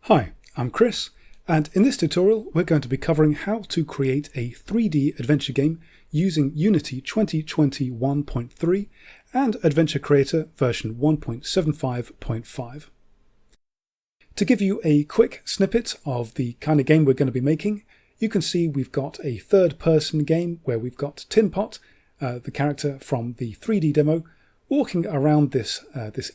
Hi, I'm Chris, and in this tutorial we're going to be covering how to create a 3D adventure game using Unity 2021.3 and Adventure Creator version 1.75.5. To give you a quick snippet of the kind of game we're going to be making, you can see we've got a third-person game where we've got Tin Pot, the character from the 3D demo, walking around this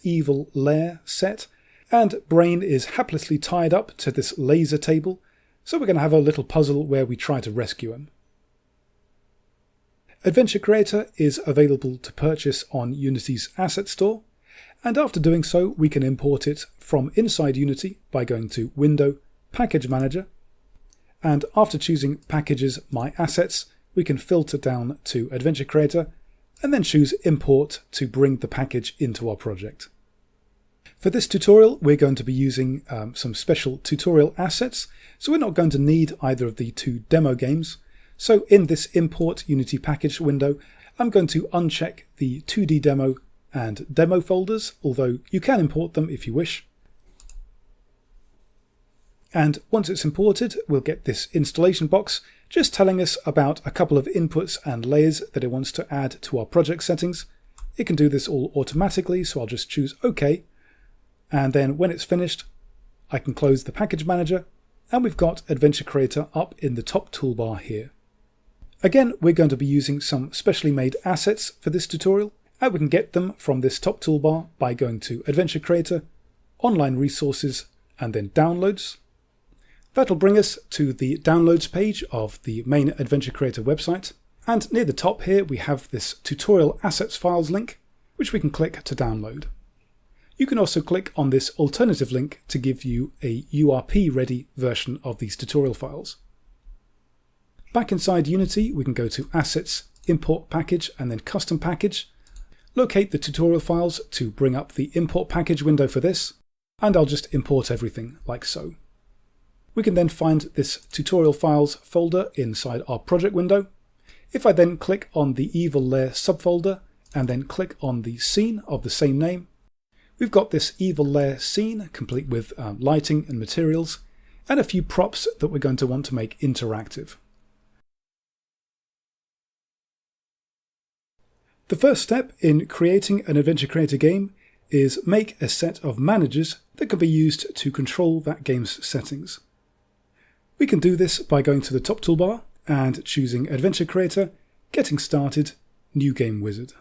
evil lair set, and Brain is haplessly tied up to this laser table, so we're going to have a little puzzle where we try to rescue him. Adventure Creator is available to purchase on Unity's Asset Store, and after doing so we can import it from inside Unity by going to Window, Package Manager, and after choosing Packages, My Assets, we can filter down to Adventure Creator and then choose Import to bring the package into our project. For this tutorial, we're going to be using some special tutorial assets, so we're not going to need either of the two demo games. So in this Import Unity Package window, I'm going to uncheck the 2D demo and demo folders, although you can import them if you wish. And once it's imported, we'll get this installation box just telling us about a couple of inputs and layers that it wants to add to our project settings. It can do this all automatically, so I'll just choose OK. And then when it's finished, I can close the package manager, and we've got Adventure Creator up in the top toolbar here. Again, we're going to be using some specially made assets for this tutorial, and we can get them from this top toolbar by going to Adventure Creator, Online Resources, and then Downloads. That'll bring us to the Downloads page of the main Adventure Creator website, and near the top here we have this Tutorial Assets Files link, which we can click to download. You can also click on this alternative link to give you a URP-ready version of these tutorial files. Back inside Unity, we can go to Assets, Import Package, and then Custom Package. Locate the tutorial files to bring up the Import Package window for this, and I'll just import everything like so. We can then find this tutorial files folder inside our project window. If I then click on the Evil Lair subfolder, and then click on the scene of the same name, we've got this Evil Lair scene, complete with lighting and materials, and a few props that we're going to want to make interactive. The first step in creating an Adventure Creator game is make a set of managers that can be used to control that game's settings. We can do this by going to the top toolbar and choosing Adventure Creator, Getting Started, New Game Wizard.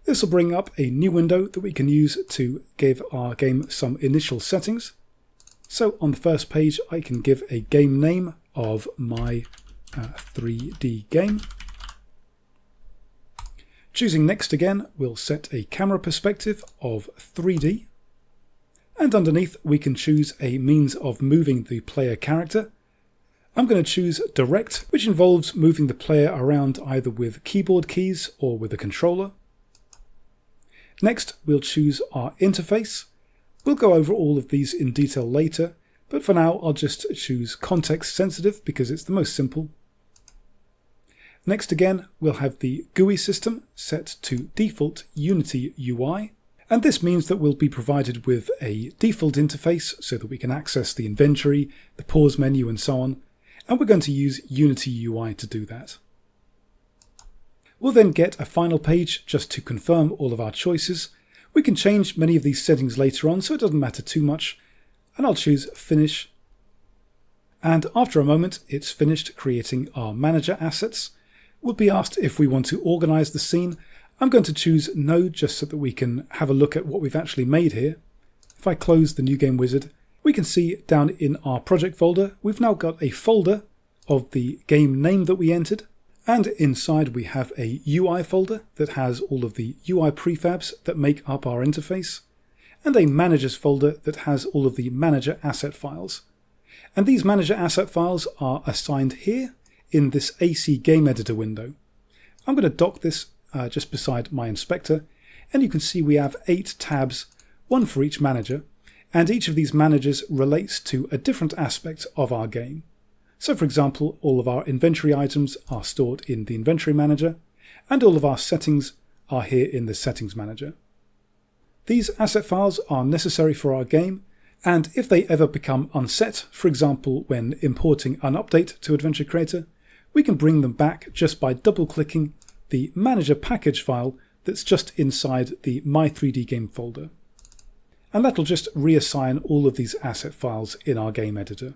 This will bring up a new window that we can use to give our game some initial settings. So on the first page, I can give a game name of my 3D game. Choosing Next again, we'll set a camera perspective of 3D. And underneath, we can choose a means of moving the player character. I'm going to choose Direct, which involves moving the player around either with keyboard keys or with a controller. Next, we'll choose our interface. We'll go over all of these in detail later, but for now I'll just choose Context Sensitive because it's the most simple. Next again, we'll have the GUI system set to Default Unity UI, and this means that we'll be provided with a default interface so that we can access the inventory, the pause menu and so on, and we're going to use Unity UI to do that. We'll then get a final page just to confirm all of our choices. We can change many of these settings later on, so it doesn't matter too much. And I'll choose Finish. And after a moment, it's finished creating our manager assets. We'll be asked if we want to organize the scene. I'm going to choose No, just so that we can have a look at what we've actually made here. If I close the New Game Wizard, we can see down in our project folder, we've now got a folder of the game name that we entered. And inside we have a UI folder that has all of the UI prefabs that make up our interface, and a managers folder that has all of the manager asset files. And these manager asset files are assigned here in this AC Game Editor window. I'm going to dock this just beside my inspector, and you can see we have 8 tabs, one for each manager, and each of these managers relates to a different aspect of our game. So for example, all of our inventory items are stored in the Inventory Manager, and all of our settings are here in the Settings Manager. These asset files are necessary for our game. And if they ever become unset, for example when importing an update to Adventure Creator, we can bring them back just by double-clicking the Manager package file that's just inside the My 3D Game folder. And that'll just reassign all of these asset files in our game editor.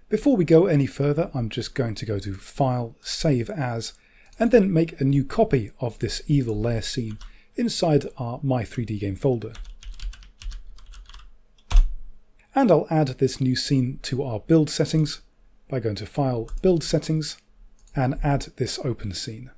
Before we go any further, I'm just going to go to File, Save As, and then make a new copy of this evil lair scene inside our My 3D Game folder. And I'll add this new scene to our build settings by going to File, Build Settings, and add this open scene.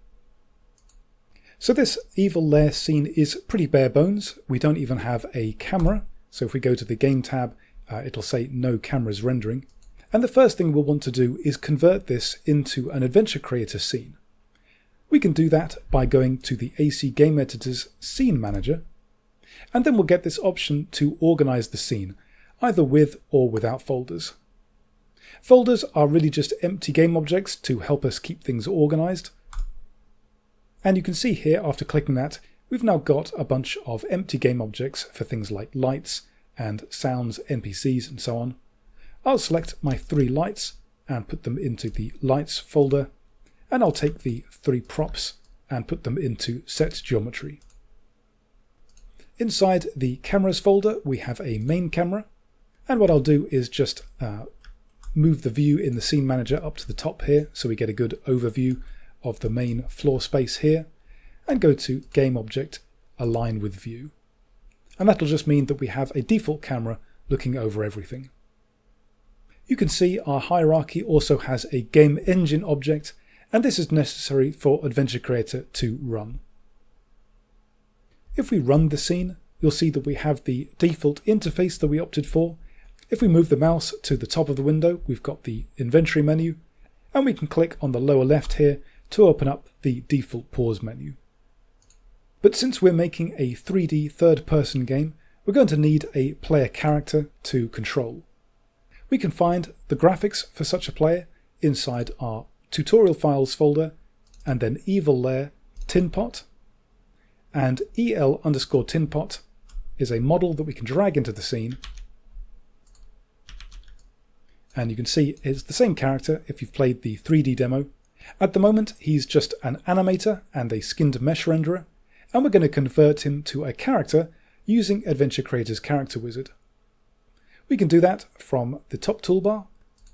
So this evil lair scene is pretty bare bones. We don't even have a camera. So if we go to the Game tab, it'll say no cameras rendering. And the first thing we'll want to do is convert this into an Adventure Creator scene. We can do that by going to the AC Game Editor's Scene Manager, and then we'll get this option to organize the scene, either with or without folders. Folders are really just empty game objects to help us keep things organized. And you can see here, after clicking that, we've now got a bunch of empty game objects for things like lights and sounds, NPCs, and so on. I'll select my 3 lights and put them into the lights folder, and I'll take the 3 props and put them into set geometry. Inside the cameras folder we have a main camera, and what I'll do is just move the view in the scene manager up to the top here so we get a good overview of the main floor space here, and go to Game Object, Align with View. And that'll just mean that we have a default camera looking over everything. You can see our hierarchy also has a game engine object, and this is necessary for Adventure Creator to run. If we run the scene, you'll see that we have the default interface that we opted for. If we move the mouse to the top of the window, we've got the inventory menu, and we can click on the lower left here to open up the default pause menu. But since we're making a 3D third-person game, we're going to need a player character to control. We can find the graphics for such a player inside our tutorial files folder, and then evil lair tinpot, and el_tinpot is a model that we can drag into the scene. And you can see it's the same character if you've played the 3D demo. At the moment he's just an animator and a skinned mesh renderer, and we're going to convert him to a character using Adventure Creator's Character Wizard. We can do that from the top toolbar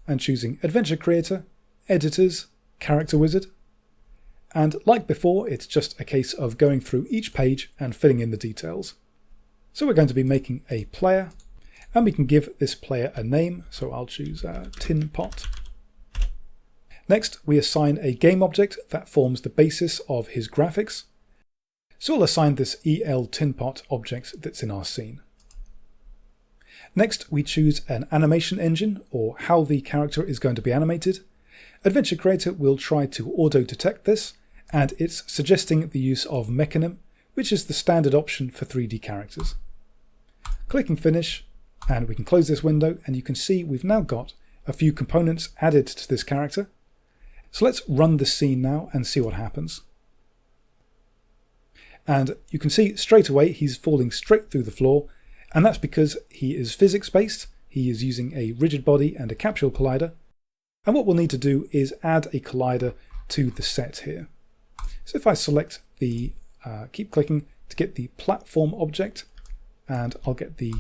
and choosing Adventure Creator, Editors, Character Wizard. And like before, it's just a case of going through each page and filling in the details. So we're going to be making a player, and we can give this player a name. So I'll choose Tin Pot. Next, we assign a game object that forms the basis of his graphics. So we'll assign this el_tinpot object that's in our scene. Next, we choose an animation engine, or how the character is going to be animated. Adventure Creator will try to auto-detect this, and it's suggesting the use of Mechanim, which is the standard option for 3D characters. Clicking Finish, and we can close this window, and you can see we've now got a few components added to this character. So let's run the scene now and see what happens. And you can see straight away he's falling straight through the floor, and that's because he is physics-based. He is using a rigid body and a capsule collider. And what we'll need to do is add a collider to the set here. So if I select the, keep clicking to get the platform object, and I'll get the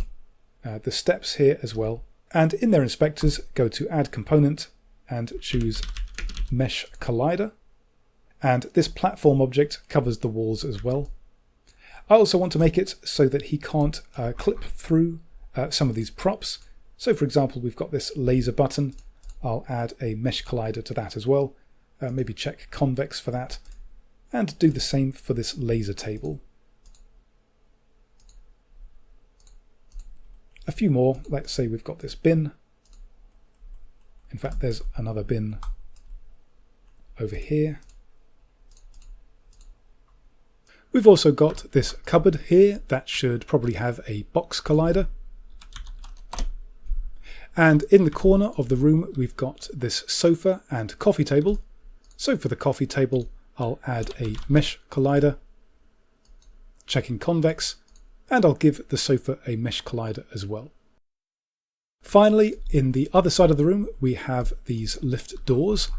steps here as well. And in their inspectors, go to Add Component and choose Mesh Collider. And this platform object covers the walls as well. I also want to make it so that he can't clip through some of these props. So for example, we've got this laser button. I'll add a mesh collider to that as well. Maybe check convex for that. And do the same for this laser table. A few more. Let's say we've got this bin. In fact, there's another bin over here. We've also got this cupboard here that should probably have a box collider. And in the corner of the room, we've got this sofa and coffee table. So for the coffee table, I'll add a mesh collider. checking convex, and I'll give the sofa a mesh collider as well. Finally, in the other side of the room, we have these lift doors,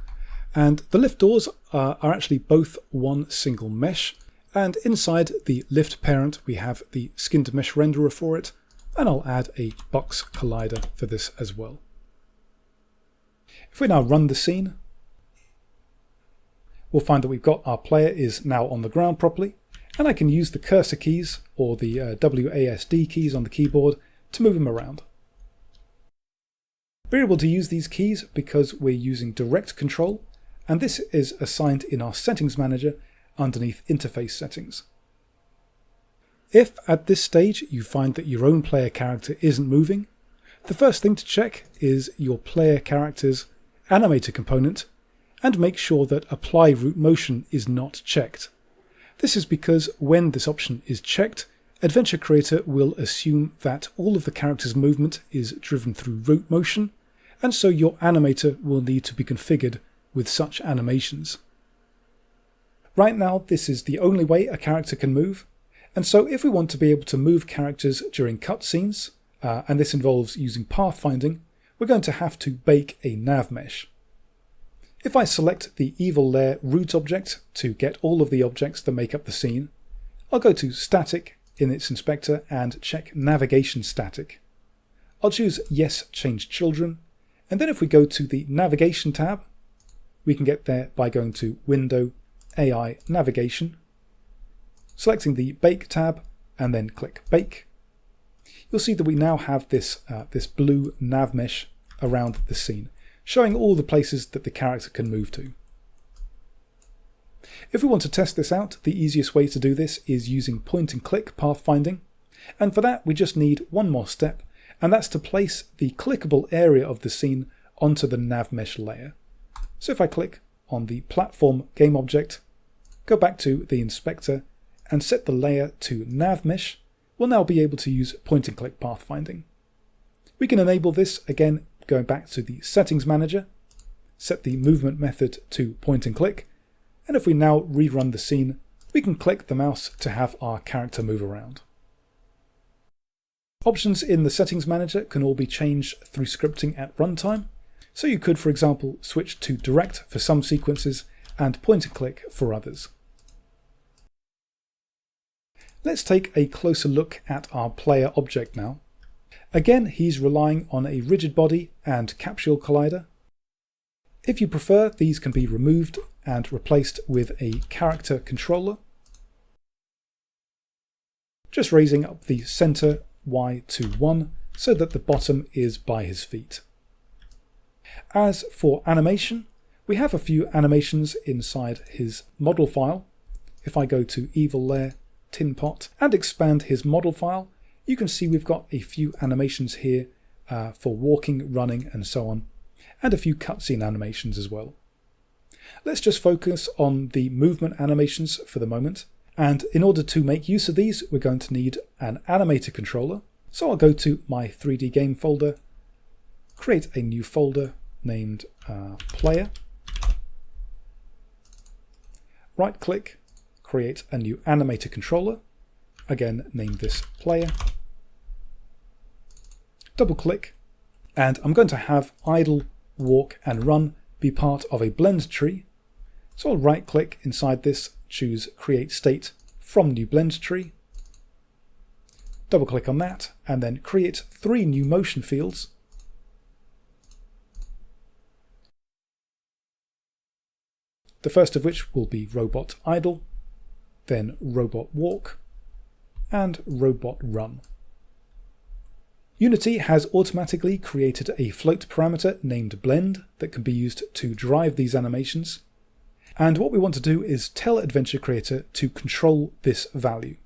and the lift doors are actually both one single mesh, and inside the lift parent we have the skinned mesh renderer for it, and I'll add a box collider for this as well. If we now run the scene, we'll find that we've got our player is now on the ground properly, and I can use the cursor keys or the WASD keys on the keyboard to move him around. We're able to use these keys because we're using direct control, and this is assigned in our settings manager underneath interface settings. If at this stage you find that your own player character isn't moving, the first thing to check is your player character's animator component and make sure that apply root motion is not checked. This is because when this option is checked, Adventure Creator will assume that all of the character's movement is driven through root motion, and so your animator will need to be configured with such animations. Right now, this is the only way a character can move, and so if we want to be able to move characters during cutscenes, and this involves using pathfinding, we're going to have to bake a nav mesh. If I select the evil layer root object to get all of the objects that make up the scene, I'll go to static in its inspector and check navigation static. I'll choose yes change children, and then if we go to the navigation tab, we can get there by going to window AI navigation, selecting the bake tab and then click bake. You'll see that we now have this blue nav mesh around the scene, showing all the places that the character can move to. If we want to test this out, the easiest way to do this is using point and click pathfinding, and for that we just need one more step, and that's to place the clickable area of the scene onto the nav mesh layer. So if I click on the platform game object, go back to the inspector and set the layer to nav mesh, we'll now be able to use point and click pathfinding. We can enable this again going back to the settings manager, set the movement method to point and click, and if we now rerun the scene, we can click the mouse to have our character move around. Options in the settings manager can all be changed through scripting at runtime, so you could, for example, switch to direct for some sequences and point and click for others. Let's take a closer look at our player object now. Again, he's relying on a rigid body and capsule collider. If you prefer, these can be removed and replaced with a character controller, just raising up the center Y to 1 so that the bottom is by his feet. As for animation, we have a few animations inside his model file. If I go to Evil Layer, Tin Pot, and expand his model file, you can see we've got a few animations here for walking, running, and so on, and a few cutscene animations as well. Let's just focus on the movement animations for the moment, and in order to make use of these, we're going to need an animator controller. So I'll go to my 3D game folder, create a new folder named Player, right click, create a new animator controller, again name this Player, double click, and I'm going to have idle, walk and run be part of a blend tree. So I'll right click inside this, choose create state from new blend tree, double click on that, and then create 3 new motion fields. The first of which will be robot idle, then robot walk, and robot run. Unity has automatically created a float parameter named blend that can be used to drive these animations. And what we want to do is tell Adventure Creator to control this value.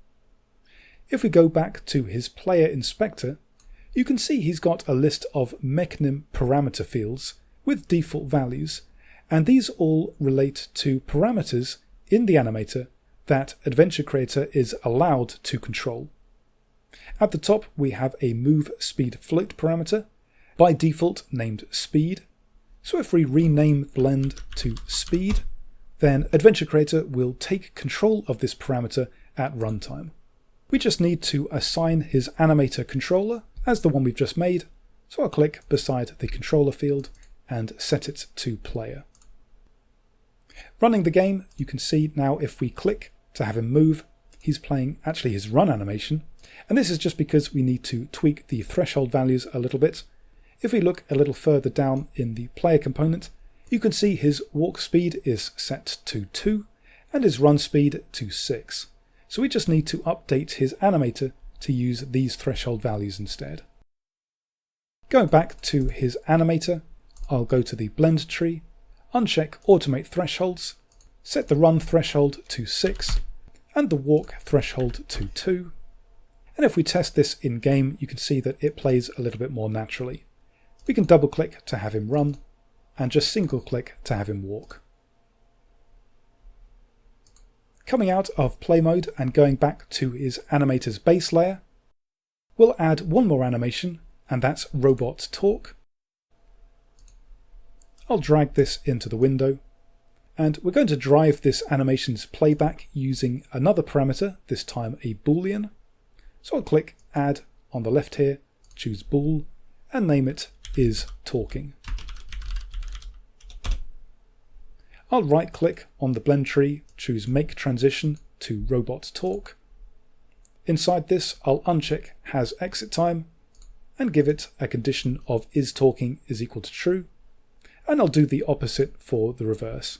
If we go back to his player inspector, you can see he's got a list of mechanim parameter fields with default values, and these all relate to parameters in the animator that Adventure Creator is allowed to control. At the top we have a move speed float parameter, by default named speed. So if we rename blend to speed, then Adventure Creator will take control of this parameter at runtime. we just need to assign his animator controller as the one we've just made, so I'll click beside the controller field and set it to player. Running the game, you can see now if we click to have him move, he's playing actually his run animation, and this is just because we need to tweak the threshold values a little bit. If we look a little further down in the player component, you can see his walk speed is set to 2 and his run speed to 6. So we just need to update his animator to use these threshold values instead. Going back to his animator, I'll go to the blend tree, uncheck automate thresholds, set the run threshold to 6 and the walk threshold to 2. And if we test this in game, you can see that it plays a little bit more naturally. We can double click to have him run and just single click to have him walk. Coming out of play mode and going back to his animator's base layer, we'll add one more animation, and that's robot talk. I'll drag this into the window, and we're going to drive this animation's playback using another parameter, this time a boolean. So I'll click add on the left here, choose bool, and name it is talking. I'll right click on the blend tree, choose make transition to robot talk. Inside this, I'll uncheck has exit time and give it a condition of is talking is equal to true, and I'll do the opposite for the reverse.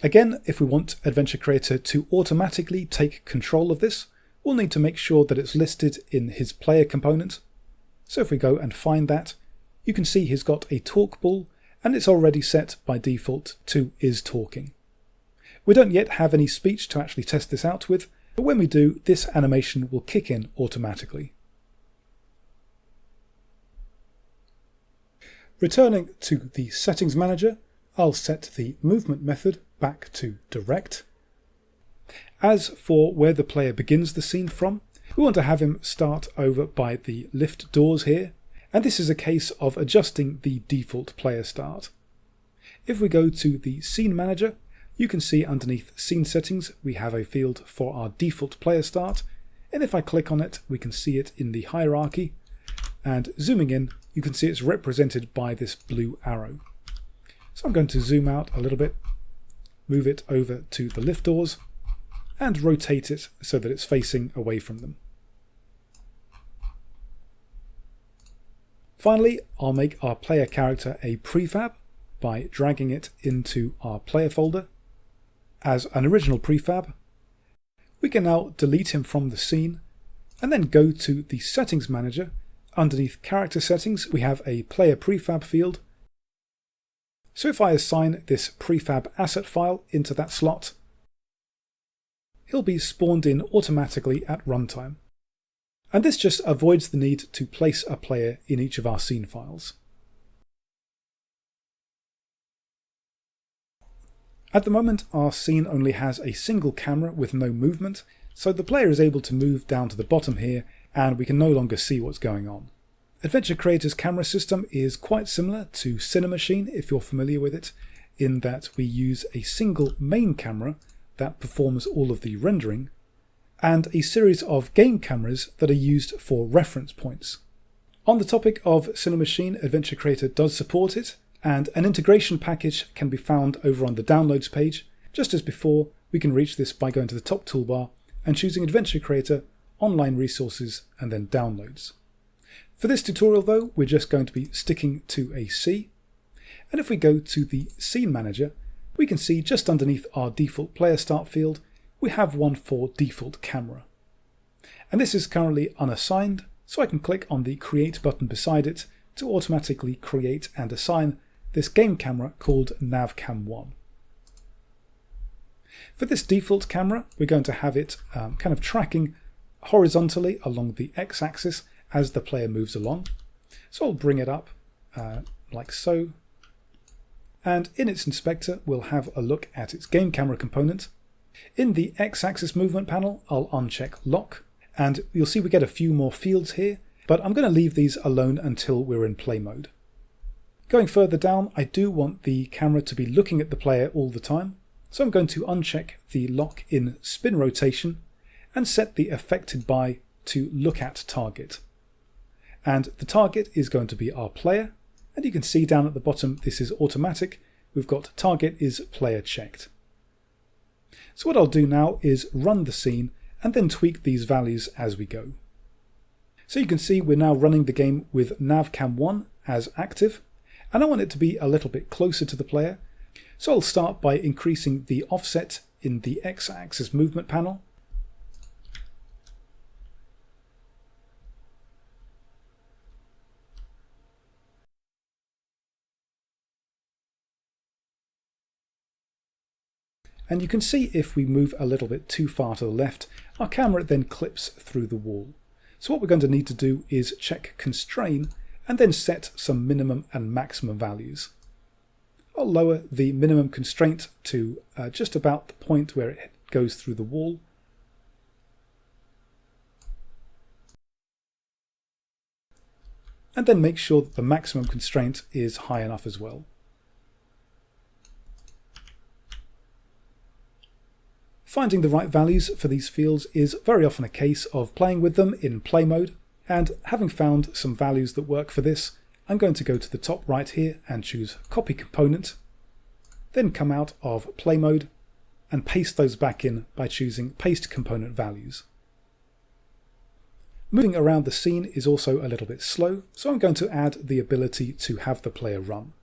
Again, if we want Adventure Creator to automatically take control of this, we'll need to make sure that it's listed in his player component. So if we go and find that, you can see he's got a talk bool and it's already set by default to is talking. We don't yet have any speech to actually test this out with, but when we do, this animation will kick in automatically. Returning to the settings manager, I'll set the movement method back to direct. As for where the player begins the scene from, we want to have him start over by the lift doors here, and this is a case of adjusting the default player start. If we go to the scene manager, you can see underneath scene settings we have a field for our default player start, and if I click on it we can see it in the hierarchy, and zooming in you can see it's represented by this blue arrow. So I'm going to zoom out a little bit, move it over to the lift doors, and rotate it so that it's facing away from them. Finally, I'll make our player character a prefab by dragging it into our player folder as an original prefab. We can now delete him from the scene and then go to the settings manager. Underneath character settings, we have a player prefab field. So if I assign this prefab asset file into that slot, he'll be spawned in automatically at runtime. And this just avoids the need to place a player in each of our scene files. At the moment, our scene only has a single camera with no movement, so the player is able to move down to the bottom here and we can no longer see what's going on. Adventure Creator's camera system is quite similar to Cinemachine if you're familiar with it, in that we use a single main camera that performs all of the rendering, and a series of game cameras that are used for reference points. On the topic of Cinemachine, Adventure Creator does support it, and an integration package can be found over on the downloads page. Just as before, we can reach this by going to the top toolbar and choosing Adventure Creator, Online Resources, and then Downloads. For this tutorial though, we're just going to be sticking to a C, and if we go to the Scene Manager, we can see just underneath our default player start field, we have one for default camera. And this is currently unassigned, so I can click on the Create button beside it to automatically create and assign this game camera called NavCam1. For this default camera, we're going to have it kind of tracking horizontally along the x-axis as the player moves along. So I'll bring it up like so. And in its inspector, we'll have a look at its game camera component. In the x-axis movement panel, I'll uncheck lock, and you'll see we get a few more fields here, but I'm going to leave these alone until we're in play mode. Going further down, I do want the camera to be looking at the player all the time, so I'm going to uncheck the lock in spin rotation and set the affected by to look at target. And the target is going to be our player, and you can see down at the bottom this is automatic. We've got target is player checked. So what I'll do now is run the scene and then tweak these values as we go. So you can see we're now running the game with navcam1 as active, and I want it to be a little bit closer to the player. So I'll start by increasing the offset in the x-axis movement panel. And you can see if we move a little bit too far to the left, our camera then clips through the wall. So what we're going to need to do is check constrain and then set some minimum and maximum values. I'll lower the minimum constraint to just about the point where it goes through the wall. And then make sure that the maximum constraint is high enough as well. Finding the right values for these fields is very often a case of playing with them in play mode, and having found some values that work for this, I'm going to go to the top right here and choose copy component, then come out of play mode and paste those back in by choosing paste component values. Moving around the scene is also a little bit slow, so I'm going to add the ability to have the player run.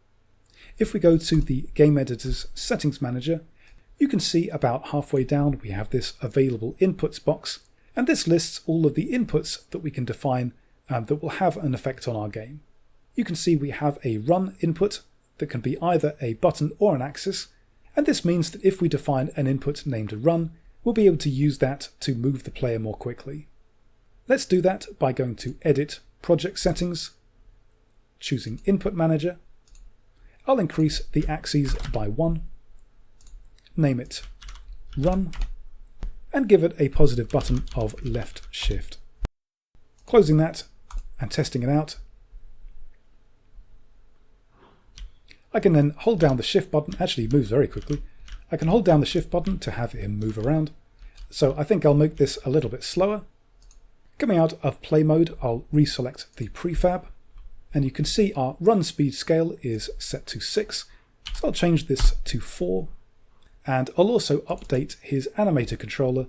If we go to the Game Editor's Settings Manager, you can see about halfway down we have this Available Inputs box, and this lists all of the inputs that we can define that will have an effect on our game. You can see we have a run input that can be either a button or an axis, and this means that if we define an input named run, we'll be able to use that to move the player more quickly. Let's do that by going to Edit, Project Settings, choosing Input Manager. I'll increase the axes by 1, name it Run, and give it a positive button of left shift. Closing that and testing it out. I can then hold down the shift button. Actually, he moves very quickly. I can hold down the shift button to have him move around. So I think I'll make this a little bit slower. Coming out of play mode, I'll reselect the prefab, and you can see our run speed scale is set to 6. So I'll change this to 4. And I'll also update his animator controller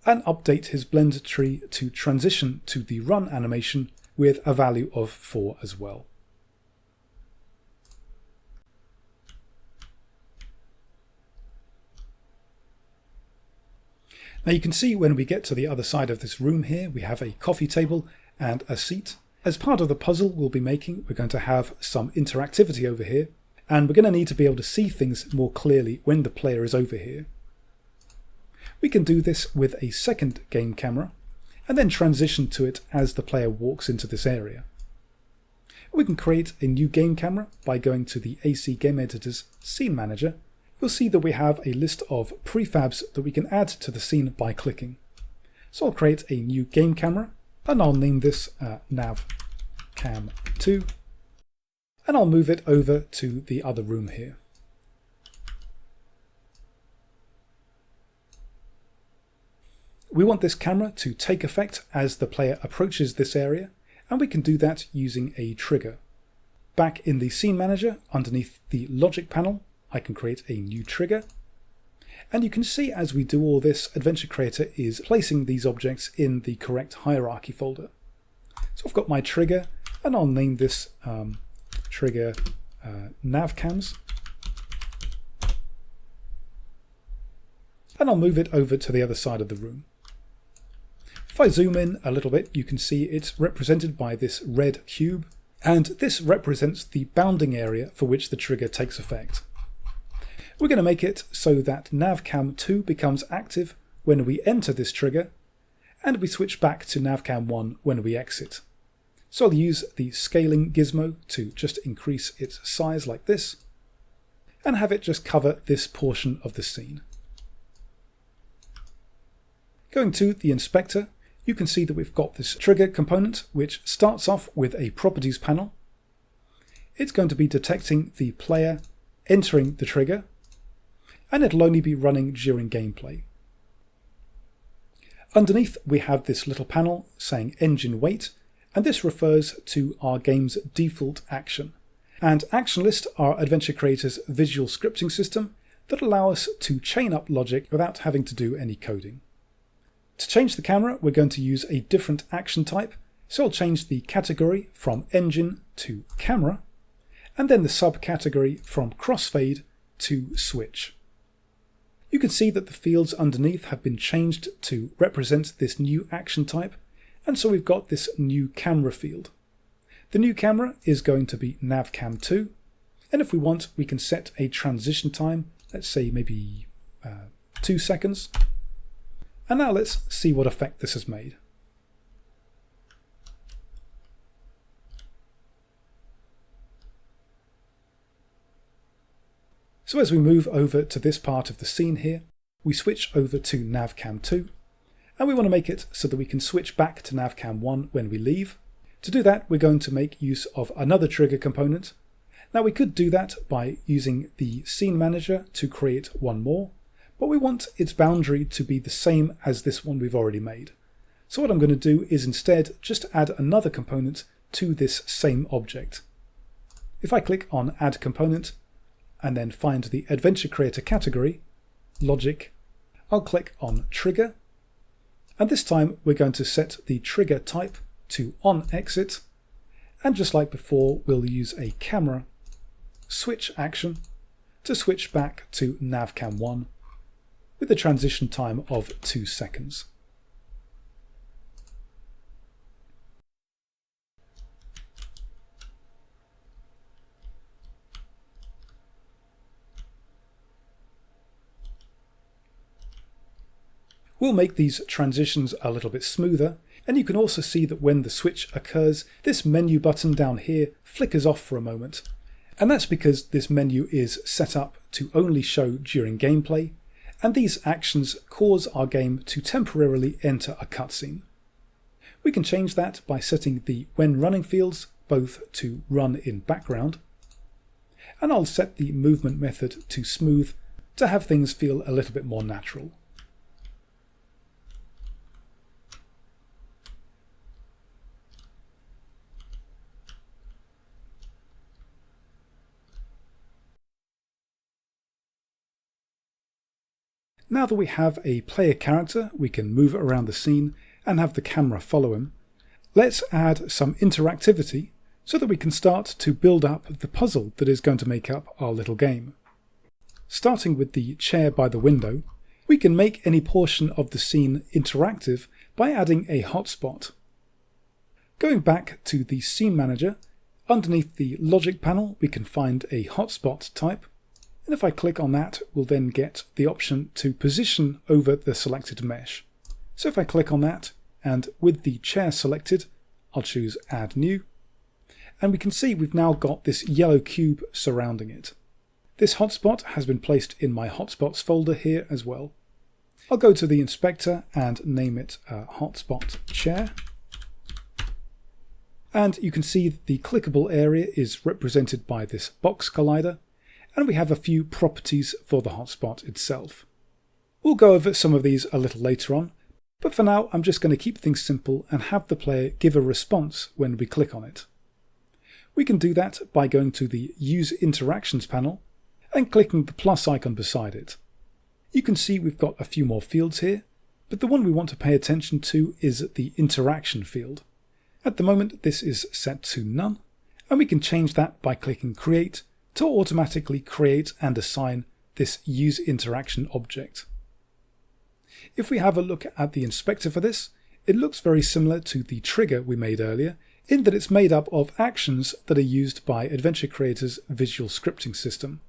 and update his blend tree to transition to the run animation with a value of 4 as well. Now you can see when we get to the other side of this room here, we have a coffee table and a seat. As part of the puzzle we'll be making, we're going to have some interactivity over here. And we're going to need to be able to see things more clearly when the player is over here. We can do this with a second game camera and then transition to it as the player walks into this area. We can create a new game camera by going to the AC Game Editor's Scene Manager. You'll see that we have a list of prefabs that we can add to the scene by clicking. So I'll create a new game camera and I'll name this navcam2. And I'll move it over to the other room here. We want this camera to take effect as the player approaches this area, and we can do that using a trigger. Back in the Scene Manager, underneath the Logic panel, I can create a new trigger. And you can see as we do all this, Adventure Creator is placing these objects in the correct hierarchy folder. So I've got my trigger, and I'll name this trigger navcams, and I'll move it over to the other side of the room. If I zoom in a little bit, you can see it's represented by this red cube, and this represents the bounding area for which the trigger takes effect. We're going to make it so that navcam2 becomes active when we enter this trigger, and we switch back to navcam1 when we exit. So I'll use the scaling gizmo to just increase its size like this, and have it just cover this portion of the scene. Going to the inspector, you can see that we've got this trigger component which starts off with a properties panel. it's going to be detecting the player entering the trigger, and it'll only be running during gameplay. Underneath we have this little panel saying engine wait, and this refers to our game's default action. And Action List are Adventure Creator's visual scripting system that allow us to chain up logic without having to do any coding. To change the camera, we're going to use a different action type, so I'll change the category from engine to camera, and then the subcategory from crossfade to switch. You can see that the fields underneath have been changed to represent this new action type, and so we've got this new camera field. The new camera is going to be navcam2, and if we want, we can set a transition time, let's say maybe 2 seconds. And now let's see what effect this has made. So as we move over to this part of the scene here, we switch over to navcam2, and we want to make it so that we can switch back to navcam1 when we leave. To do that, we're going to make use of another trigger component. Now we could do that by using the scene manager to create one more, but we want its boundary to be the same as this one we've already made. So what I'm going to do is instead just add another component to this same object. If I click on Add Component, and then find the Adventure Creator category, Logic, I'll click on Trigger, and this time we're going to set the trigger type to onExit, and just like before, we'll use a camera switch action to switch back to navcam1 with a transition time of 2 seconds. We'll make these transitions a little bit smoother, and you can also see that when the switch occurs, this menu button down here flickers off for a moment. And that's because this menu is set up to only show during gameplay, and these actions cause our game to temporarily enter a cutscene. We can change that by setting the when running fields both to run in background, and I'll set the movement method to smooth to have things feel a little bit more natural. Now that we have a player character, we can move around the scene and have the camera follow him. Let's add some interactivity so that we can start to build up the puzzle that is going to make up our little game. Starting with the chair by the window, we can make any portion of the scene interactive by adding a hotspot. Going back to the scene manager, underneath the logic panel we can find a hotspot type. And if I click on that, we'll then get the option to position over the selected mesh. So if I click on that, and with the chair selected, I'll choose Add New, and we can see we've now got this yellow cube surrounding it. This hotspot has been placed in my hotspots folder here as well. I'll go to the inspector and name it hotspot chair. And you can see the clickable area is represented by this box collider, and we have a few properties for the hotspot itself. We'll go over some of these a little later on, but for now I'm just going to keep things simple and have the player give a response when we click on it. We can do that by going to the Use Interactions panel and clicking the plus icon beside it. You can see we've got a few more fields here, but the one we want to pay attention to is the Interaction field. At the moment this is set to none, and we can change that by clicking Create to automatically create and assign this Use Interaction object. If we have a look at the inspector for this, it looks very similar to the trigger we made earlier, in that it's made up of actions that are used by Adventure Creator's visual scripting system.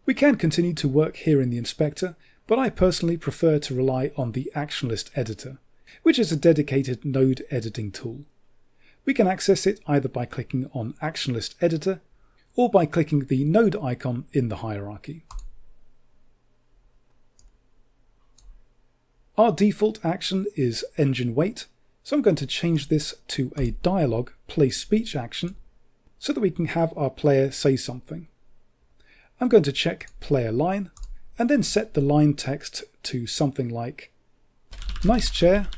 We can continue to work here in the inspector, but I personally prefer to rely on the Action List editor, which is a dedicated node editing tool. We can access it either by clicking on Action List Editor or by clicking the node icon in the hierarchy. Our default action is engine wait, so I'm going to change this to a dialogue play speech action, so that we can have our player say something. I'm going to check player line and then set the line text to something like, "Nice chair.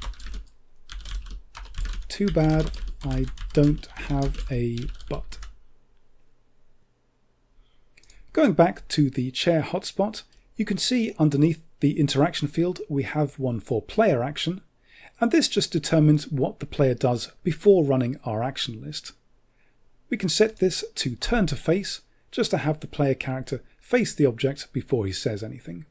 Too bad I don't have a butt." Going back to the chair hotspot, you can see underneath the interaction field we have one for player action, and this just determines what the player does before running our action list. We can set this to turn to face, just to have the player character face the object before he says anything.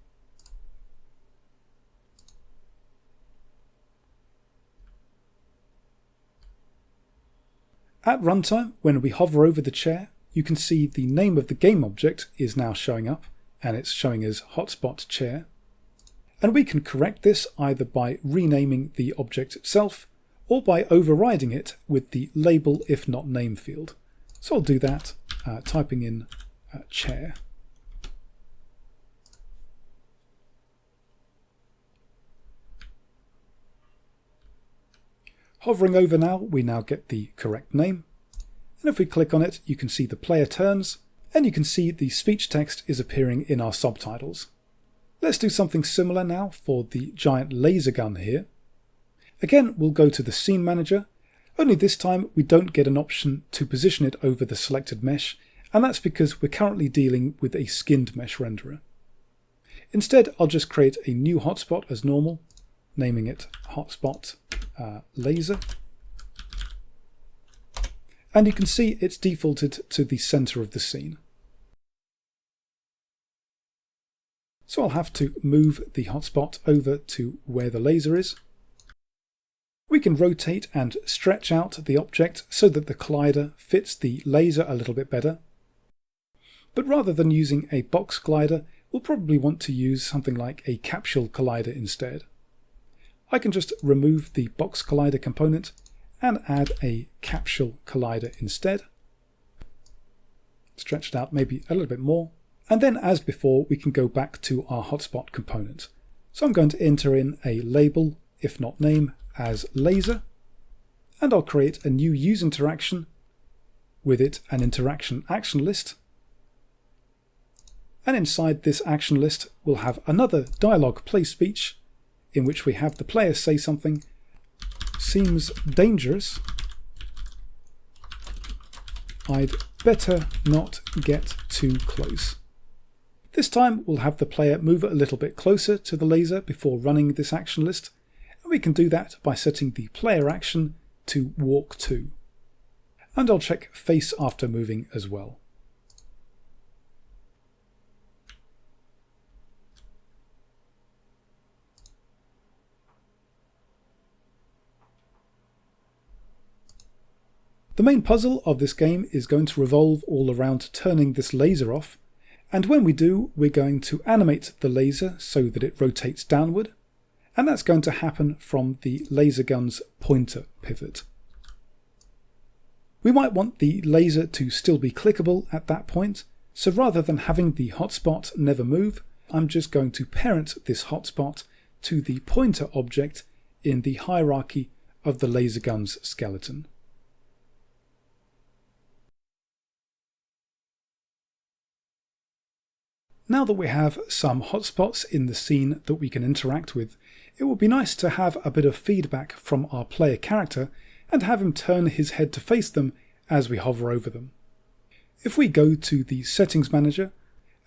At runtime, when we hover over the chair, you can see the name of the game object is now showing up, and it's showing as hotspot chair. And we can correct this either by renaming the object itself or by overriding it with the label if not name field. So I'll do that, typing in chair. Hovering over now, we now get the correct name. And if we click on it, you can see the player turns, and you can see the speech text is appearing in our subtitles. Let's do something similar now for the giant laser gun here. Again, we'll go to the scene manager, only this time we don't get an option to position it over the selected mesh, and that's because we're currently dealing with a skinned mesh renderer. Instead, I'll just create a new hotspot as normal, naming it hotspot laser. And you can see it's defaulted to the center of the scene. So I'll have to move the hotspot over to where the laser is. We can rotate and stretch out the object so that the collider fits the laser a little bit better. But rather than using a box collider, we'll probably want to use something like a capsule collider instead. I can just remove the box collider component and add a capsule collider instead. Stretch it out maybe a little bit more. And then as before, we can go back to our hotspot component. So I'm going to enter in a label, if not name, as laser. And I'll create a new use interaction, with it an interaction action list. And inside this action list, we'll have another dialogue play speech in which we have the player say something. "Seems dangerous. I'd better not get too close." This time we'll have the player move a little bit closer to the laser before running this action list, and we can do that by setting the player action to walk to. And I'll check face after moving as well. The main puzzle of this game is going to revolve all around turning this laser off, and when we do, we're going to animate the laser so that it rotates downward, and that's going to happen from the laser gun's pointer pivot. We might want the laser to still be clickable at that point, so rather than having the hotspot never move, I'm just going to parent this hotspot to the pointer object in the hierarchy of the laser gun's skeleton. Now that we have some hotspots in the scene that we can interact with, it would be nice to have a bit of feedback from our player character and have him turn his head to face them as we hover over them. If we go to the Settings Manager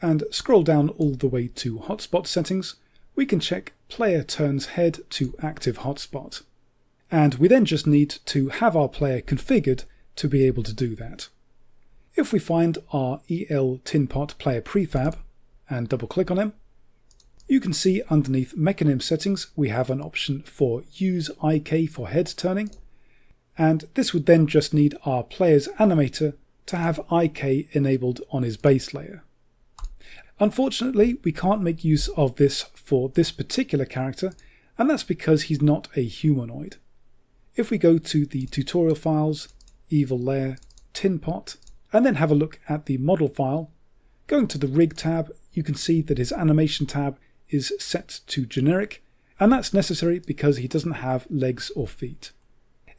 and scroll down all the way to Hotspot Settings, we can check Player Turns Head to Active Hotspot. And we then just need to have our player configured to be able to do that. If we find our EL Tinpot player prefab, and double click on him, you can see underneath Mechanism Settings we have an option for Use IK for head turning, and this would then just need our player's animator to have IK enabled on his base layer. Unfortunately, we can't make use of this for this particular character, and that's because he's not a humanoid. If we go to the tutorial files, Evil Layer, Tinpot, and then have a look at the model file, going to the Rig tab, you can see that his animation tab is set to generic, and that's necessary because he doesn't have legs or feet.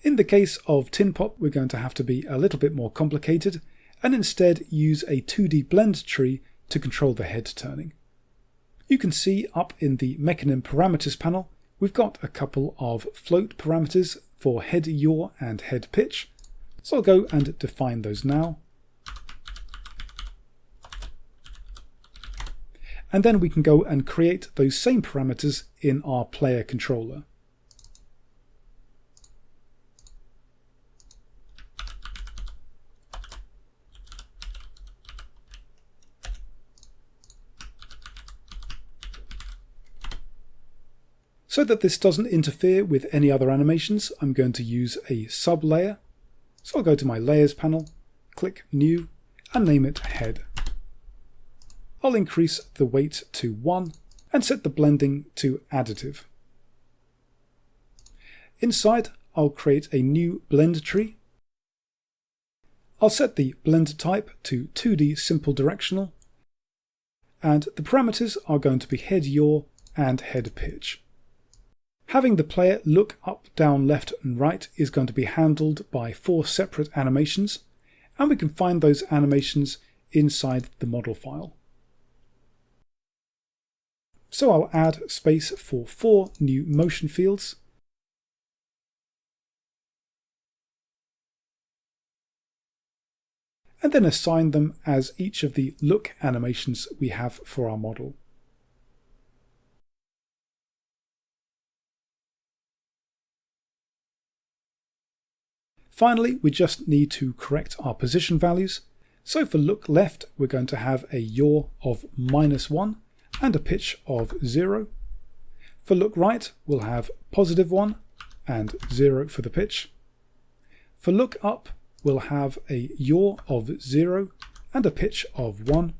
In the case of Tinpot, we're going to have to be a little bit more complicated, and instead use a 2D blend tree to control the head turning. You can see up in the Mechanim parameters panel, we've got a couple of float parameters for head yaw and head pitch. So I'll go and define those now. And then we can go and create those same parameters in our player controller. So that this doesn't interfere with any other animations, I'm going to use a sub-layer. So I'll go to my Layers panel, click New, and name it Head. I'll increase the weight to 1 and set the blending to Additive. Inside, I'll create a new blend tree. I'll set the blend type to 2D Simple Directional, and the parameters are going to be head yaw and head pitch. Having the player look up, down, left and right is going to be handled by 4 separate animations, and we can find those animations inside the model file. So I'll add space for 4 new motion fields. And then assign them as each of the look animations we have for our model. Finally, we just need to correct our position values. So for look left, we're going to have a yaw of -1 and a pitch of 0. For look right, we'll have +1 and 0 for the pitch. For look up, we'll have a yaw of 0 and a pitch of 1.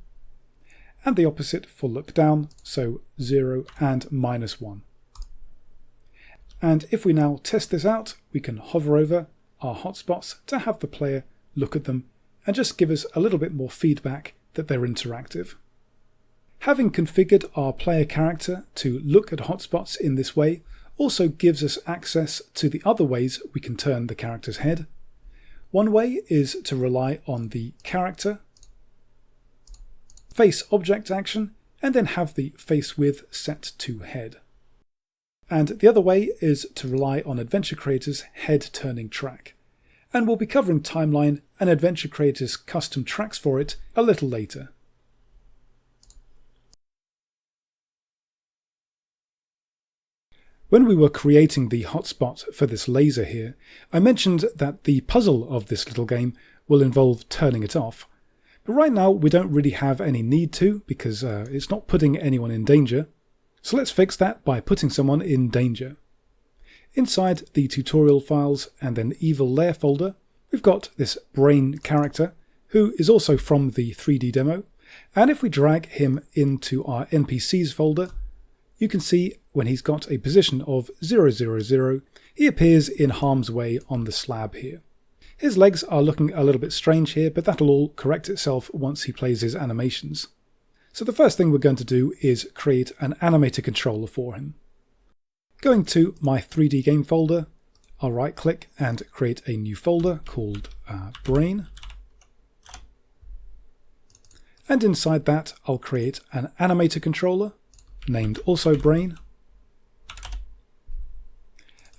And the opposite for look down, so 0 and -1. And if we now test this out, we can hover over our hotspots to have the player look at them and just give us a little bit more feedback that they're interactive. Having configured our player character to look at hotspots in this way also gives us access to the other ways we can turn the character's head. One way is to rely on the character face object action and then have the face width set to head. And the other way is to rely on Adventure Creator's head turning track. And we'll be covering Timeline and Adventure Creator's custom tracks for it a little later. When we were creating the hotspot for this laser here, I mentioned that the puzzle of this little game will involve turning it off. But right now we don't really have any need to because it's not putting anyone in danger. So let's fix that by putting someone in danger. Inside the tutorial files and then evil layer folder, we've got this brain character who is also from the 3D demo. And if we drag him into our NPCs folder, you can see when he's got a position of 000, he appears in harm's way on the slab here. His legs are looking a little bit strange here, but that'll all correct itself once he plays his animations. So the first thing we're going to do is create an animator controller for him. Going to my 3D game folder, I'll right click and create a new folder called Brain. And inside that I'll create an animator controller named also Brain.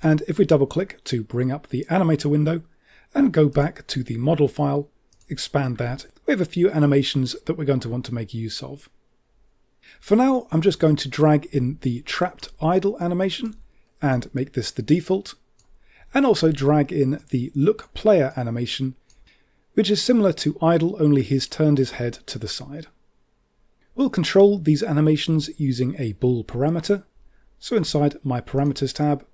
And if we double click to bring up the animator window and go back to the model file, expand that, we have a few animations that we're going to want to make use of. For now, I'm just going to drag in the trapped idle animation and make this the default, and also drag in the look player animation, which is similar to idle, only he's turned his head to the side. We'll control these animations using a bool parameter. So inside my parameters tab,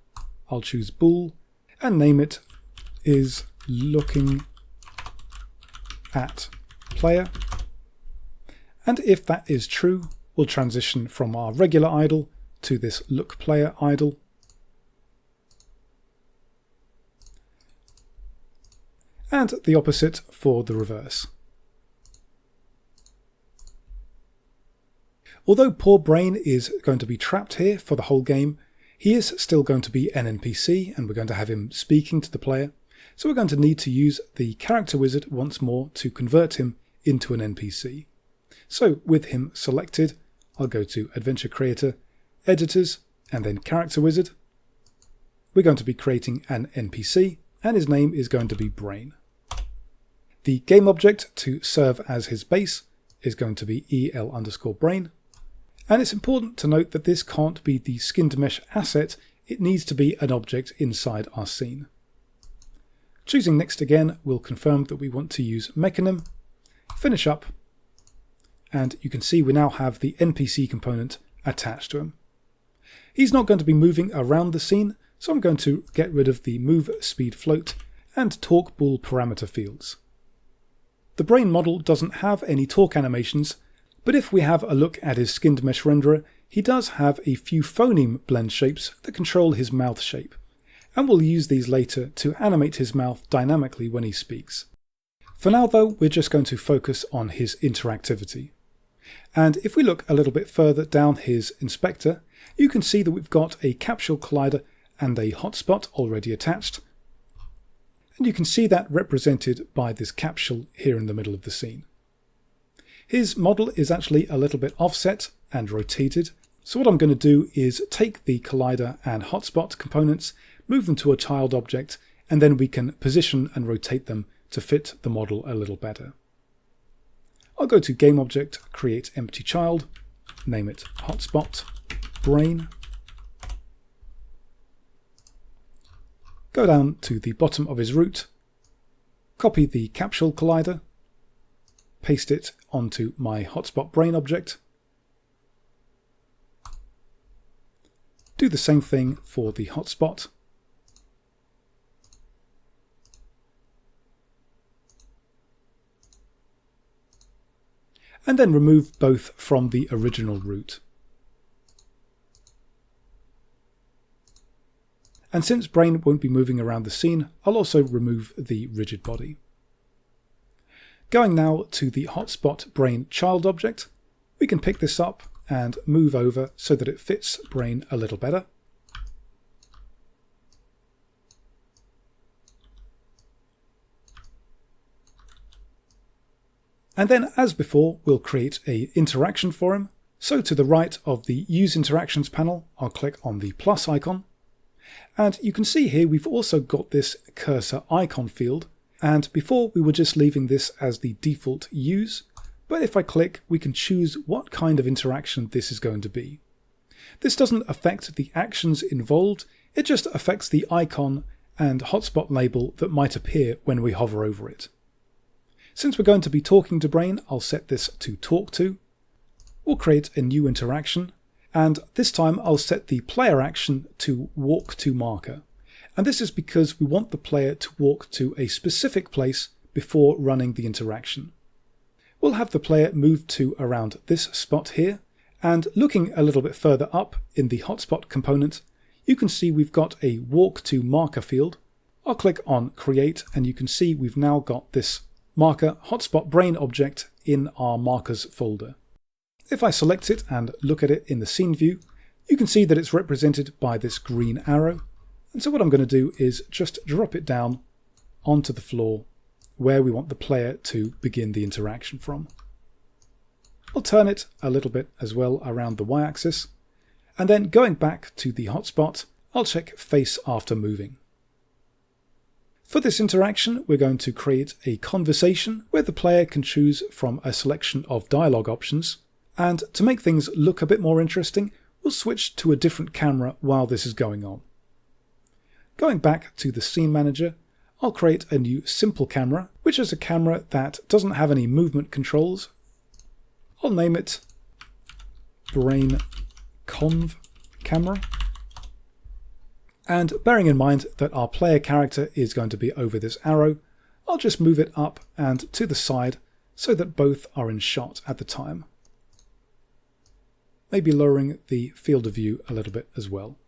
I'll choose bool and name it is looking at player. And if that is true, we'll transition from our regular idle to this look player idle. And the opposite for the reverse. Although poor Brain is going to be trapped here for the whole game, he is still going to be an NPC and we're going to have him speaking to the player. So we're going to need to use the character wizard once more to convert him into an NPC. So with him selected, I'll go to Adventure Creator, Editors, and then Character Wizard. We're going to be creating an NPC, and his name is going to be Brain. The game object to serve as his base is going to be el_brain. And it's important to note that this can't be the skinned mesh asset, it needs to be an object inside our scene. Choosing next again, we'll confirm that we want to use Mechanim, finish up, and you can see we now have the NPC component attached to him. He's not going to be moving around the scene, so I'm going to get rid of the move, speed, float, and talk bool parameter fields. The Brain model doesn't have any talk animations, but if we have a look at his skinned mesh renderer, he does have a few phoneme blend shapes that control his mouth shape, and we'll use these later to animate his mouth dynamically when he speaks. For now though, we're just going to focus on his interactivity. And if we look a little bit further down his inspector, you can see that we've got a capsule collider and a hotspot already attached. And you can see that represented by this capsule here in the middle of the scene. His model is actually a little bit offset and rotated, so what I'm going to do is take the collider and hotspot components, move them to a child object, and then we can position and rotate them to fit the model a little better. I'll go to Game Object, create empty child, name it hotspot, brain. Go down to the bottom of his root, copy the capsule collider, paste it onto my hotspot brain object. Do the same thing for the hotspot. And then remove both from the original root. And since Brain won't be moving around the scene, I'll also remove the rigid body. Going now to the hotspot brain child object, we can pick this up and move over so that it fits Brain a little better. And then, as before, we'll create an interaction for him. So to the right of the Use Interactions panel, I'll click on the plus icon. And you can see here we've also got this cursor icon field. And before we were just leaving this as the default use. But if I click, we can choose what kind of interaction this is going to be. This doesn't affect the actions involved, it just affects the icon and hotspot label that might appear when we hover over it. Since we're going to be talking to Brain, I'll set this to talk to. We'll create a new interaction, and this time I'll set the player action to walk to marker. And this is because we want the player to walk to a specific place before running the interaction. We'll have the player move to around this spot here, and looking a little bit further up in the hotspot component, you can see we've got a walk to marker field. I'll click on create, and you can see we've now got this marker hotspot brain object in our markers folder. If I select it and look at it in the scene view, you can see that it's represented by this green arrow. And so what I'm going to do is just drop it down onto the floor where we want the player to begin the interaction from. I'll turn it a little bit as well around the y-axis, and then going back to the hotspot, I'll check face after moving. For this interaction, we're going to create a conversation where the player can choose from a selection of dialogue options, and to make things look a bit more interesting, we'll switch to a different camera while this is going on. Going back to the scene manager, I'll create a new simple camera, which is a camera that doesn't have any movement controls. I'll name it Brain Conv Camera. And bearing in mind that our player character is going to be over this arrow, I'll just move it up and to the side so that both are in shot at the time. Maybe lowering the field of view a little bit as well.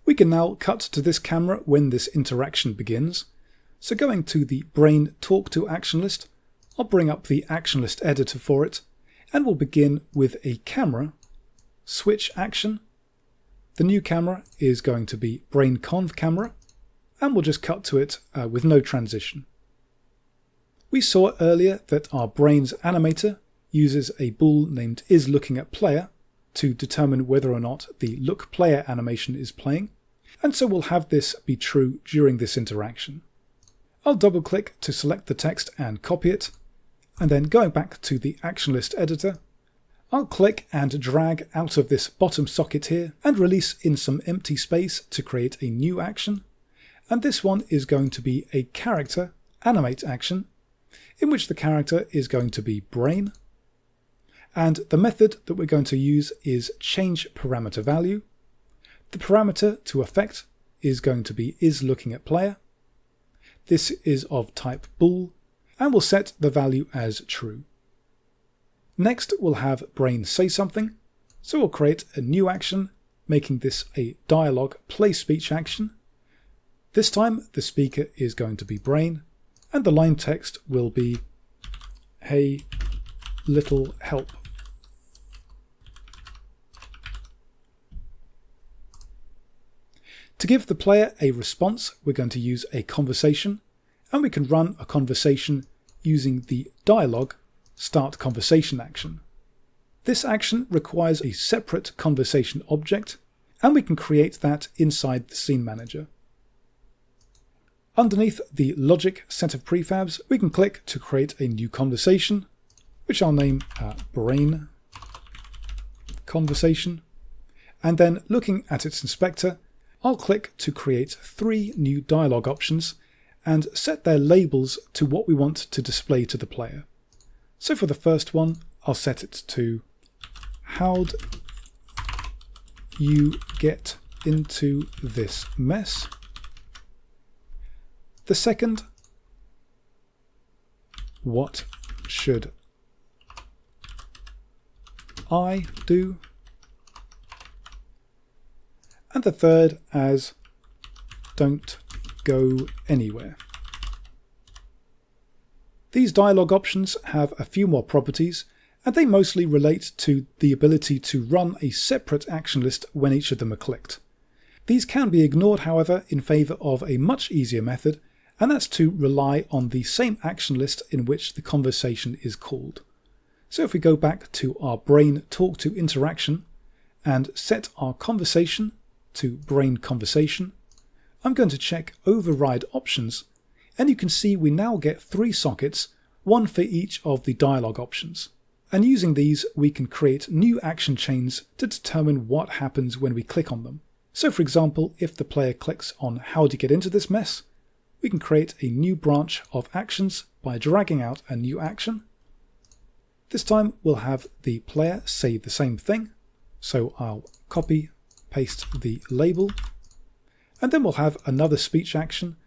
We can now cut to this camera when this interaction begins. So going to the Brain Talk to action list, I'll bring up the action list editor for it, and we'll begin with a camera, switch action, The new camera is going to be brain conv camera, and we'll just cut to it with no transition. We saw earlier that our brain's animator uses a bool named isLookingAtPlayer to determine whether or not the lookPlayer animation is playing, and so we'll have this be true during this interaction. I'll double click to select the text and copy it, and then going back to the action list editor, I'll click and drag out of this bottom socket here and release in some empty space to create a new action, and this one is going to be a character animate action in which the character is going to be brain, and the method that we're going to use is change parameter value. The parameter to effect is going to be isLookingAtPlayer. This is of type bool, and we'll set the value as true. Next, we'll have brain say something, so we'll create a new action, making this a dialogue play speech action. This time, the speaker is going to be brain, and the line text will be, "Hey, little help." To give the player a response, we're going to use a conversation, and we can run a conversation using the dialogue start conversation action. This action requires a separate conversation object, and we can create that inside the scene manager. Underneath the logic set of prefabs, we can click to create a new conversation, which I'll name brain conversation, and then looking at its inspector, I'll click to create 3 new dialogue options and set their labels to what we want to display to the player. So for the first one, I'll set it to "How'd you get into this mess?" The second, "What should I do?" And the third as "Don't go anywhere." These dialogue options have a few more properties, and they mostly relate to the ability to run a separate action list when each of them are clicked. These can be ignored, however, in favour of a much easier method, and that's to rely on the same action list in which the conversation is called. So if we go back to our brain talk to interaction and set our conversation to brain conversation, I'm going to check override options, and you can see we now get 3 sockets, one for each of the dialogue options. And using these, we can create new action chains to determine what happens when we click on them. So for example, if the player clicks on "How to get into this mess?", we can create a new branch of actions by dragging out a new action. This time we'll have the player say the same thing, so I'll copy, paste the label, and then we'll have another speech action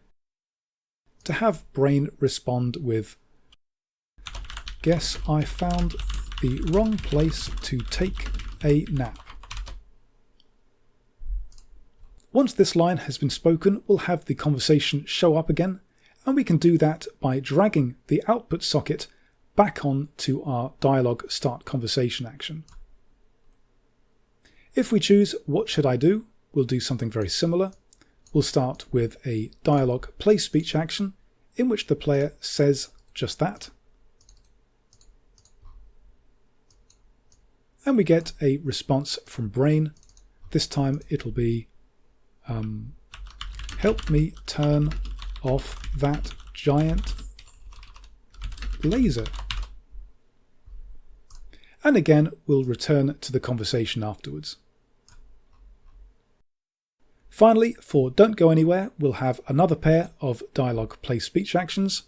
to have brain respond with, "Guess I found the wrong place to take a nap." Once this line has been spoken, we'll have the conversation show up again, and we can do that by dragging the output socket back on to our dialogue start conversation action. If we choose "What should I do?", we'll do something very similar. We'll start with a dialogue play speech action in which the player says just that. And we get a response from brain. This time it'll be, "Help me turn off that giant laser." And again, we'll return to the conversation afterwards. Finally, for "Don't go anywhere", we'll have another pair of dialogue play speech actions.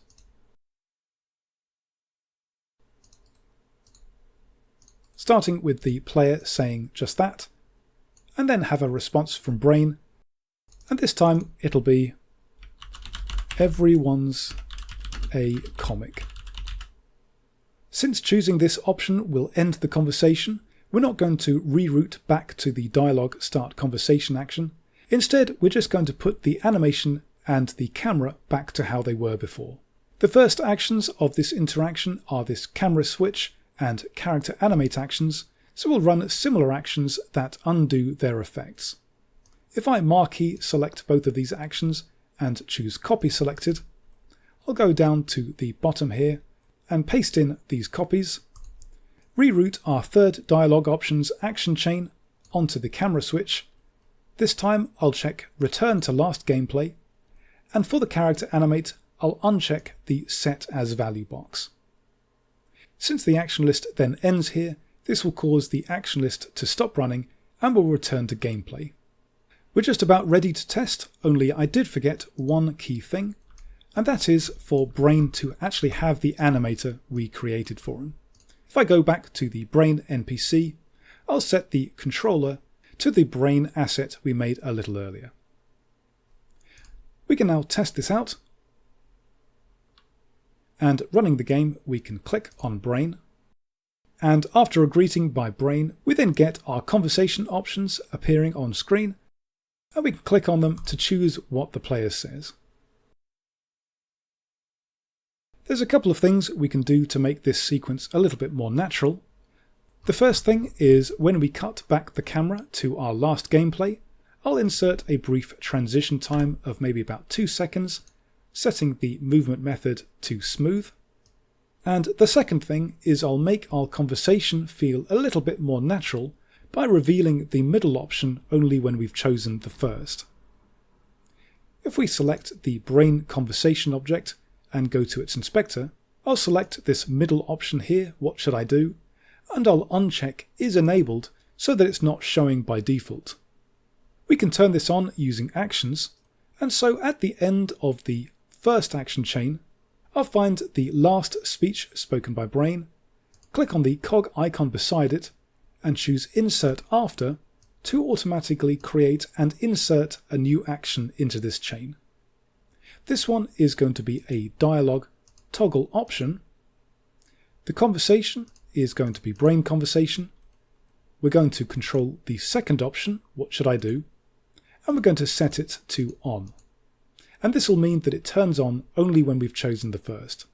Starting with the player saying just that, and then have a response from brain, and this time it'll be, "Everyone's a comic." Since choosing this option will end the conversation, we're not going to reroute back to the dialogue start conversation action. Instead, we're just going to put the animation and the camera back to how they were before. The first actions of this interaction are this camera switch and character animate actions, so we'll run similar actions that undo their effects. if I marquee select both of these actions and choose copy selected, I'll go down to the bottom here and paste in these copies, reroute our third dialog options action chain onto the camera switch. This time I'll check return to last gameplay, and for the character animate I'll uncheck the set as value box. Since the action list then ends here, this will cause the action list to stop running and will return to gameplay. We're just about ready to test, only I did forget one key thing, and that is for Brain to actually have the animator we created for him. If I go back to the Brain NPC, I'll set the controller to the Brain asset we made a little earlier. We can now test this out, and running the game we can click on Brain, and after a greeting by Brain we then get our conversation options appearing on screen, and we can click on them to choose what the player says. There's a couple of things we can do to make this sequence a little bit more natural. The first thing is when we cut back the camera to our last gameplay, I'll insert a brief transition time of maybe about 2 seconds, setting the movement method to smooth. And the second thing is I'll make our conversation feel a little bit more natural by revealing the middle option only when we've chosen the first. If we select the Brain conversation object and go to its inspector, I'll select this middle option here, what should I do, and I'll uncheck is enabled so that it's not showing by default. We can turn this on using actions, and so at the end of the first action chain, I'll find the last speech spoken by Brain, click on the cog icon beside it, and choose Insert After to automatically create and insert a new action into this chain. This one is going to be a dialogue toggle option. The conversation is going to be Brain conversation. We're going to control the second option, what should I do, and we're going to set it to on. And this will mean that it turns on only when we've chosen the first.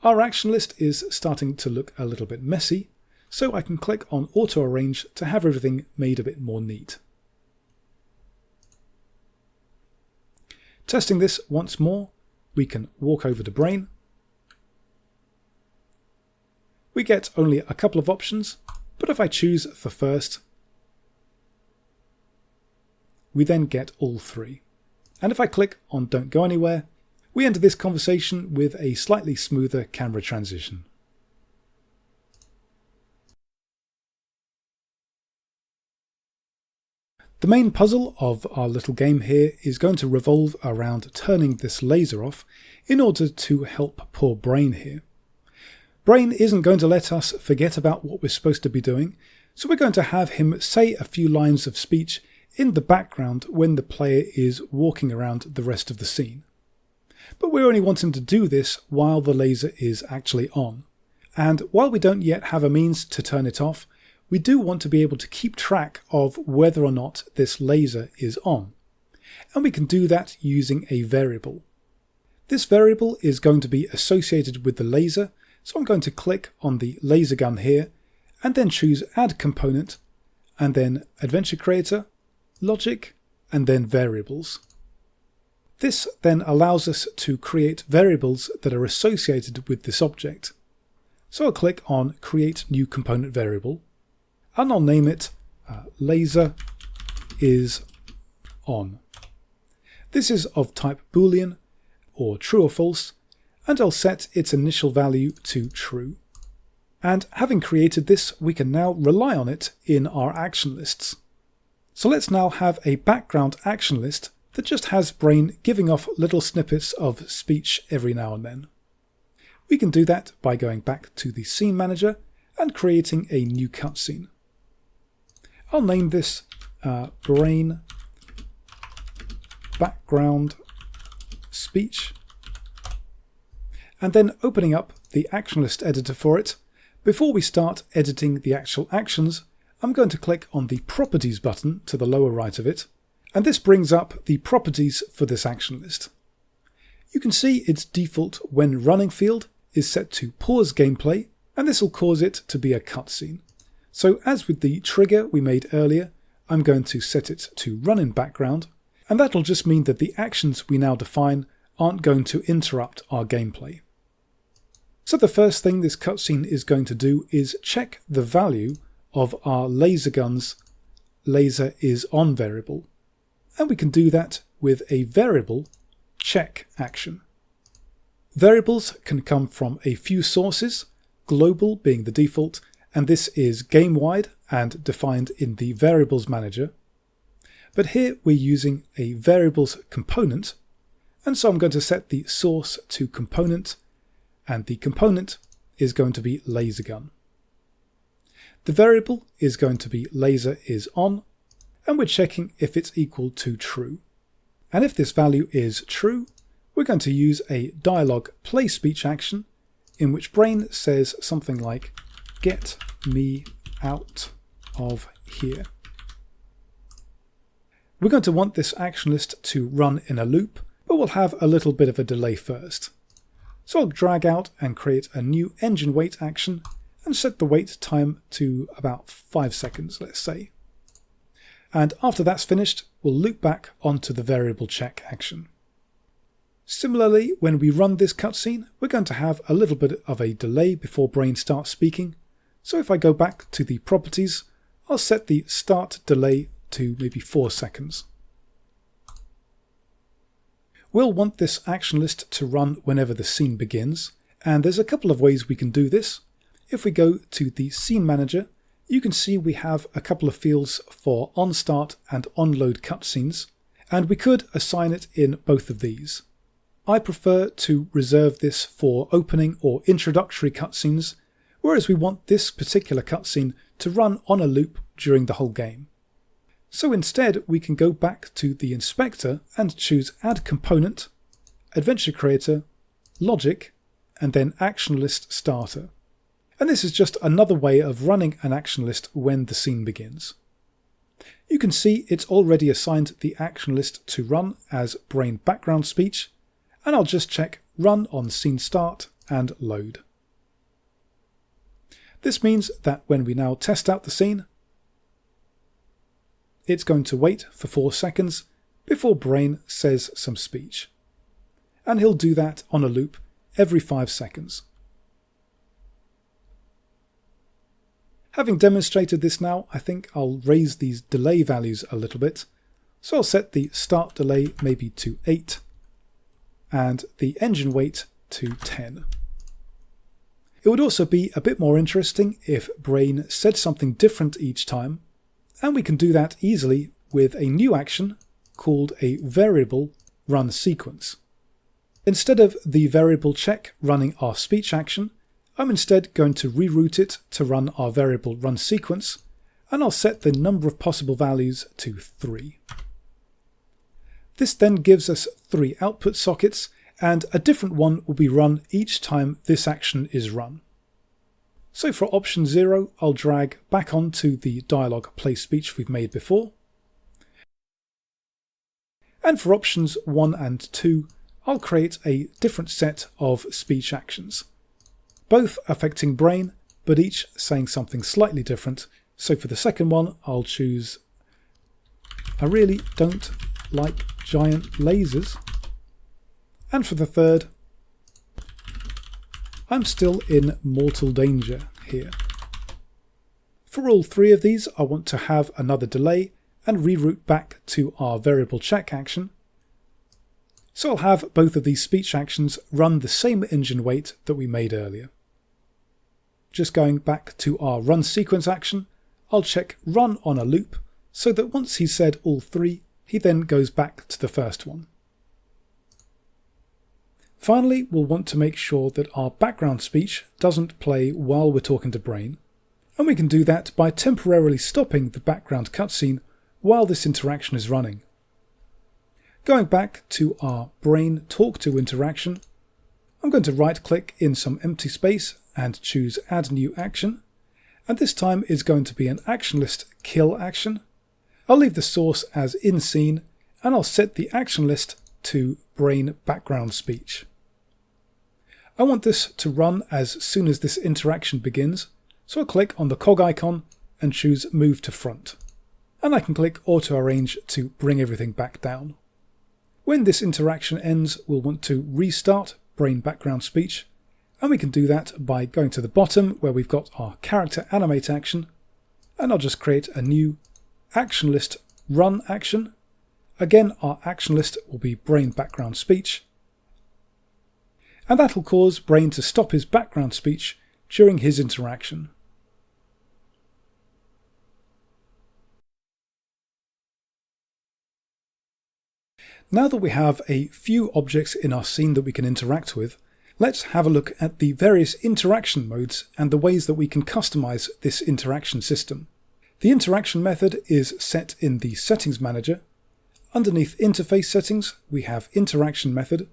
Our action list is starting to look a little bit messy, so I can click on Auto Arrange to have everything made a bit more neat. Testing this once more, we can walk over to Brain. We get only a couple of options, but if I choose the first, we then get all three. And if I click on Don't Go Anywhere, we enter this conversation with a slightly smoother camera transition. The main puzzle of our little game here is going to revolve around turning this laser off in order to help poor Brain here. Brain isn't going to let us forget about what we're supposed to be doing, so we're going to have him say a few lines of speech in the background when the player is walking around the rest of the scene. But we only want him to do this while the laser is actually on. And while we don't yet have a means to turn it off, we do want to be able to keep track of whether or not this laser is on. And we can do that using a variable. This variable is going to be associated with the laser, so I'm going to click on the laser gun here and then choose Add Component, and then Adventure Creator, Logic, and then Variables. This then allows us to create variables that are associated with this object. So I'll click on Create New Component Variable, and I'll name it Laser is on. This is of type Boolean, or true or false, and I'll set its initial value to true. And having created this, we can now rely on it in our action lists. So let's now have a background action list that just has Brain giving off little snippets of speech every now and then. We can do that by going back to the Scene Manager and creating a new cutscene. I'll name this Brain Background Speech, and then opening up the action list editor for it. Before we start editing the actual actions, I'm going to click on the Properties button to the lower right of it, and this brings up the properties for this action list. You can see its default when running field is set to pause gameplay, and this will cause it to be a cutscene. So as with the trigger we made earlier, I'm going to set it to run in background, and that'll just mean that the actions we now define aren't going to interrupt our gameplay. So the first thing this cutscene is going to do is check the value of our laser gun's laser is on variable, and we can do that with a variable check action. Variables can come from a few sources, global being the default, and this is game-wide and defined in the variables manager. But here we're using a variables component, and so I'm going to set the source to component, and the component is going to be laser gun. The variable is going to be laser is on, and we're checking if it's equal to true. And if this value is true, we're going to use a dialog play speech action in which Brain says something like, "Get me out of here." We're going to want this action list to run in a loop, but we'll have a little bit of a delay first. So I'll drag out and create a new engine wait action and set the wait time to about 5 seconds, let's say. And after that's finished, we'll loop back onto the variable check action. Similarly, when we run this cutscene, we're going to have a little bit of a delay before Brain starts speaking. So if I go back to the properties, I'll set the start delay to maybe 4 seconds. We'll want this action list to run whenever the scene begins, and there's a couple of ways we can do this. If we go to the scene manager, you can see we have a couple of fields for on start and on load cutscenes, and we could assign it in both of these. I prefer to reserve this for opening or introductory cutscenes, whereas we want this particular cutscene to run on a loop during the whole game. So instead we can go back to the inspector and choose Add Component, Adventure Creator, Logic, and then Action List Starter. And this is just another way of running an action list when the scene begins. You can see it's already assigned the action list to run as Brain background speech, and I'll just check Run on Scene Start and Load. This means that when we now test out the scene, it's going to wait for 4 seconds before Brain says some speech. And he'll do that on a loop every 5 seconds. Having demonstrated this now, I think I'll raise these delay values a little bit. So I'll set the start delay maybe to 8 and the engine wait to 10. It would also be a bit more interesting if Brain said something different each time, and we can do that easily with a new action called a variable run sequence. Instead of the variable check running our speech action, I'm instead going to reroute it to run our variable run sequence, and I'll set the number of possible values to 3. This then gives us 3 output sockets, and a different one will be run each time this action is run. So for option 0, I'll drag back onto the dialog play speech we've made before. And for options 1 and 2, I'll create a different set of speech actions, both affecting Brain, but each saying something slightly different. So for the second one, I'll choose, "I really don't like giant lasers." And for the third, "I'm still in mortal danger here." For all 3 of these, I want to have another delay and reroute back to our variable check action. So I'll have both of these speech actions run the same engine wait that we made earlier. Just going back to our run sequence action, I'll check run on a loop so that once he's said all 3, he then goes back to the first one. Finally, we'll want to make sure that our background speech doesn't play while we're talking to Brain, and we can do that by temporarily stopping the background cutscene while this interaction is running. Going back to our Brain Talk To interaction, I'm going to right-click in some empty space and choose Add New Action, and this time is going to be an action list kill action. I'll leave the source as in scene, and I'll set the action list to Brain background speech. I want this to run as soon as this interaction begins, so I'll click on the cog icon and choose Move to Front. and I can click Auto Arrange to bring everything back down. When this interaction ends, we'll want to restart Brain Background Speech, and we can do that by going to the bottom where we've got our Character Animate action, and I'll just create a new action list run action. Again, our action list will be Brain Background Speech, and that'll cause Brain to stop his background speech during his interaction. Now that we have a few objects in our scene that we can interact with, let's have a look at the various interaction modes and the ways that we can customize this interaction system. The interaction method is set in the Settings Manager. Underneath Interface Settings, we have Interaction Method,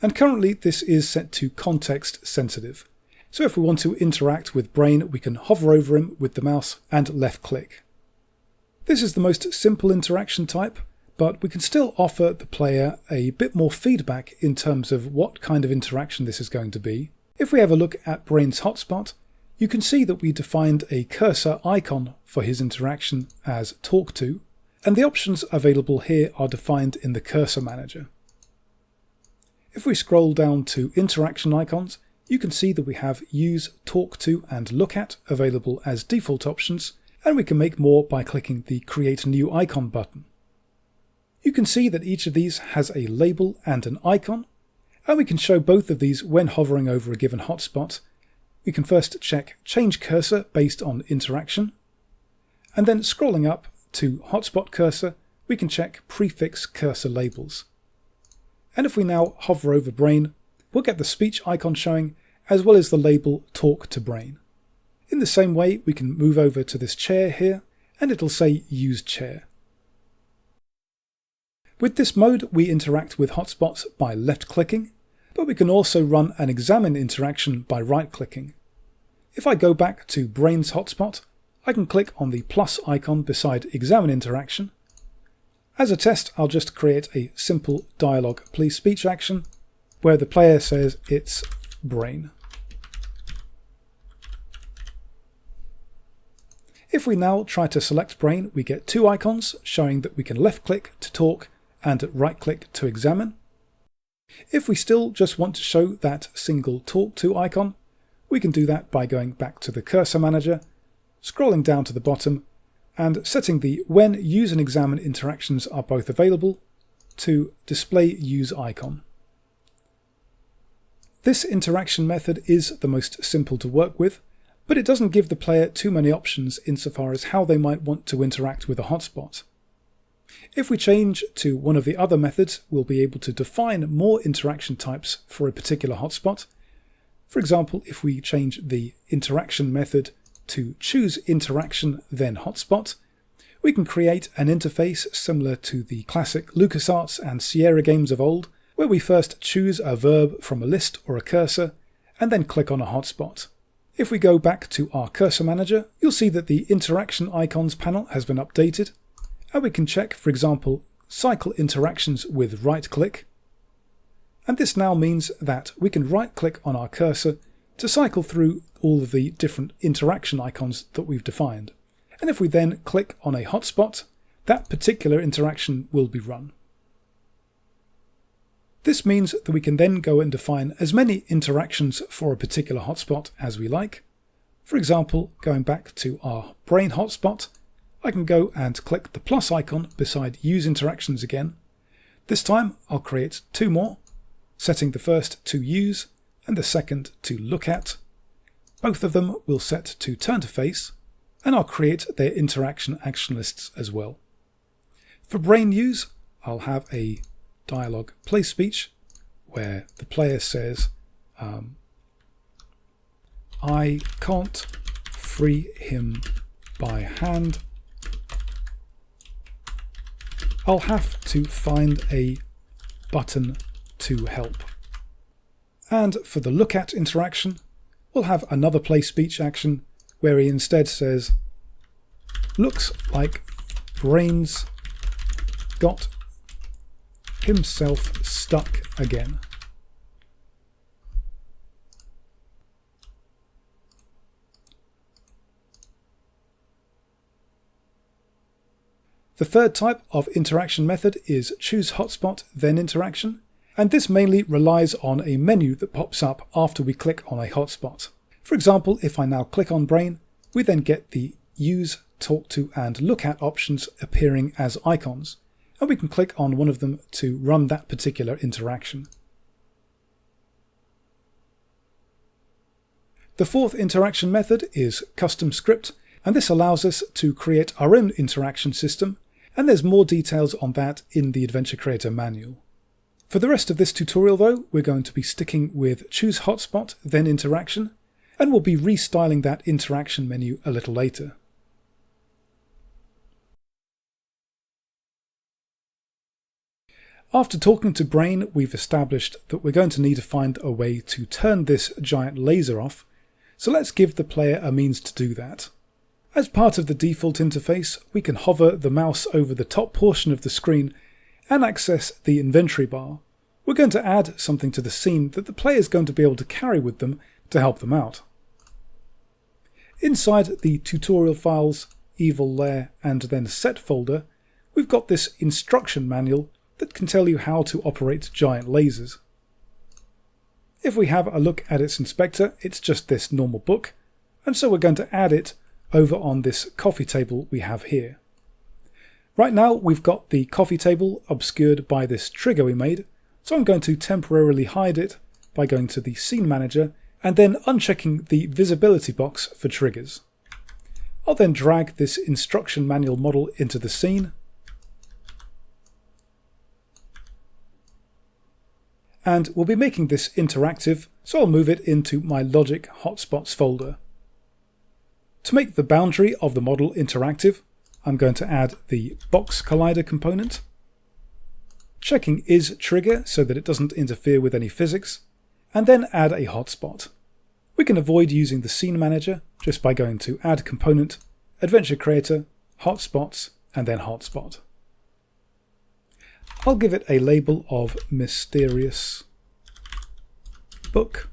and currently this is set to Context Sensitive. So if we want to interact with Brain, we can hover over him with the mouse and left click. This is the most simple interaction type, but we can still offer the player a bit more feedback in terms of what kind of interaction this is going to be. If we have a look at Brain's hotspot, you can see that we defined a cursor icon for his interaction as Talk To, and the options available here are defined in the Cursor Manager. If we scroll down to Interaction Icons, you can see that we have Use, Talk To and Look At available as default options, and we can make more by clicking the Create New Icon button. You can see that each of these has a label and an icon, and we can show both of these when hovering over a given hotspot. We can first check Change Cursor based on interaction, and then scrolling up to Hotspot Cursor, we can check Prefix Cursor Labels. And if we now hover over Brain, we'll get the speech icon showing, as well as the label Talk to Brain. In the same way, we can move over to this chair here, and it'll say Use Chair. With this mode, we interact with hotspots by left-clicking, but we can also run an examine interaction by right-clicking. If I go back to Brain's hotspot, I can click on the plus icon beside Examine Interaction. As a test, I'll just create a simple dialogue please speech action where the player says it's Brain. If we now try to select Brain, we get two icons showing that we can left-click to talk and right-click to examine. If we still just want to show that single Talk To icon, we can do that by going back to the Cursor Manager, scrolling down to the bottom, and setting the When Use and Examine interactions are both available to Display Use icon. This interaction method is the most simple to work with, but it doesn't give the player too many options insofar as how they might want to interact with a hotspot. If we change to one of the other methods, we'll be able to define more interaction types for a particular hotspot. For example, if we change the interaction method to choose interaction then hotspot, we can create an interface similar to the classic LucasArts and Sierra games of old, where we first choose a verb from a list or a cursor, and then click on a hotspot. If we go back to our Cursor Manager, you'll see that the Interaction Icons panel has been updated, and we can check, for example, Cycle Interactions with right-click. And this now means that we can right-click on our cursor to cycle through all of the different interaction icons that we've defined. And if we then click on a hotspot, that particular interaction will be run. This means that we can then go and define as many interactions for a particular hotspot as we like. For example, going back to our Brain hotspot, I can go and click the plus icon beside Use Interactions again. This time I'll create two more, setting the first to Use and the second to Look At. Both of them will set to Turn to Face, and I'll create their interaction action lists as well. For Brain use, I'll have a dialogue play speech where the player says, I can't free him by hand. I'll have to find a button to help. And for the Look At interaction, we'll have another play speech action where he instead says, looks like Brain's got himself stuck again. The third type of interaction method is choose hotspot, then interaction, and this mainly relies on a menu that pops up after we click on a hotspot. For example, if I now click on Brain, we then get the Use, Talk to and Look at options appearing as icons, and we can click on one of them to run that particular interaction. The fourth interaction method is custom script, and this allows us to create our own interaction system, and there's more details on that in the Adventure Creator manual. For the rest of this tutorial though, we're going to be sticking with choose hotspot, then interaction, and we'll be restyling that interaction menu a little later. After talking to Brain, we've established that we're going to need to find a way to turn this giant laser off, so let's give the player a means to do that. As part of the default interface, we can hover the mouse over the top portion of the screen and access the inventory bar. We're going to add something to the scene that the player is going to be able to carry with them to help them out. Inside the tutorial files, evil lair and then set folder, we've got this instruction manual that can tell you how to operate giant lasers. If we have a look at its inspector, it's just this normal book, and so we're going to add it over on this coffee table we have here. Right now we've got the coffee table obscured by this trigger we made, so I'm going to temporarily hide it by going to the scene manager and then unchecking the visibility box for triggers. I'll then drag this instruction manual model into the scene, and we'll be making this interactive, so I'll move it into my logic hotspots folder. To make the boundary of the model interactive, I'm going to add the box collider component, checking is trigger so that it doesn't interfere with any physics, and then add a hotspot. We can avoid using the scene manager just by going to add component, adventure creator, hotspots, and then hotspot. I'll give it a label of mysterious book.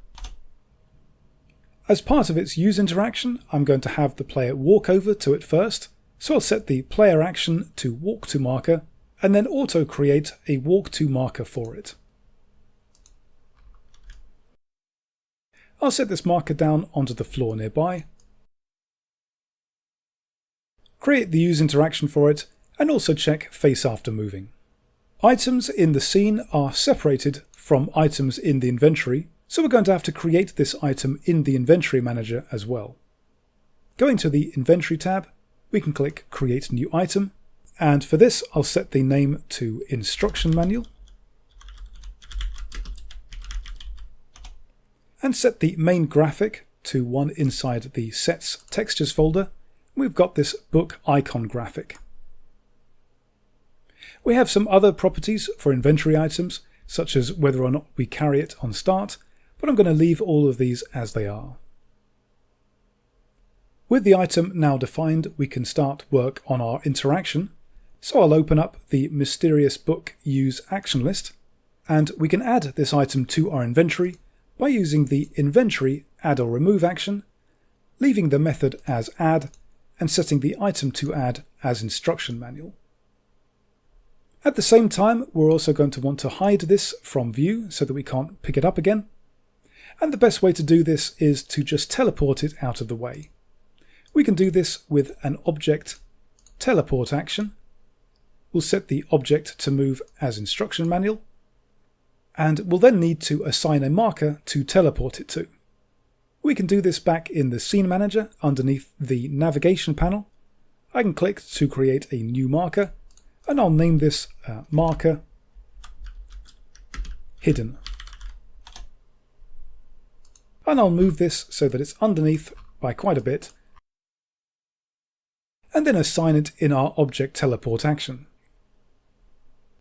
As part of its use interaction, I'm going to have the player walk over to it first, so I'll set the player action to walk to marker and then auto create a walk to marker for it. I'll set this marker down onto the floor nearby, create the use interaction for it, and also check face after moving. Items in the scene are separated from items in the inventory, so we're going to have to create this item in the inventory manager as well. Going to the inventory tab, we can click create new item, and for this I'll set the name to instruction manual and set the main graphic to one inside the sets textures folder. We've got this book icon graphic. We have some other properties for inventory items, such as whether or not we carry it on start, but I'm going to leave all of these as they are. With the item now defined, we can start work on our interaction, so I'll open up the mysterious book use action list, and we can add this item to our inventory by using the inventory add or remove action, leaving the method as add, and setting the item to add as instruction manual. At the same time, we're also going to want to hide this from view so that we can't pick it up again. And the best way to do this is to just teleport it out of the way. We can do this with an object teleport action. We'll set the object to move as instruction manual, and we'll then need to assign a marker to teleport it to. We can do this back in the scene manager underneath the navigation panel. I can click to create a new marker, and I'll name this marker hidden. And I'll move this so that it's underneath by quite a bit, and then assign it in our object teleport action.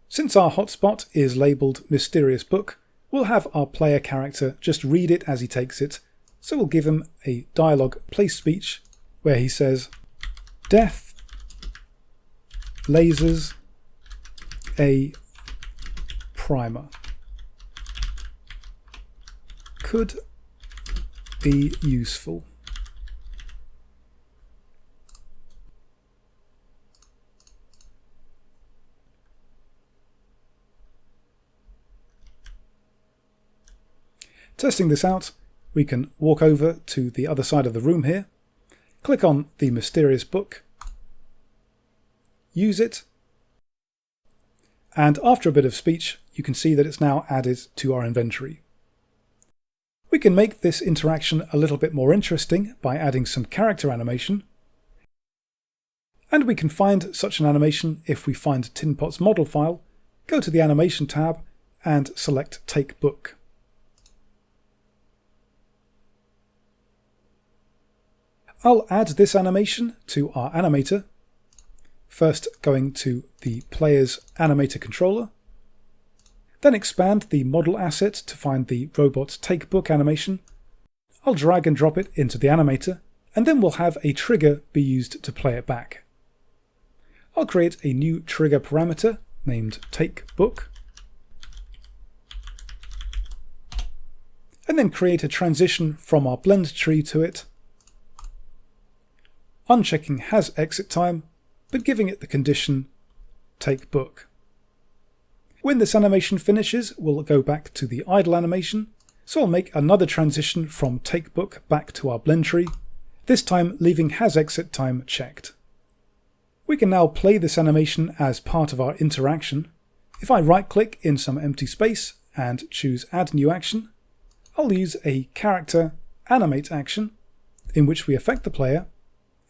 Since our hotspot is labelled Mysterious Book, we'll have our player character just read it as he takes it, so we'll give him a dialogue place speech where he says, "Death lasers a primer. Could be useful." Testing this out, we can walk over to the other side of the room here, click on the mysterious book, use it, and after a bit of speech, you can see that it's now added to our inventory. We can make this interaction a little bit more interesting by adding some character animation, and we can find such an animation if we find Tin Pot's model file, go to the Animation tab and select Take Book. I'll add this animation to our animator, first going to the player's animator controller, then expand the model asset to find the robot Take Book animation. I'll drag and drop it into the animator, and then we'll have a trigger be used to play it back. I'll create a new trigger parameter named Take Book, and then create a transition from our blend tree to it, unchecking has exit time, but giving it the condition Take Book. When this animation finishes, we'll go back to the idle animation, so I'll make another transition from Take Book back to our blend tree, this time leaving has exit time checked. We can now play this animation as part of our interaction. If I right-click in some empty space and choose Add New Action, I'll use a character animate action in which we affect the player,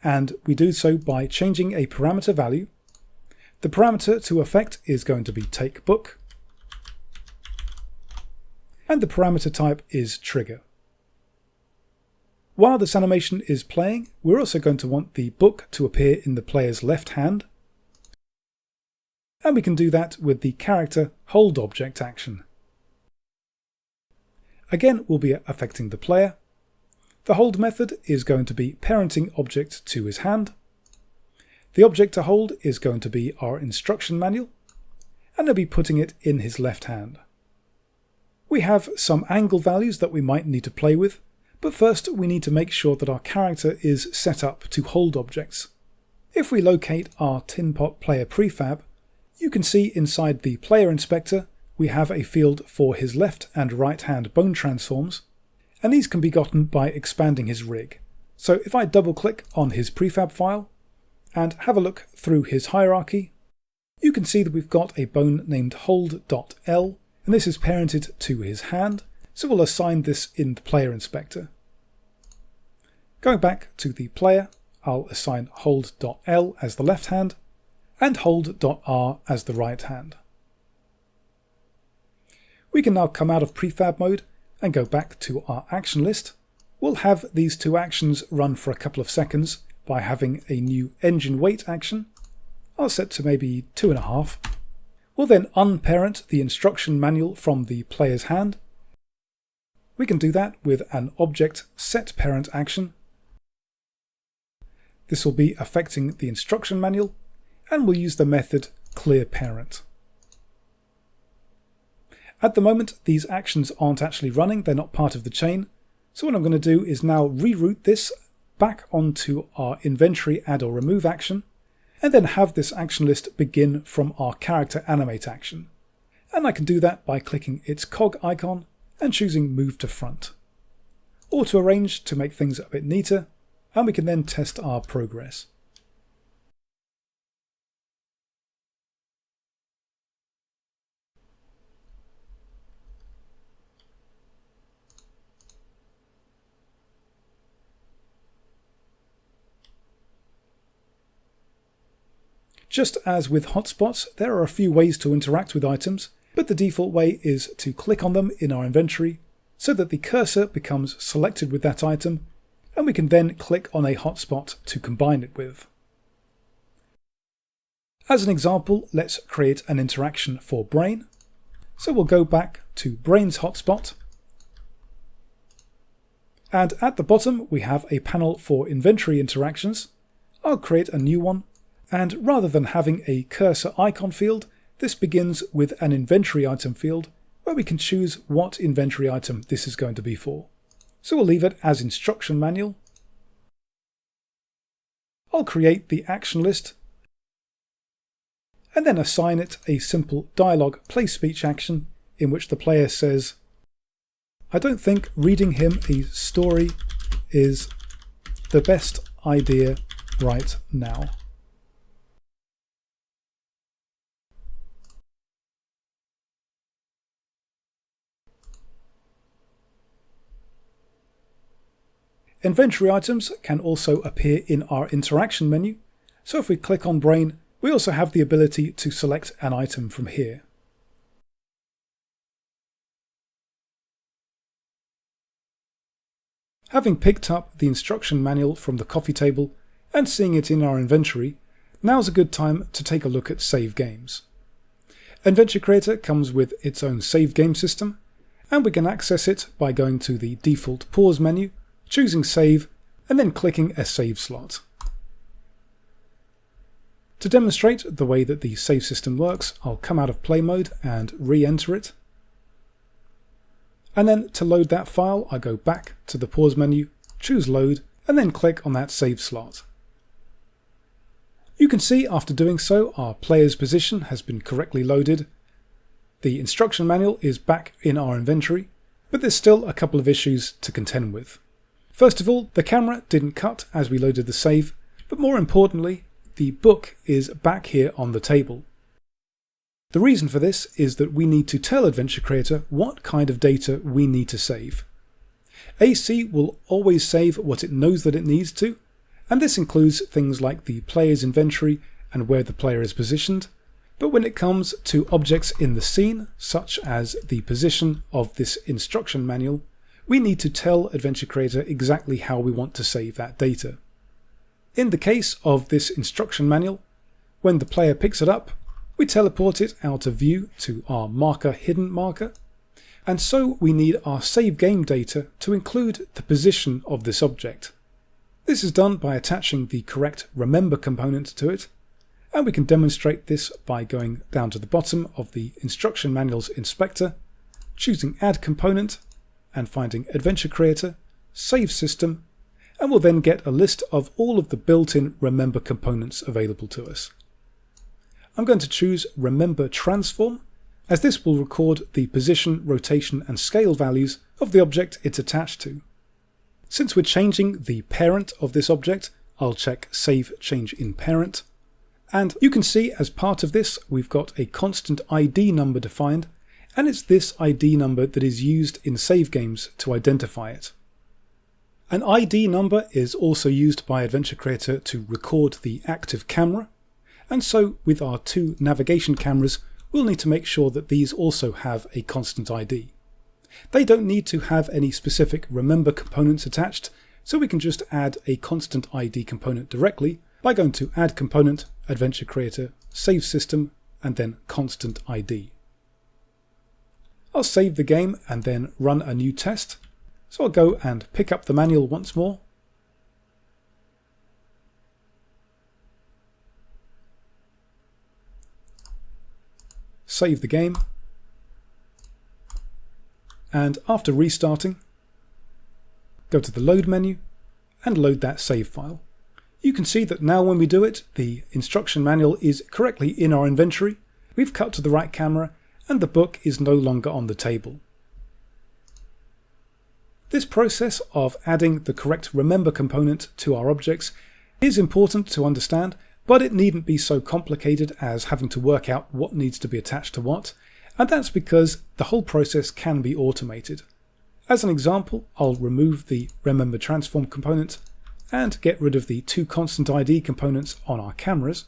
and we do so by changing a parameter value. The parameter to affect is going to be Take Book, and the parameter type is Trigger. While this animation is playing, we're also going to want the book to appear in the player's left hand, and we can do that with the character hold object action. Again, we'll be affecting the player. The hold method is going to be parenting object to his hand. The object to hold is going to be our instruction manual, and I'll be putting it in his left hand. We have some angle values that we might need to play with, but first we need to make sure that our character is set up to hold objects. If we locate our Tin Pot player prefab, you can see inside the player inspector we have a field for his left and right hand bone transforms, and these can be gotten by expanding his rig. So if I double click on his prefab file and have a look through his hierarchy, you can see that we've got a bone named hold.l, and this is parented to his hand, so we'll assign this in the player inspector. Going back to the player, I'll assign hold.l as the left hand and hold.r as the right hand. We can now come out of prefab mode and go back to our action list. We'll have these two actions run for a couple of seconds by having a new engine wait action. I'll set to maybe 2.5. We'll then unparent the instruction manual from the player's hand. We can do that with an object setParent action. This will be affecting the instruction manual, and we'll use the method clearParent. At the moment, these actions aren't actually running, they're not part of the chain. So what I'm going to do is now reroute this back onto our inventory add or remove action, and then have this action list begin from our character animate action. And I can do that by clicking its cog icon and choosing move to front. Auto arrange to make things a bit neater, and we can then test our progress. Just as with hotspots, there are a few ways to interact with items, but the default way is to click on them in our inventory so that the cursor becomes selected with that item, and we can then click on a hotspot to combine it with. As an example, let's create an interaction for Brain. So we'll go back to Brain's hotspot, and at the bottom we have a panel for inventory interactions. I'll create a new one, and rather than having a cursor icon field, this begins with an inventory item field where we can choose what inventory item this is going to be for. So we'll leave it as instruction manual. I'll create the action list and then assign it a simple dialog play speech action in which the player says, I don't think reading him a story is the best idea right now. Inventory items can also appear in our interaction menu, so if we click on Brain, we also have the ability to select an item from here. Having picked up the instruction manual from the coffee table and seeing it in our inventory, now's a good time to take a look at save games. Adventure Creator comes with its own save game system, and we can access it by going to the default pause menu, choosing Save, and then clicking a save slot. To demonstrate the way that the save system works, I'll come out of play mode and re-enter it. And then to load that file, I go back to the pause menu, choose Load, and then click on that save slot. You can see after doing so, our player's position has been correctly loaded. The instruction manual is back in our inventory, but there's still a couple of issues to contend with. First of all, the camera didn't cut as we loaded the save, but more importantly, the book is back here on the table. The reason for this is that we need to tell Adventure Creator what kind of data we need to save. AC will always save what it knows that it needs to, and this includes things like the player's inventory and where the player is positioned, but when it comes to objects in the scene, such as the position of this instruction manual, we need to tell Adventure Creator exactly how we want to save that data. In the case of this instruction manual, when the player picks it up, we teleport it out of view to our marker hidden marker, and so we need our save game data to include the position of this object. This is done by attaching the correct remember component to it, and we can demonstrate this by going down to the bottom of the instruction manual's inspector, choosing Add Component, and finding Adventure Creator, Save System, and we'll then get a list of all of the built-in remember components available to us. I'm going to choose Remember Transform, as this will record the position, rotation and scale values of the object it's attached to. Since we're changing the parent of this object, I'll check Save Change in Parent, and you can see as part of this we've got a constant ID number defined, and it's this ID number that is used in save games to identify it. An ID number is also used by Adventure Creator to record the active camera, and so with our two navigation cameras we'll need to make sure that these also have a constant ID. They don't need to have any specific remember components attached, so we can just add a constant ID component directly by going to Add Component, Adventure Creator, Save System, and then Constant ID. I'll save the game and then run a new test. So I'll go and pick up the manual once more. Save the game. And after restarting, go to the load menu and load that save file. You can see that now when we do it, the instruction manual is correctly in our inventory. We've cut to the right camera and the book is no longer on the table. This process of adding the correct remember component to our objects is important to understand, but it needn't be so complicated as having to work out what needs to be attached to what, and that's because the whole process can be automated. As an example, I'll remove the remember transform component and get rid of the two constant ID components on our cameras,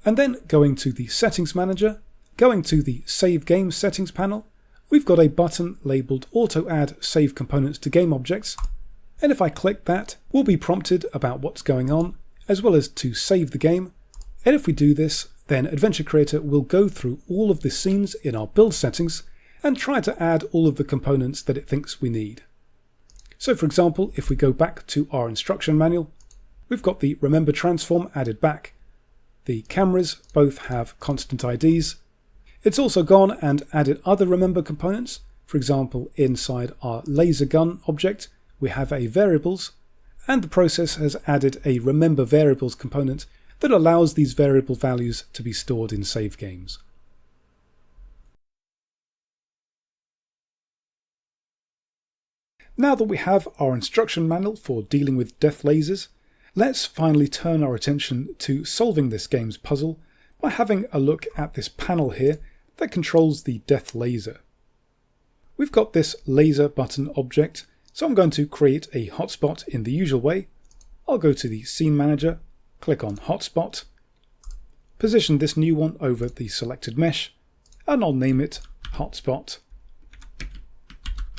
and then going to the settings manager, going to the Save Game Settings panel, we've got a button labelled Auto Add Save Components to Game Objects, and if I click that, we'll be prompted about what's going on, as well as to save the game, and if we do this, then Adventure Creator will go through all of the scenes in our build settings and try to add all of the components that it thinks we need. So for example, if we go back to our instruction manual, we've got the Remember Transform added back. The cameras both have constant IDs. It's also gone and added other remember components. For example, inside our laser gun object, we have a variables, and the process has added a remember variables component that allows these variable values to be stored in save games. Now that we have our instruction manual for dealing with death lasers, let's finally turn our attention to solving this game's puzzle by having a look at this panel here that controls the death laser. We've got this laser button object, so I'm going to create a hotspot in the usual way. I'll go to the scene manager, click on hotspot, position this new one over the selected mesh, and I'll name it hotspot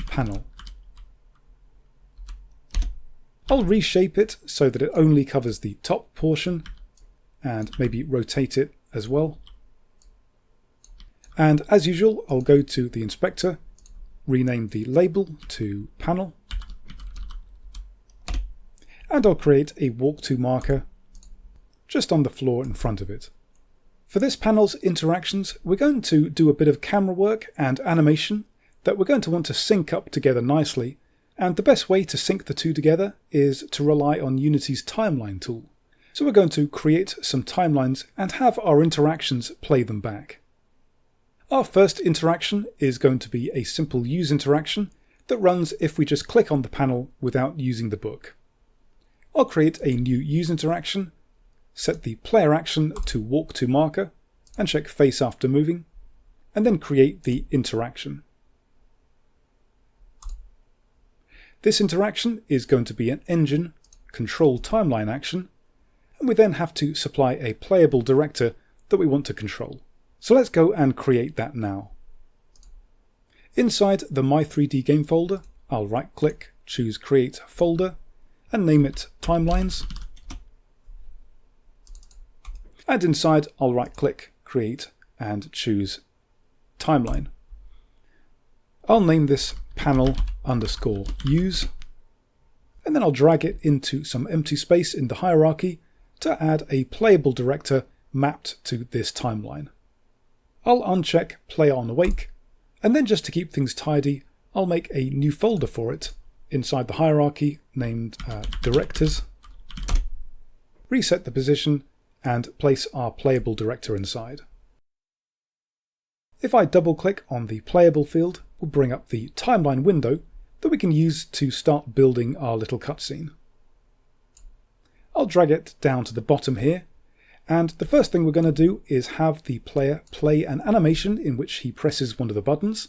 panel. I'll reshape it so that it only covers the top portion and maybe rotate it as well. And as usual, I'll go to the inspector, rename the label to panel, and I'll create a walk to marker just on the floor in front of it. For this panel's interactions, we're going to do a bit of camera work and animation that we're going to want to sync up together nicely, and the best way to sync the two together is to rely on Unity's timeline tool. So we're going to create some timelines and have our interactions play them back. Our first interaction is going to be a simple use interaction that runs if we just click on the panel without using the book. I'll create a new use interaction, set the player action to walk to marker and check face after moving, and then create the interaction. This interaction is going to be an engine control timeline action, and we then have to supply a playable director that we want to control. So let's go and create that now. Inside the My 3D Game folder, I'll right click, choose Create Folder, and name it Timelines. And inside I'll right click, Create, and choose Timeline. I'll name this panel_use, and then I'll drag it into some empty space in the hierarchy to add a playable director mapped to this timeline. I'll uncheck Player on Awake, and then just to keep things tidy, I'll make a new folder for it inside the hierarchy named Directors, reset the position, and place our playable director inside. If I double click on the playable field, we'll bring up the timeline window that we can use to start building our little cutscene. I'll drag it down to the bottom here, and the first thing we're going to do is have the player play an animation in which he presses one of the buttons,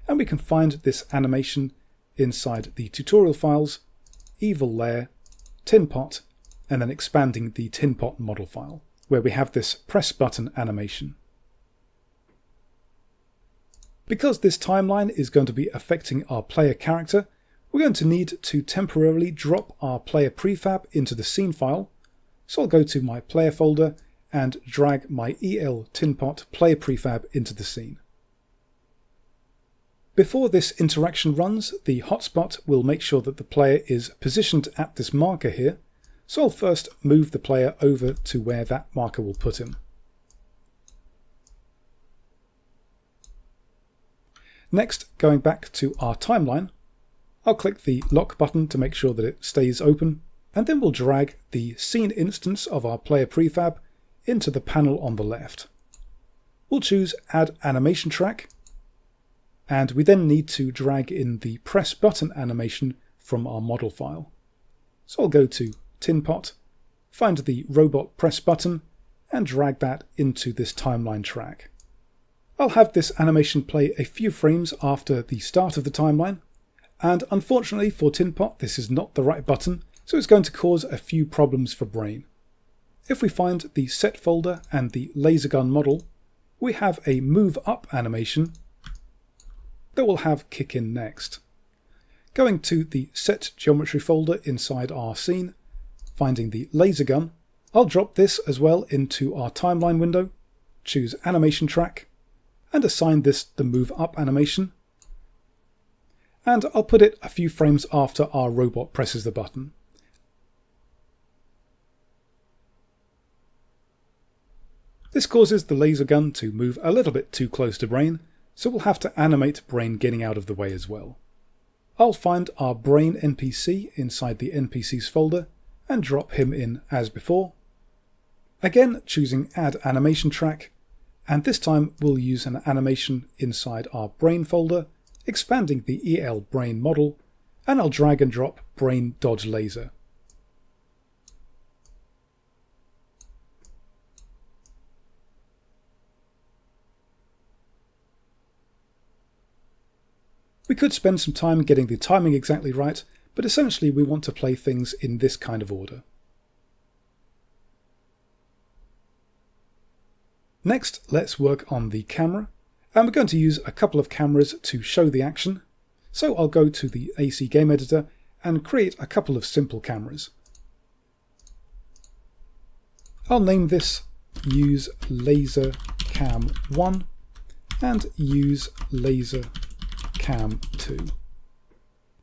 and we can find this animation inside the tutorial files, Evil Layer, Tin Pot, and then expanding the Tin Pot model file, where we have this press button animation. Because this timeline is going to be affecting our player character, we're going to need to temporarily drop our player prefab into the scene file. So I'll go to my player folder and drag my EL Tinpot player prefab into the scene. Before this interaction runs, the hotspot will make sure that the player is positioned at this marker here. So I'll first move the player over to where that marker will put him. Next, going back to our timeline, I'll click the lock button to make sure that it stays open, and then we'll drag the scene instance of our player prefab into the panel on the left. We'll choose Add Animation Track, and we then need to drag in the press button animation from our model file. So I'll go to Tinpot, find the robot press button, and drag that into this timeline track. I'll have this animation play a few frames after the start of the timeline, and unfortunately for Tinpot this is not the right button, so it's going to cause a few problems for Brain. If we find the set folder and the laser gun model, we have a move up animation that we'll have kick in next. Going to the set geometry folder inside our scene, finding the laser gun, I'll drop this as well into our timeline window, choose animation track, and assign this the move up animation. And I'll put it a few frames after our robot presses the button. This causes the laser gun to move a little bit too close to Brain, so we'll have to animate Brain getting out of the way as well. I'll find our Brain NPC inside the NPCs folder and drop him in as before. Again, choosing Add Animation Track, and this time we'll use an animation inside our Brain folder, expanding the EL Brain model, and I'll drag and drop Brain Dodge Laser. We could spend some time getting the timing exactly right, but essentially we want to play things in this kind of order. Next, let's work on the camera, and we're going to use a couple of cameras to show the action. So I'll go to the AC Game Editor and create a couple of simple cameras. I'll name this Use Laser Cam 1 and Use Laser Cam 2.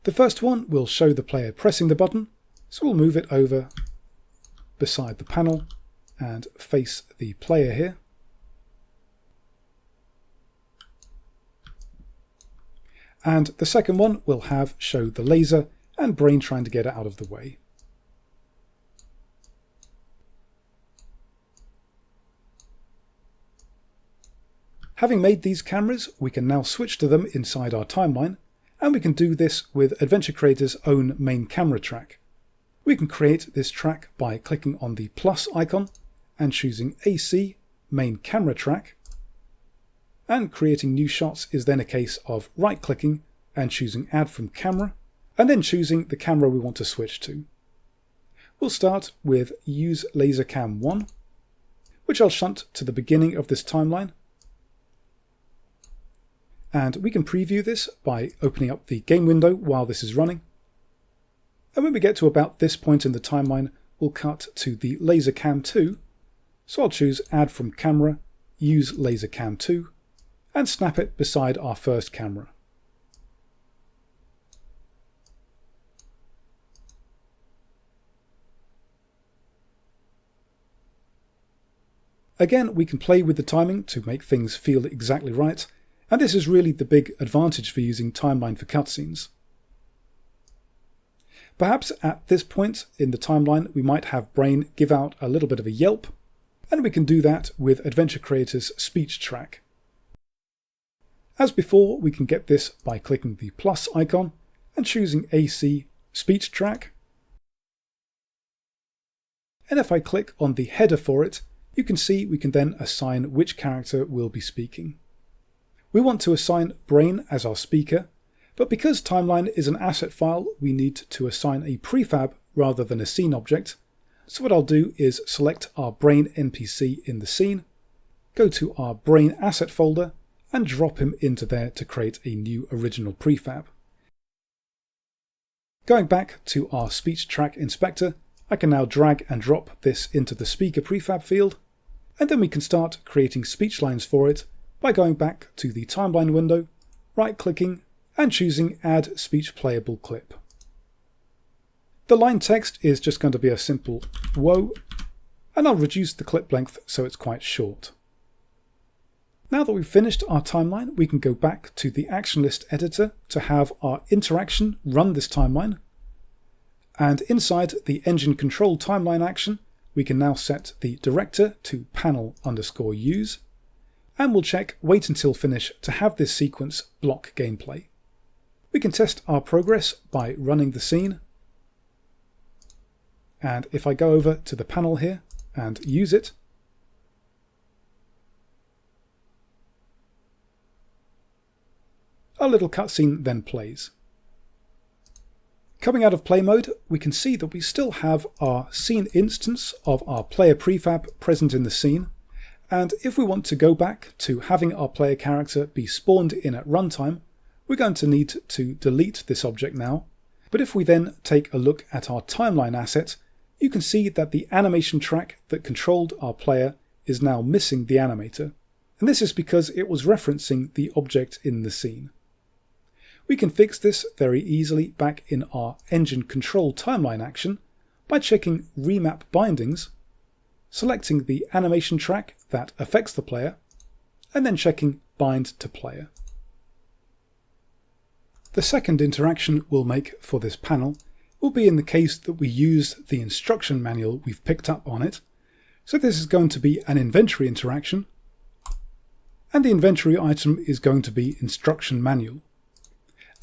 The first one will show the player pressing the button, so we'll move it over beside the panel and face the player here. And the second one will have show the laser and Brain trying to get it out of the way. Having made these cameras, we can now switch to them inside our timeline, and we can do this with Adventure Creator's own main camera track. We can create this track by clicking on the plus icon and choosing AC, Main Camera Track, and creating new shots is then a case of right-clicking and choosing Add from Camera, and then choosing the camera we want to switch to. We'll start with Use Laser Cam 1, which I'll shunt to the beginning of this timeline. And we can preview this by opening up the game window while this is running. And when we get to about this point in the timeline, we'll cut to the Laser Cam 2. So I'll choose Add from Camera, Use Laser Cam 2, and snap it beside our first camera. Again, we can play with the timing to make things feel exactly right, and this is really the big advantage for using timeline for cutscenes. Perhaps at this point in the timeline we might have Brain give out a little bit of a yelp, and we can do that with Adventure Creator's speech track. As before, we can get this by clicking the plus icon and choosing AC Speech Track. And if I click on the header for it, you can see we can then assign which character will be speaking. We want to assign Brain as our speaker, but because timeline is an asset file, we need to assign a prefab rather than a scene object. So what I'll do is select our Brain NPC in the scene, go to our Brain asset folder, and drop him into there to create a new original prefab. Going back to our speech track inspector, I can now drag and drop this into the speaker prefab field, and then we can start creating speech lines for it by going back to the timeline window, right-clicking, and choosing Add Speech Playable Clip. The line text is just going to be a simple "whoa," and I'll reduce the clip length so it's quite short. Now that we've finished our timeline, we can go back to the action list editor to have our interaction run this timeline. And inside the engine control timeline action, we can now set the director to panel_use, and we'll check wait until finish to have this sequence block gameplay. We can test our progress by running the scene. And if I go over to the panel here and use it, a little cutscene then plays. Coming out of play mode, we can see that we still have our scene instance of our player prefab present in the scene, and if we want to go back to having our player character be spawned in at runtime, we're going to need to delete this object now. But if we then take a look at our timeline asset, you can see that the animation track that controlled our player is now missing the animator, and this is because it was referencing the object in the scene. We can fix this very easily back in our engine control timeline action by checking Remap Bindings, selecting the animation track that affects the player, and then checking Bind to Player. The second interaction we'll make for this panel will be in the case that we use the instruction manual we've picked up on it. So this is going to be an inventory interaction, and the inventory item is going to be instruction manual.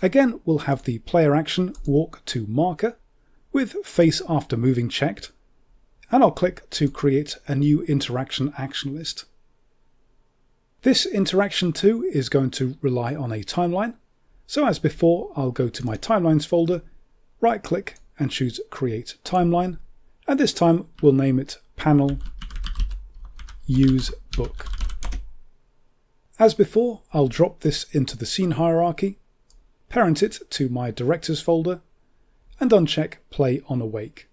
Again, we'll have the player action walk to marker with face after moving checked, and I'll click to create a new interaction action list. This interaction too is going to rely on a timeline, so as before I'll go to my timelines folder, right click and choose create timeline, and this time we'll name it panel use book. As before, I'll drop this into the scene hierarchy, parent it to my directors folder, and uncheck play on awake.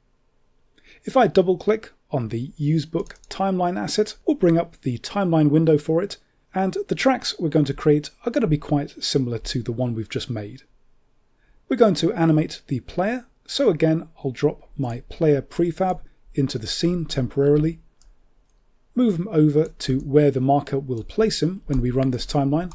If I double click on the use book timeline asset, we'll bring up the timeline window for it, and the tracks we're going to create are going to be quite similar to the one we've just made. We're going to animate the player, so again I'll drop my player prefab into the scene temporarily, move him over to where the marker will place him when we run this timeline,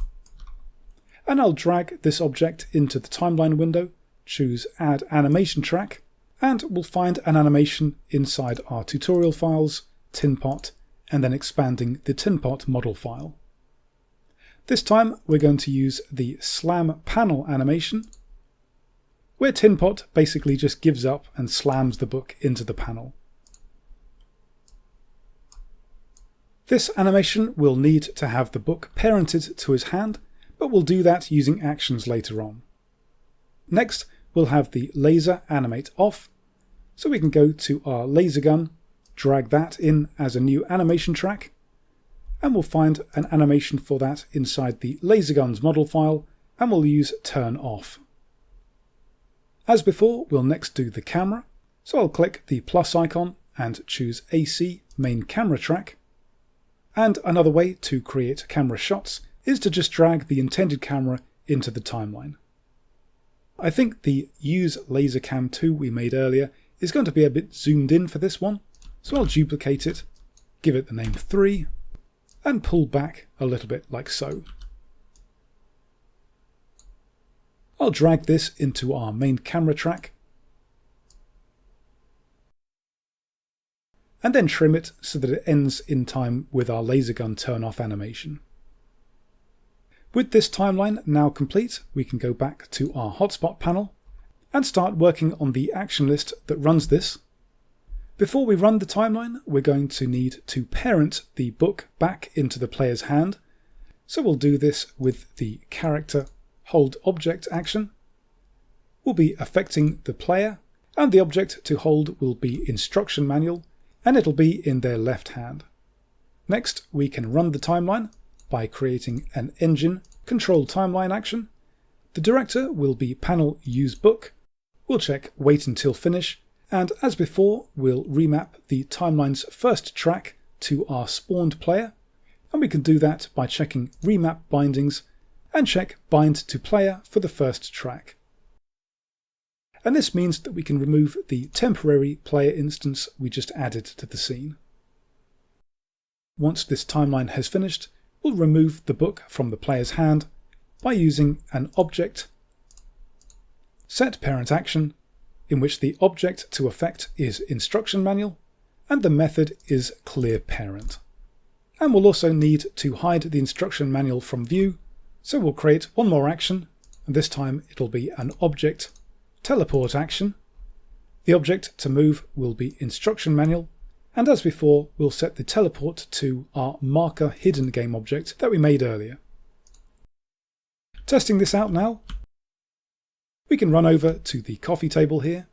and I'll drag this object into the timeline window, choose add animation track, and we'll find an animation inside our tutorial files, tinpot, and then expanding the tinpot model file. This time we're going to use the slam panel animation, where tinpot basically just gives up and slams the book into the panel. This animation will need to have the book parented to his hand, but we'll do that using actions later on. Next, we'll have the laser animate off, so we can go to our laser gun, drag that in as a new animation track, and we'll find an animation for that inside the laser gun's model file, and we'll use turn off. As before, we'll next do the camera, so I'll click the plus icon and choose AC main camera track. And another way to create camera shots is to just drag the intended camera into the timeline. I think the use laser cam 2 we made earlier is going to be a bit zoomed in for this one, so I'll duplicate it, give it the name 3, and pull back a little bit like so. I'll drag this into our main camera track, and then trim it so that it ends in time with our laser gun turn off animation. With this timeline now complete, we can go back to our hotspot panel and start working on the action list that runs this. Before we run the timeline, we're going to need to parent the book back into the player's hand, so we'll do this with the character hold object action. We'll be affecting the player, and the object to hold will be instruction manual, and it'll be in their left hand. Next, we can run the timeline by creating an engine control timeline action. The director will be panel use book. We'll check wait until finish, and as before, we'll remap the timeline's first track to our spawned player, and we can do that by checking remap bindings and check bind to player for the first track. And this means that we can remove the temporary player instance we just added to the scene. Once this timeline has finished, we'll remove the book from the player's hand by using an object set parent action, in which the object to affect is instruction manual and the method is clear parent. And we'll also need to hide the instruction manual from view, so we'll create one more action, and this time it'll be an object teleport action. The object to move will be instruction manual, and as before we'll set the teleport to our marker hidden game object that we made earlier. Testing this out now, we can run over to the coffee table here,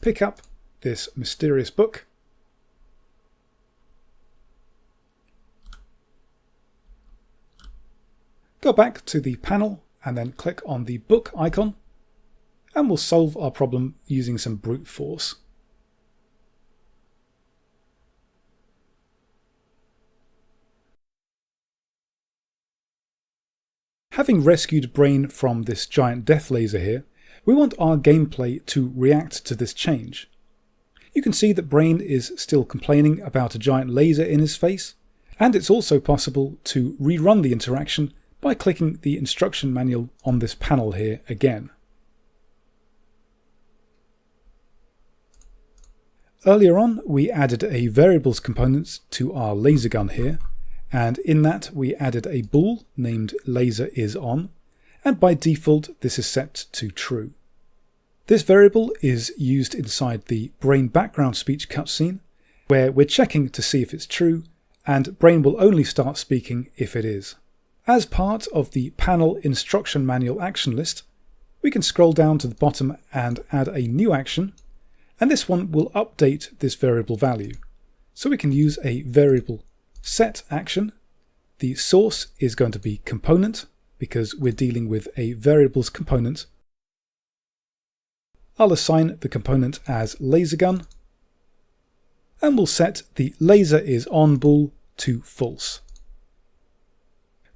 pick up this mysterious book, go back to the panel and then click on the book icon, and we'll solve our problem using some brute force. Having rescued Brain from this giant death laser here, we want our gameplay to react to this change. You can see that Brain is still complaining about a giant laser in his face, and it's also possible to rerun the interaction by clicking the instruction manual on this panel here again. Earlier on, we added a variables component to our laser gun here, and in that we added a bool named laser is on, and by default this is set to true. This variable is used inside the brain background speech cutscene, where we're checking to see if it's true, and brain will only start speaking if it is. As part of the panel instruction manual action list, we can scroll down to the bottom and add a new action, and this one will update this variable value. So we can use a variable set action. The source is going to be component, because we're dealing with a variable's component. I'll assign the component as laser gun, and we'll set the laser is on bool to false.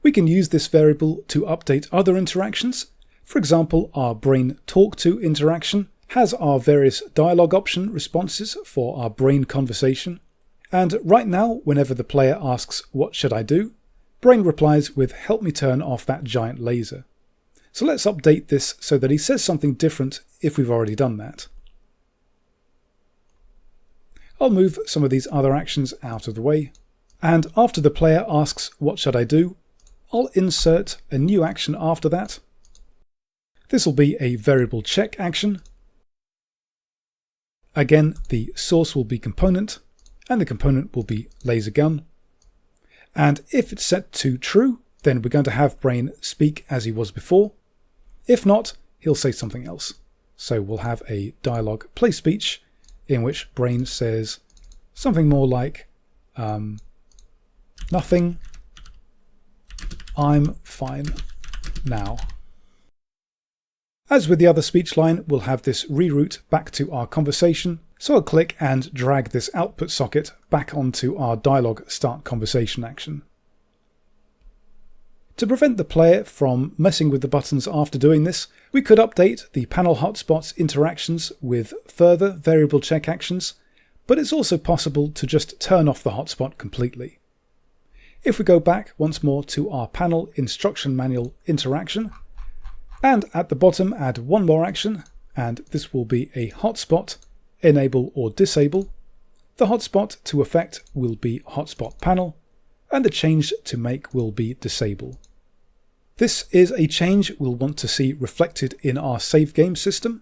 We can use this variable to update other interactions. For example, our brain talk to interaction has our various dialogue option responses for our brain conversation. And right now, whenever the player asks, "What should I do?" brain replies with, "Help me turn off that giant laser." So let's update this so that he says something different if we've already done that. I'll move some of these other actions out of the way. And after the player asks, "What should I do?" I'll insert a new action after that. This will be a variable check action. Again, the source will be component, and the component will be laser gun. And if it's set to true, then we're going to have brain speak as he was before. If not, he'll say something else. So we'll have a dialogue play speech in which brain says something more like, "Nothing, I'm fine now." As with the other speech line, we'll have this reroute back to our conversation, so I'll click and drag this output socket back onto our dialogue start conversation action. To prevent the player from messing with the buttons after doing this, we could update the panel hotspots interactions with further variable check actions, but it's also possible to just turn off the hotspot completely. If we go back once more to our panel instruction manual interaction, and at the bottom add one more action, and this will be a hotspot, enable or disable. The hotspot to effect will be hotspot panel, and the change to make will be disable. This is a change we'll want to see reflected in our save game system,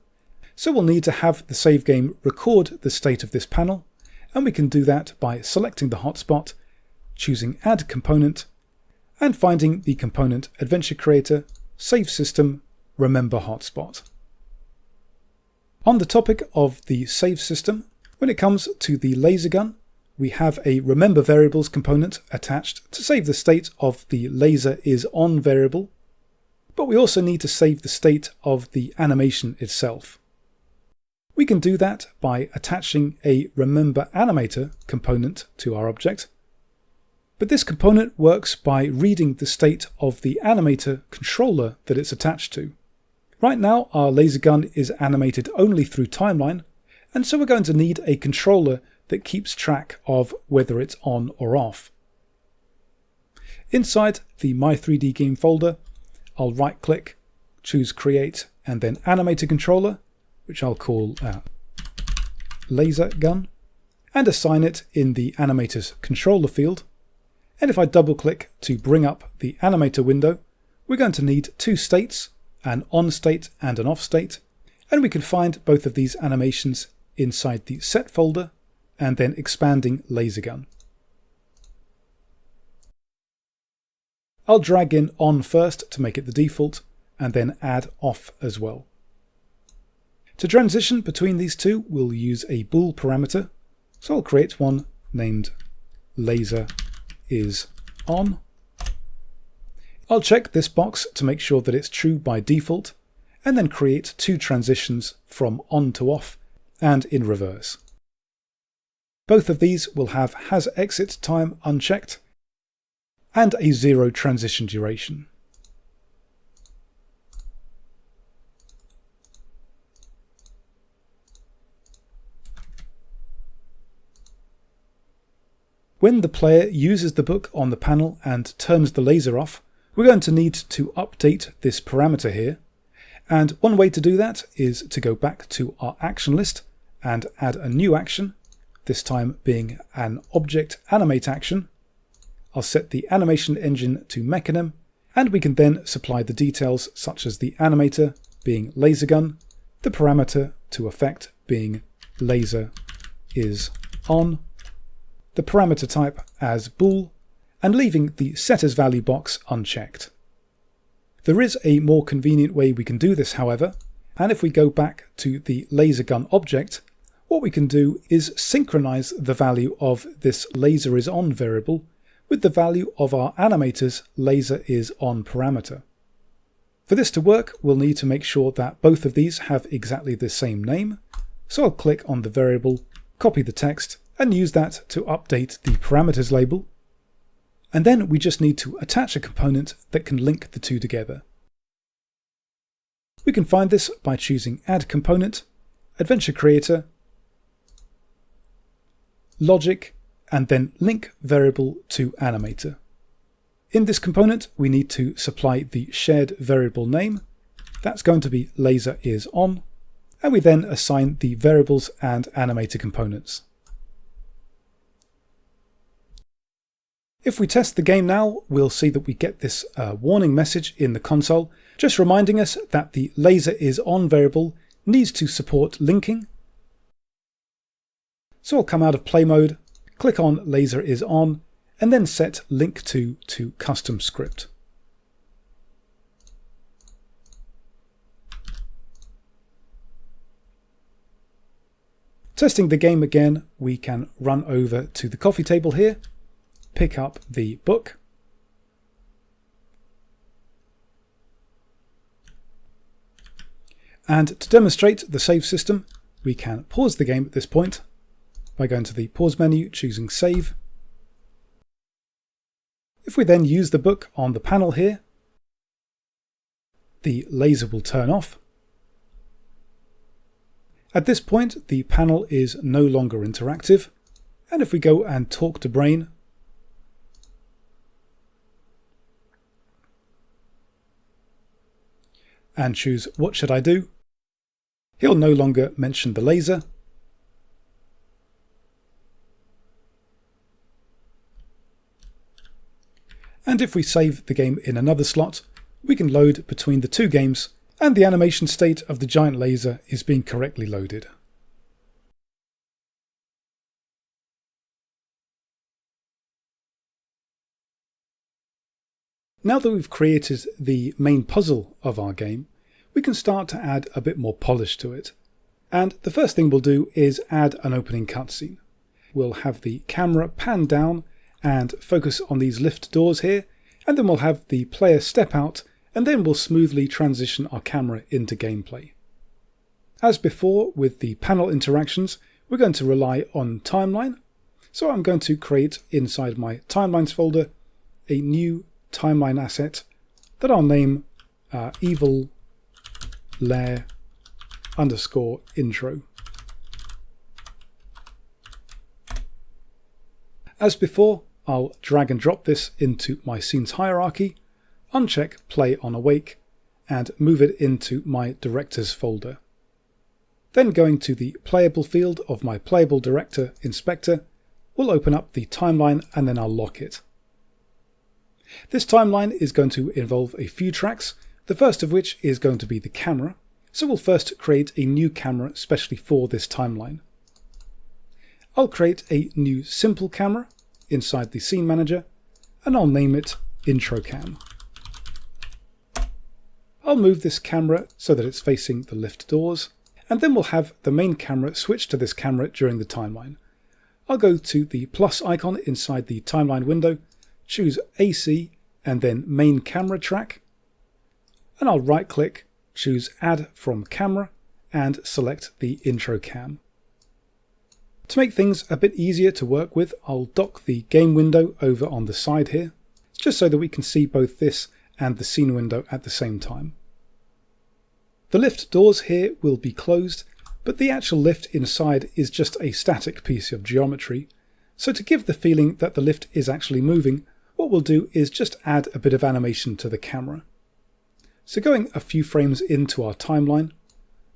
so we'll need to have the save game record the state of this panel, and we can do that by selecting the hotspot, choosing Add Component, and finding the component Adventure Creator, Save System, Remember Hotspot. On the topic of the save system, when it comes to the laser gun, we have a Remember Variables component attached to save the state of the laser is on variable, but we also need to save the state of the animation itself. We can do that by attaching a Remember Animator component to our object, but this component works by reading the state of the animator controller that it's attached to. Right now our laser gun is animated only through timeline, and so we're going to need a controller that keeps track of whether it's on or off. Inside the My 3D Game folder, I'll right click, choose Create, and then Animator Controller, which I'll call Laser Gun, and assign it in the Animator's Controller field. And if I double click to bring up the Animator window, we're going to need two states, an on state and an off state, and we can find both of these animations inside the Set folder and then expanding Laser Gun. I'll drag in on first to make it the default, and then add off as well. To transition between these two, we'll use a bool parameter, so I'll create one named laser is on. I'll check this box to make sure that it's true by default, and then create two transitions from on to off and in reverse. Both of these will have has exit time unchecked and a 0 transition duration. When the player uses the book on the panel and turns the laser off, we're going to need to update this parameter here, and one way to do that is to go back to our action list and add a new action, this time being an object animate action. I'll set the animation engine to Mechanim, And we can then supply the details such as the animator being laser gun, the parameter to effect being laser is on, the parameter type as bool, and leaving the set as value box unchecked. There is a more convenient way we can do this, however, and if we go back to the laser gun object, what we can do is synchronize the value of this laser is on variable with the value of our animator's laser is on parameter. For this to work, we'll need to make sure that both of these have exactly the same name, so I'll click on the variable, copy the text, and use that to update the parameters label. And then we just need to attach a component that can link the two together. We can find this by choosing Add Component, Adventure Creator, Logic, and then Link Variable to Animator. In this component, we need to supply the shared variable name. That's going to be laser is on, and we then assign the variables and animator components. If we test the game now, we'll see that we get this warning message in the console, just reminding us that the laser is on variable needs to support linking. So I'll come out of play mode, click on laser is on, and then set link to custom script. Testing the game again, we can run over to the coffee table here, pick up the book, and to demonstrate the save system, we can pause the game at this point by going to the pause menu, choosing save. If we then use the book on the panel here, the laser will turn off. At this point, the panel is no longer interactive, and if we go and talk to Brain, and choose what should I do, he'll no longer mention the laser. And if we save the game in another slot, we can load between the two games, and the animation state of the giant laser is being correctly loaded. Now that we've created the main puzzle of our game, we can start to add a bit more polish to it. And the first thing we'll do is add an opening cutscene. We'll have the camera pan down and focus on these lift doors here, and then we'll have the player step out, and then we'll smoothly transition our camera into gameplay. As before with the panel interactions, we're going to rely on timeline, so I'm going to create inside my timelines folder a new timeline asset that I'll name evil lair _intro. As before, I'll drag and drop this into my scenes hierarchy, uncheck play on awake, and move it into my directors folder. Then going to the playable field of my playable director inspector, we'll open up the timeline and then I'll lock it. This timeline is going to involve a few tracks, the first of which is going to be the camera, so we'll first create a new camera specially for this timeline. I'll create a new simple camera inside the scene manager, and I'll name it intro cam. I'll move this camera so that it's facing the lift doors, and then we'll have the main camera switch to this camera during the timeline. I'll go to the plus icon inside the timeline window, choose AC and then main camera track, and I'll right click, choose add from camera, and select the intro cam. To make things a bit easier to work with, I'll dock the game window over on the side here, just so that we can see both this and the scene window at the same time. The lift doors here will be closed, but the actual lift inside is just a static piece of geometry, so to give the feeling that the lift is actually moving, what we'll do is just add a bit of animation to the camera. So going a few frames into our timeline,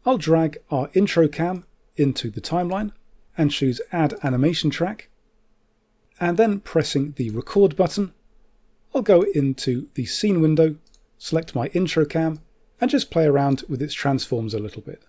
I'll drag our intro cam into the timeline and choose add animation track, and then pressing the record button, I'll go into the scene window, select my intro cam, and just play around with its transforms a little bit.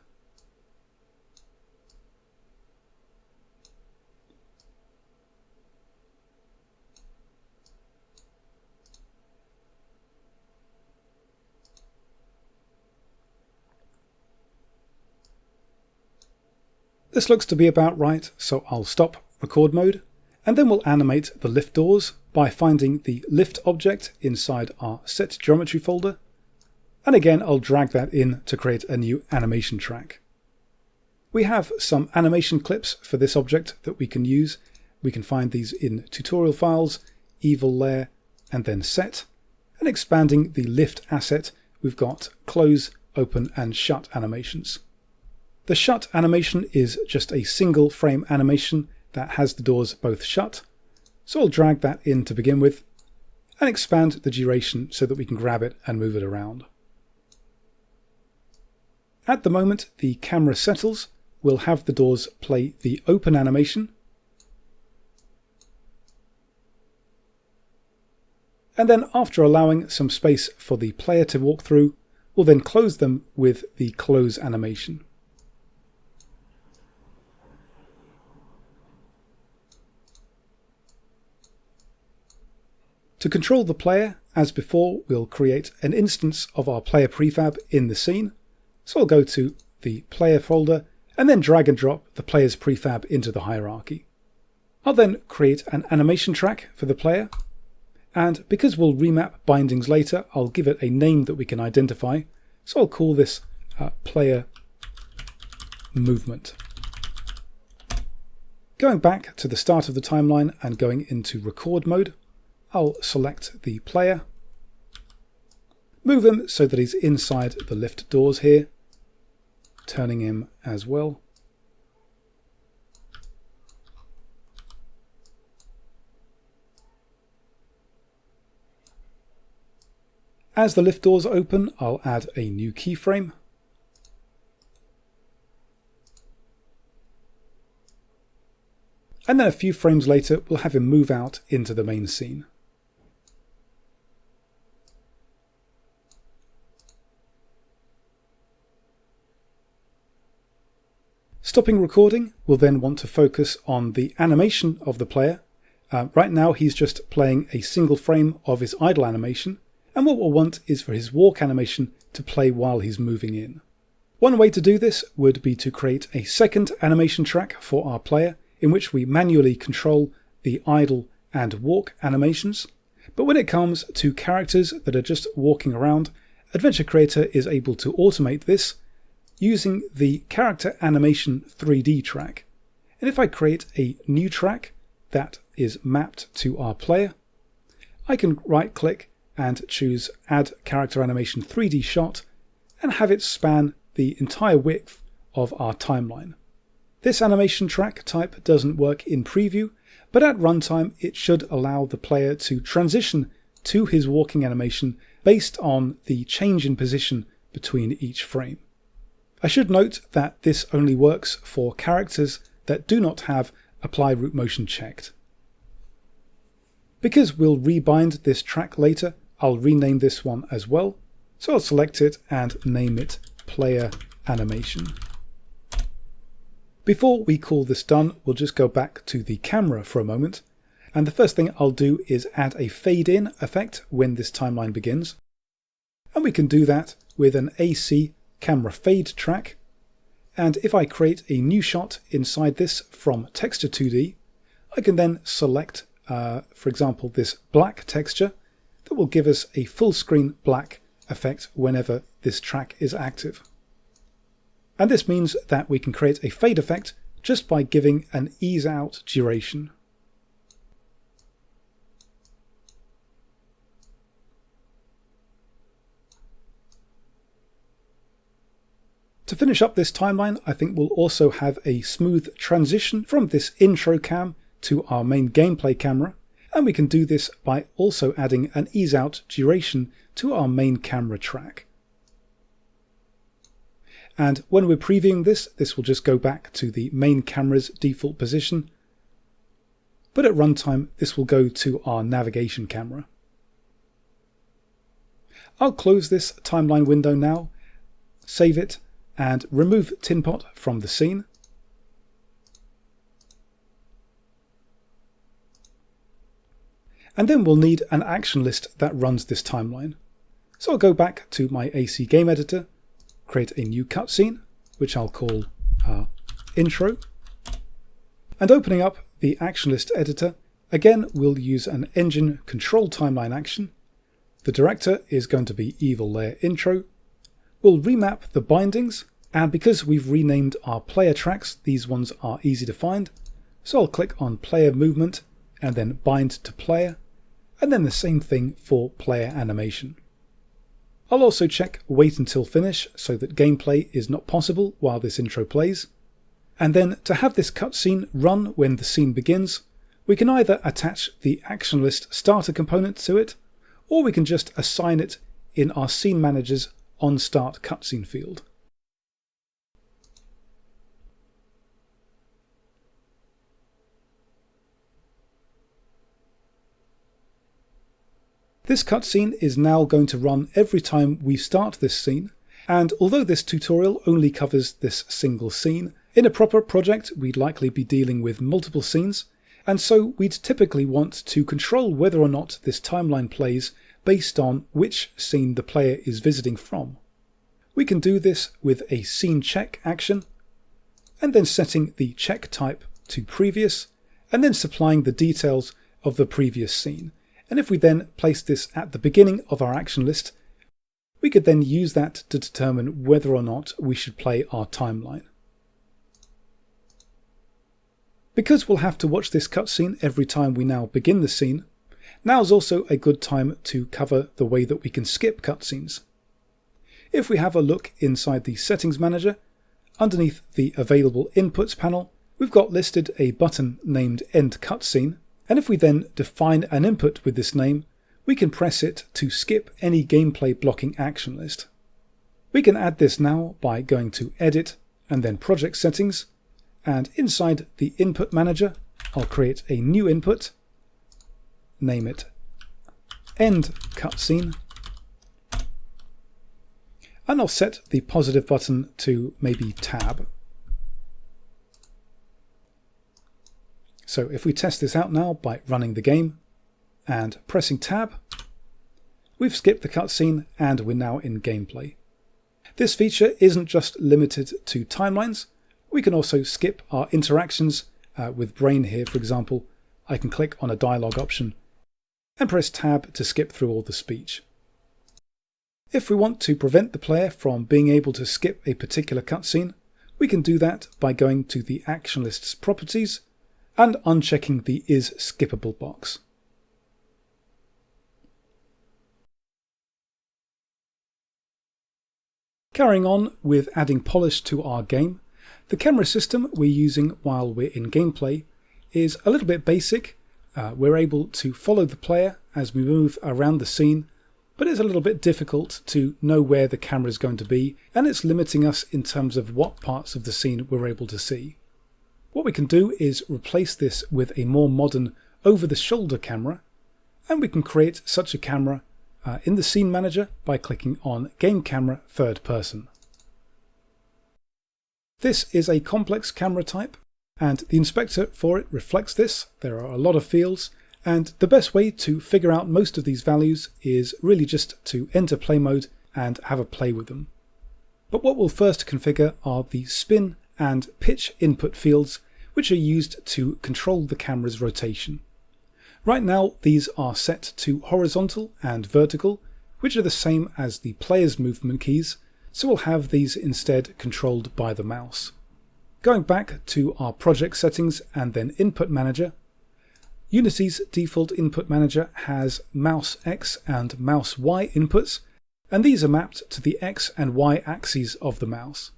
This looks to be about right, so I'll stop record mode, and then we'll animate the lift doors by finding the lift object inside our set geometry folder, and again I'll drag that in to create a new animation track. We have some animation clips for this object that we can use. We can find these in tutorial files, evil layer, and then set. And expanding the lift asset, we've got close, open, and shut animations. The shut animation is just a single frame animation that has the doors both shut, so I'll drag that in to begin with and expand the duration so that we can grab it and move it around. At the moment the camera settles, we'll have the doors play the open animation, and then after allowing some space for the player to walk through, we'll then close them with the close animation. To control the player, as before, we'll create an instance of our player prefab in the scene. So I'll go to the player folder and then drag and drop the player's prefab into the hierarchy. I'll then create an animation track for the player, and because we'll remap bindings later, I'll give it a name that we can identify. So I'll call this player movement. Going back to the start of the timeline and going into record mode, I'll select the player, move him so that he's inside the lift doors here, turning him as well. As the lift doors open, I'll add a new keyframe. And then a few frames later, we'll have him move out into the main scene. Stopping recording, we'll then want to focus on the animation of the player. Right now he's just playing a single frame of his idle animation, and what we'll want is for his walk animation to play while he's moving in. One way to do this would be to create a second animation track for our player in which we manually control the idle and walk animations. But when it comes to characters that are just walking around, Adventure Creator is able to automate this using the character animation 3D track. And if I create a new track that is mapped to our player, I can right click and choose Add Character Animation 3D Shot and have it span the entire width of our timeline. This animation track type doesn't work in preview, but at runtime it should allow the player to transition to his walking animation based on the change in position between each frame. I should note that this only works for characters that do not have Apply Root Motion checked. Because we'll rebind this track later, I'll rename this one as well. So I'll select it and name it Player Animation. Before we call this done, we'll just go back to the camera for a moment. And the first thing I'll do is add a fade in effect when this timeline begins. And we can do that with an AC camera fade track. And if I create a new shot inside this from texture 2D, I can then select, for example, this black texture that will give us a full screen black effect whenever this track is active. And this means that we can create a fade effect just by giving an ease out duration. To finish up this timeline, I think we'll also have a smooth transition from this intro cam to our main gameplay camera, and we can do this by also adding an ease out duration to our main camera track. And when we're previewing this, this will just go back to the main camera's default position, but at runtime this will go to our navigation camera. I'll close this timeline window now, save it, and remove Tin Pot from the scene. And then we'll need an action list that runs this timeline. So I'll go back to my AC game editor, create a new cutscene, which I'll call intro. And opening up the action list editor, again we'll use an engine control timeline action. The director is going to be Evil Layer Intro. We'll remap the bindings, and because we've renamed our player tracks, these ones are easy to find. So I'll click on Player Movement and then Bind to Player, and then the same thing for Player Animation. I'll also check Wait Until Finish so that gameplay is not possible while this intro plays. And then to have this cutscene run when the scene begins, we can either attach the action list starter component to it, or we can just assign it in our Scene Manager's onStart cutscene field. This cutscene is now going to run every time we start this scene, and although this tutorial only covers this single scene, in a proper project we'd likely be dealing with multiple scenes, and so we'd typically want to control whether or not this timeline plays based on which scene the player is visiting from. We can do this with a scene check action, and then setting the check type to previous, and then supplying the details of the previous scene. And if we then place this at the beginning of our action list, we could then use that to determine whether or not we should play our timeline. Because we'll have to watch this cutscene every time we now begin the scene, now's also a good time to cover the way that we can skip cutscenes. If we have a look inside the Settings Manager, underneath the Available Inputs panel, we've got listed a button named End Cutscene, and if we then define an input with this name, we can press it to skip any gameplay blocking action list. We can add this now by going to Edit and then Project Settings, and inside the Input Manager, I'll create a new input, name it End Cutscene, and I'll set the positive button to maybe Tab. So if we test this out now by running the game and pressing Tab, we've skipped the cutscene and we're now in gameplay. This feature isn't just limited to timelines. We can also skip our interactions with Brain here, for example. I can click on a dialogue option and press Tab to skip through all the speech. If we want to prevent the player from being able to skip a particular cutscene, we can do that by going to the Action List's properties and unchecking the Is Skippable box. Carrying on with adding polish to our game, the camera system we're using while we're in gameplay is a little bit basic. We're able to follow the player as we move around the scene, but it's a little bit difficult to know where the camera is going to be, and it's limiting us in terms of what parts of the scene we're able to see. What we can do is replace this with a more modern over-the-shoulder camera, and we can create such a camera in the Scene Manager by clicking on Game Camera Third Person. This is a complex camera type, and the inspector for it reflects this. There are a lot of fields, and the best way to figure out most of these values is really just to enter play mode and have a play with them. But what we'll first configure are the spin and pitch input fields, which are used to control the camera's rotation. Right now these are set to horizontal and vertical, which are the same as the player's movement keys, so we'll have these instead controlled by the mouse. Going back to our project settings and then Input Manager, Unity's default Input Manager has mouse X and mouse Y inputs, and these are mapped to the X and Y axes of the mouse.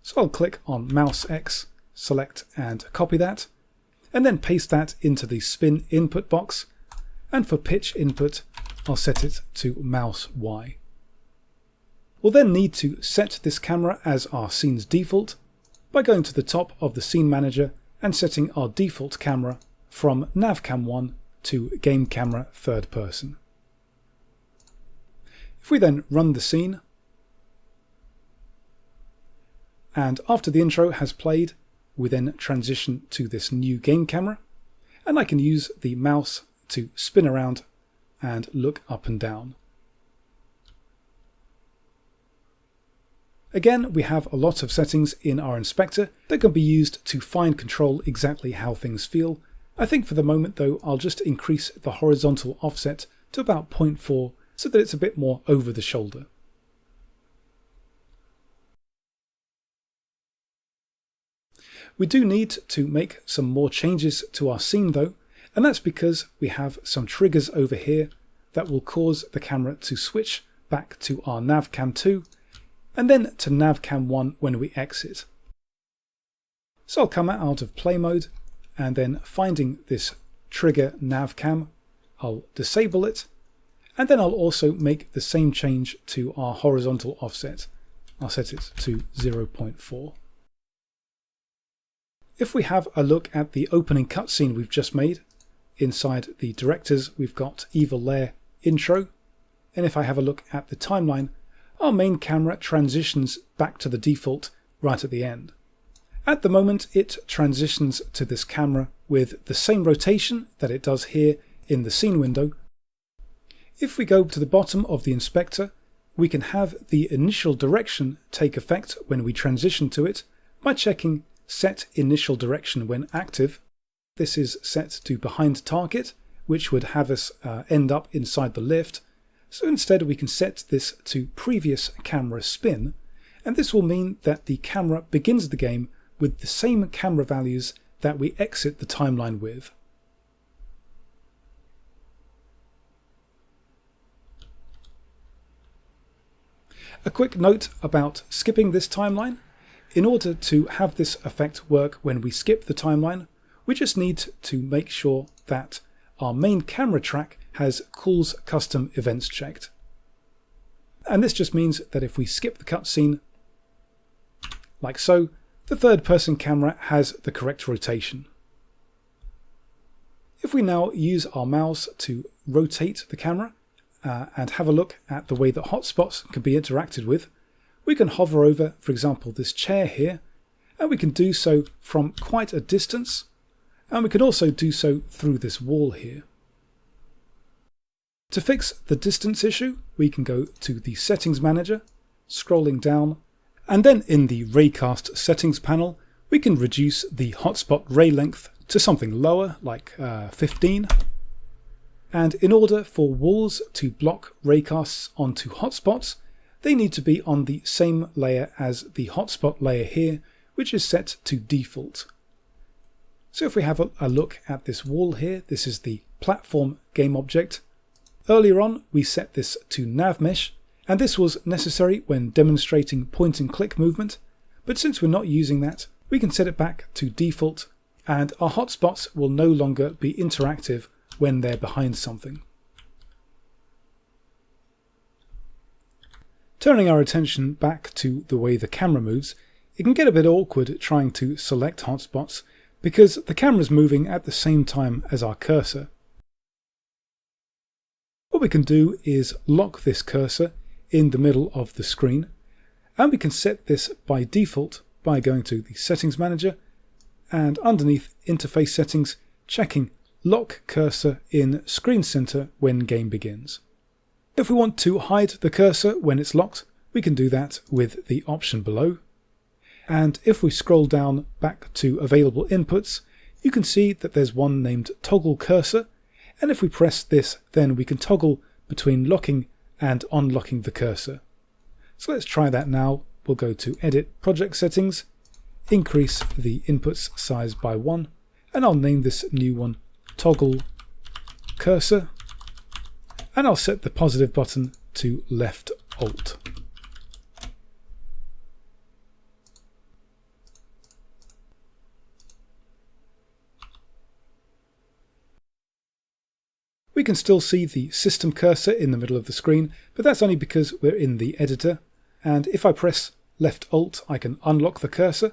So I'll click on mouse X, select and copy that, and then paste that into the spin input box, and for pitch input I'll set it to mouse Y. We'll then need to set this camera as our scene's default by going to the top of the Scene Manager and setting our default camera from Navcam 1 to Game Camera Third Person. If we then run the scene, and after the intro has played, we then transition to this new game camera, and I can use the mouse to spin around and look up and down. Again, we have a lot of settings in our inspector that can be used to fine control exactly how things feel. I think for the moment though, I'll just increase the horizontal offset to about 0.4 so that it's a bit more over the shoulder. We do need to make some more changes to our scene though, and that's because we have some triggers over here that will cause the camera to switch back to our navcam 2 and then to navcam 1 when we exit. So I'll come out of play mode, and then finding this trigger navcam, I'll disable it, and then I'll also make the same change to our horizontal offset. I'll set it to 0.4. If we have a look at the opening cutscene we've just made, inside the directors we've got Evil Lair intro, and if I have a look at the timeline, our main camera transitions back to the default right at the end. At the moment it transitions to this camera with the same rotation that it does here in the scene window. If we go to the bottom of the inspector, we can have the initial direction take effect when we transition to it by checking Set Initial Direction when active. This is set to behind target, which would have us end up inside the lift. So instead we can set this to previous camera spin, and this will mean that the camera begins the game with the same camera values that we exit the timeline with. A quick note about skipping this timeline. In order to have this effect work when we skip the timeline, we just need to make sure that our main camera track has Cool's custom events checked. And this just means that if we skip the cutscene, like so, the third person camera has the correct rotation. If we now use our mouse to rotate the camera and have a look at the way that hotspots can be interacted with, we can hover over, for example, this chair here, and we can do so from quite a distance, and we can also do so through this wall here. To fix the distance issue, we can go to the Settings Manager, scrolling down, and then in the Raycast Settings panel, we can reduce the hotspot ray length to something lower, like 15. And in order for walls to block raycasts onto hotspots, they need to be on the same layer as the hotspot layer here, which is set to default. So if we have a look at this wall here, this is the platform game object. Earlier on we set this to navmesh, and this was necessary when demonstrating point and click movement, but since we're not using that, we can set it back to default, and our hotspots will no longer be interactive when they're behind something. Turning our attention back to the way the camera moves, it can get a bit awkward trying to select hotspots because the camera's moving at the same time as our cursor. What we can do is lock this cursor in the middle of the screen, and we can set this by default by going to the Settings Manager and underneath Interface Settings, checking Lock Cursor in Screen Center when game begins. If we want to hide the cursor when it's locked, we can do that with the option below. And if we scroll down back to available inputs, you can see that there's one named Toggle Cursor, and if we press this, then we can toggle between locking and unlocking the cursor. So let's try that now. We'll go to Edit Project Settings, increase the inputs size by 1, and I'll name this new one Toggle Cursor, and I'll set the positive button to Left Alt. We can still see the system cursor in the middle of the screen, but that's only because we're in the editor, and if I press Left Alt I can unlock the cursor.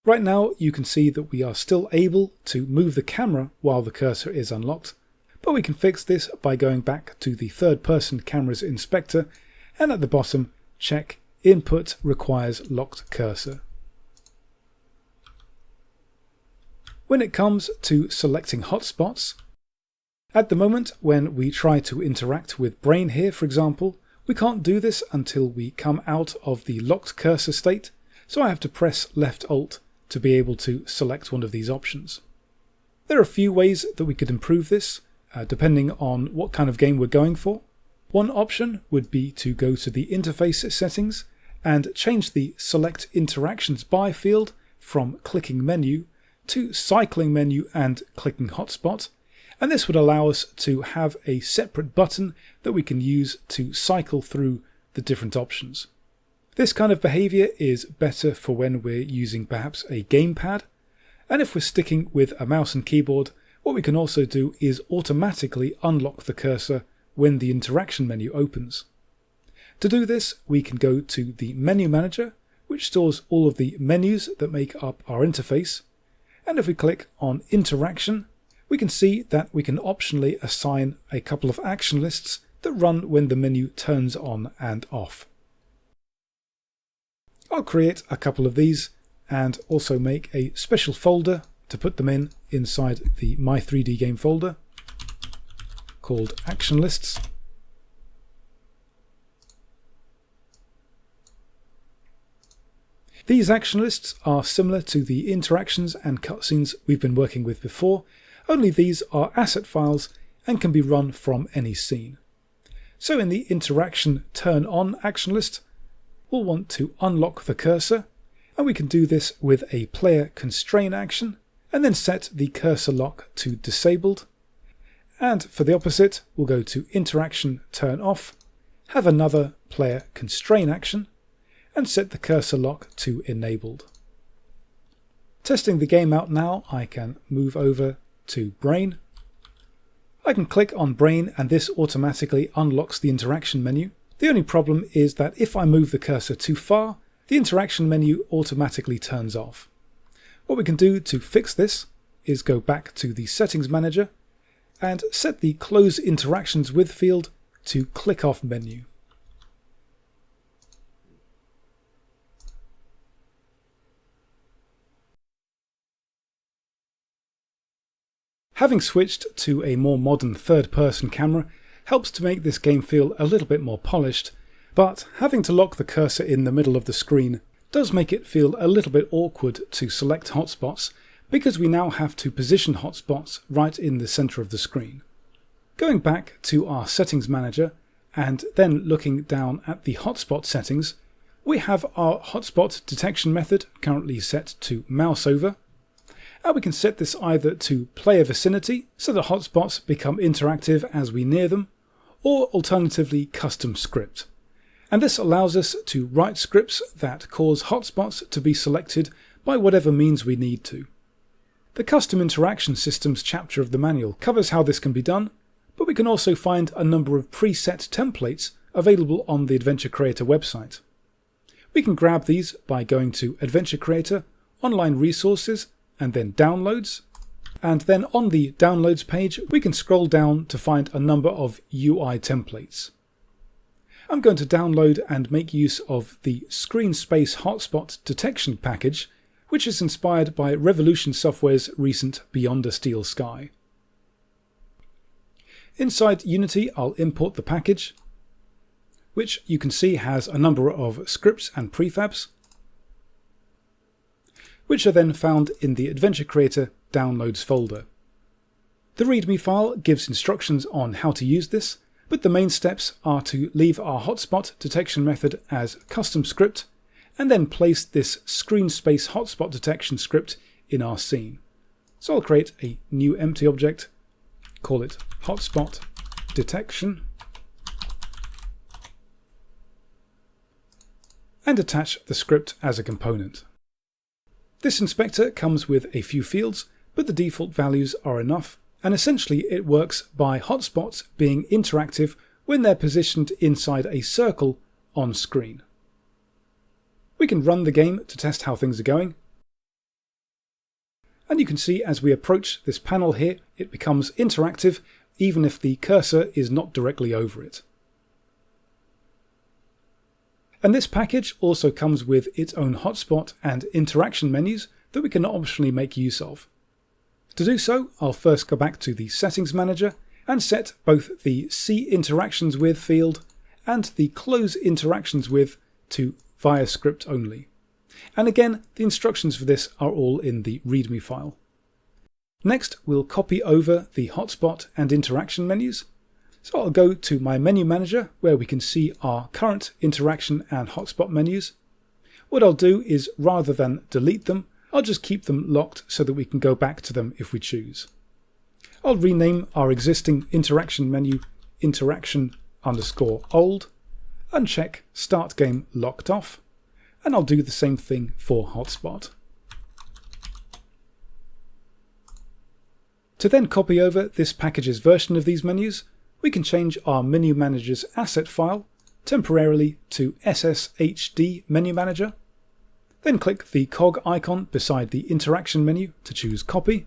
Right now you can see that we are still able to move the camera while the cursor is unlocked, but we can fix this by going back to the third-person cameras inspector and at the bottom check Input requires locked cursor. When it comes to selecting hotspots, at the moment when we try to interact with Brain here, for example, we can't do this until we come out of the locked cursor state, so I have to press left Alt to be able to select one of these options. There are a few ways that we could improve this, depending on what kind of game we're going for. One option would be to go to the interface settings and change the Select Interactions By field from clicking menu to cycling menu and clicking hotspot, and this would allow us to have a separate button that we can use to cycle through the different options. This kind of behavior is better for when we're using perhaps a gamepad, and if we're sticking with a mouse and keyboard, what we can also do is automatically unlock the cursor when the interaction menu opens. To do this, we can go to the menu manager, which stores all of the menus that make up our interface, and if we click on interaction, we can see that we can optionally assign a couple of action lists that run when the menu turns on and off. I'll create a couple of these and also make a special folder to put them in inside the My 3D Game folder called Action Lists. These action lists are similar to the interactions and cutscenes we've been working with before, only these are asset files and can be run from any scene. So in the interaction turn on action list, we'll want to unlock the cursor, and we can do this with a player constrain action and then set the cursor lock to disabled. And for the opposite, we'll go to interaction turn off, have another player constrain action, and set the cursor lock to enabled. Testing the game out now, I can move over to Brain. I can click on Brain and this automatically unlocks the interaction menu. The only problem is that if I move the cursor too far, the interaction menu automatically turns off. What we can do to fix this is go back to the settings manager and set the Close Interactions With field to click off menu. Having switched to a more modern third-person camera helps to make this game feel a little bit more polished, but having to lock the cursor in the middle of the screen does make it feel a little bit awkward to select hotspots because we now have to position hotspots right in the center of the screen. Going back to our settings manager and then looking down at the hotspot settings, we have our hotspot detection method currently set to mouse over. And we can set this either to player vicinity, so that hotspots become interactive as we near them, or alternatively custom script. And this allows us to write scripts that cause hotspots to be selected by whatever means we need to. The Custom Interaction Systems chapter of the manual covers how this can be done, but we can also find a number of preset templates available on the Adventure Creator website. We can grab these by going to Adventure Creator, Online Resources, and then Downloads, and then on the Downloads page we can scroll down to find a number of UI templates. I'm going to download and make use of the Screen Space Hotspot Detection package, which is inspired by Revolution Software's recent Beyond a Steel Sky. Inside Unity I'll import the package, which you can see has a number of scripts and prefabs, which are then found in the Adventure Creator Downloads folder. The README file gives instructions on how to use this, but the main steps are to leave our hotspot detection method as custom script, and then place this screen space hotspot detection script in our scene. So I'll create a new empty object, call it hotspot detection, and attach the script as a component. This inspector comes with a few fields, but the default values are enough, and essentially it works by hotspots being interactive when they're positioned inside a circle on screen. We can run the game to test how things are going, and you can see as we approach this panel here, it becomes interactive even if the cursor is not directly over it. And this package also comes with its own hotspot and interaction menus that we can optionally make use of. To do so, I'll first go back to the Settings Manager and set both the See Interactions With field and the Close Interactions With to via script only. And again, the instructions for this are all in the README file. Next, we'll copy over the hotspot and interaction menus. So I'll go to my menu manager where we can see our current interaction and hotspot menus. What I'll do is, rather than delete them, I'll just keep them locked so that we can go back to them if we choose. I'll rename our existing interaction menu interaction_old, uncheck Start Game Locked Off, and I'll do the same thing for hotspot. To then copy over this package's version of these menus, we can change our menu manager's asset file temporarily to SSHD menu manager. Then click the cog icon beside the interaction menu to choose copy.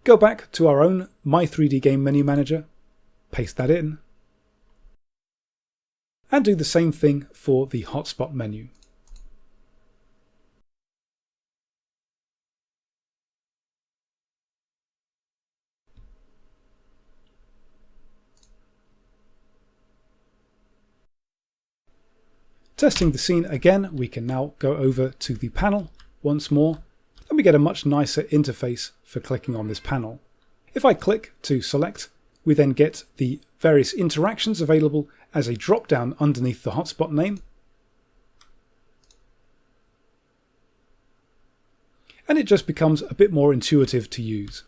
Go back to our own My 3D Game menu manager, paste that in, and do the same thing for the hotspot menu. Testing the scene again, we can now go over to the panel once more, and we get a much nicer interface for clicking on this panel. If I click to select, we then get the various interactions available as a drop-down underneath the hotspot name. And it just becomes a bit more intuitive to use.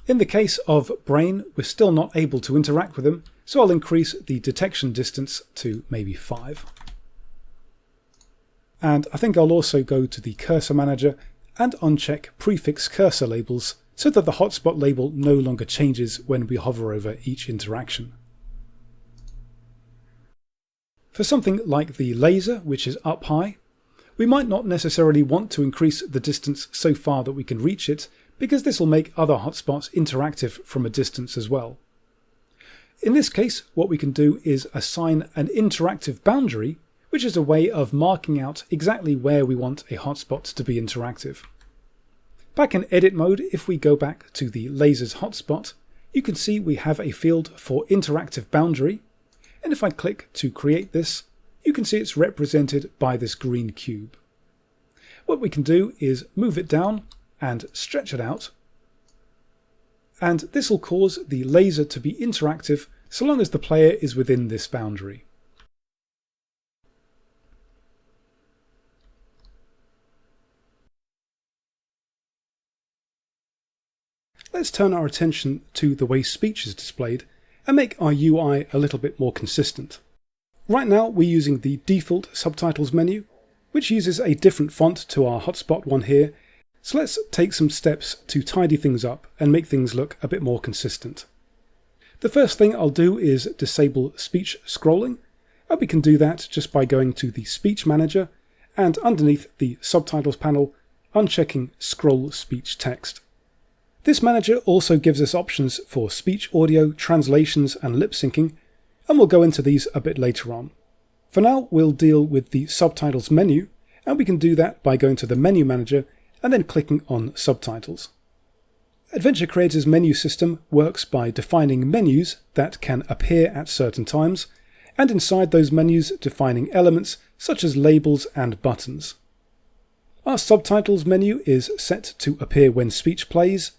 In the case of Brain, we're still not able to interact with him, so I'll increase the detection distance to maybe 5. And I think I'll also go to the Cursor Manager and uncheck Prefix Cursor Labels so that the hotspot label no longer changes when we hover over each interaction. For something like the laser, which is up high, we might not necessarily want to increase the distance so far that we can reach it, because this will make other hotspots interactive from a distance as well. In this case, what we can do is assign an interactive boundary, which is a way of marking out exactly where we want a hotspot to be interactive. Back in edit mode, if we go back to the laser's hotspot, you can see we have a field for interactive boundary, and if I click to create this, you can see it's represented by this green cube. What we can do is move it down and stretch it out, and this will cause the laser to be interactive so long as the player is within this boundary. Let's turn our attention to the way speech is displayed and make our UI a little bit more consistent. Right now we're using the default subtitles menu, which uses a different font to our hotspot one here, so let's take some steps to tidy things up and make things look a bit more consistent. The first thing I'll do is disable speech scrolling, and we can do that just by going to the Speech Manager and underneath the Subtitles panel, unchecking Scroll Speech Text. This manager also gives us options for speech audio, translations and lip syncing, and we'll go into these a bit later on. For now, we'll deal with the Subtitles menu, and we can do that by going to the Menu Manager and then clicking on Subtitles. Adventure Creator's menu system works by defining menus that can appear at certain times, and inside those menus defining elements such as labels and buttons. Our Subtitles menu is set to appear when speech plays,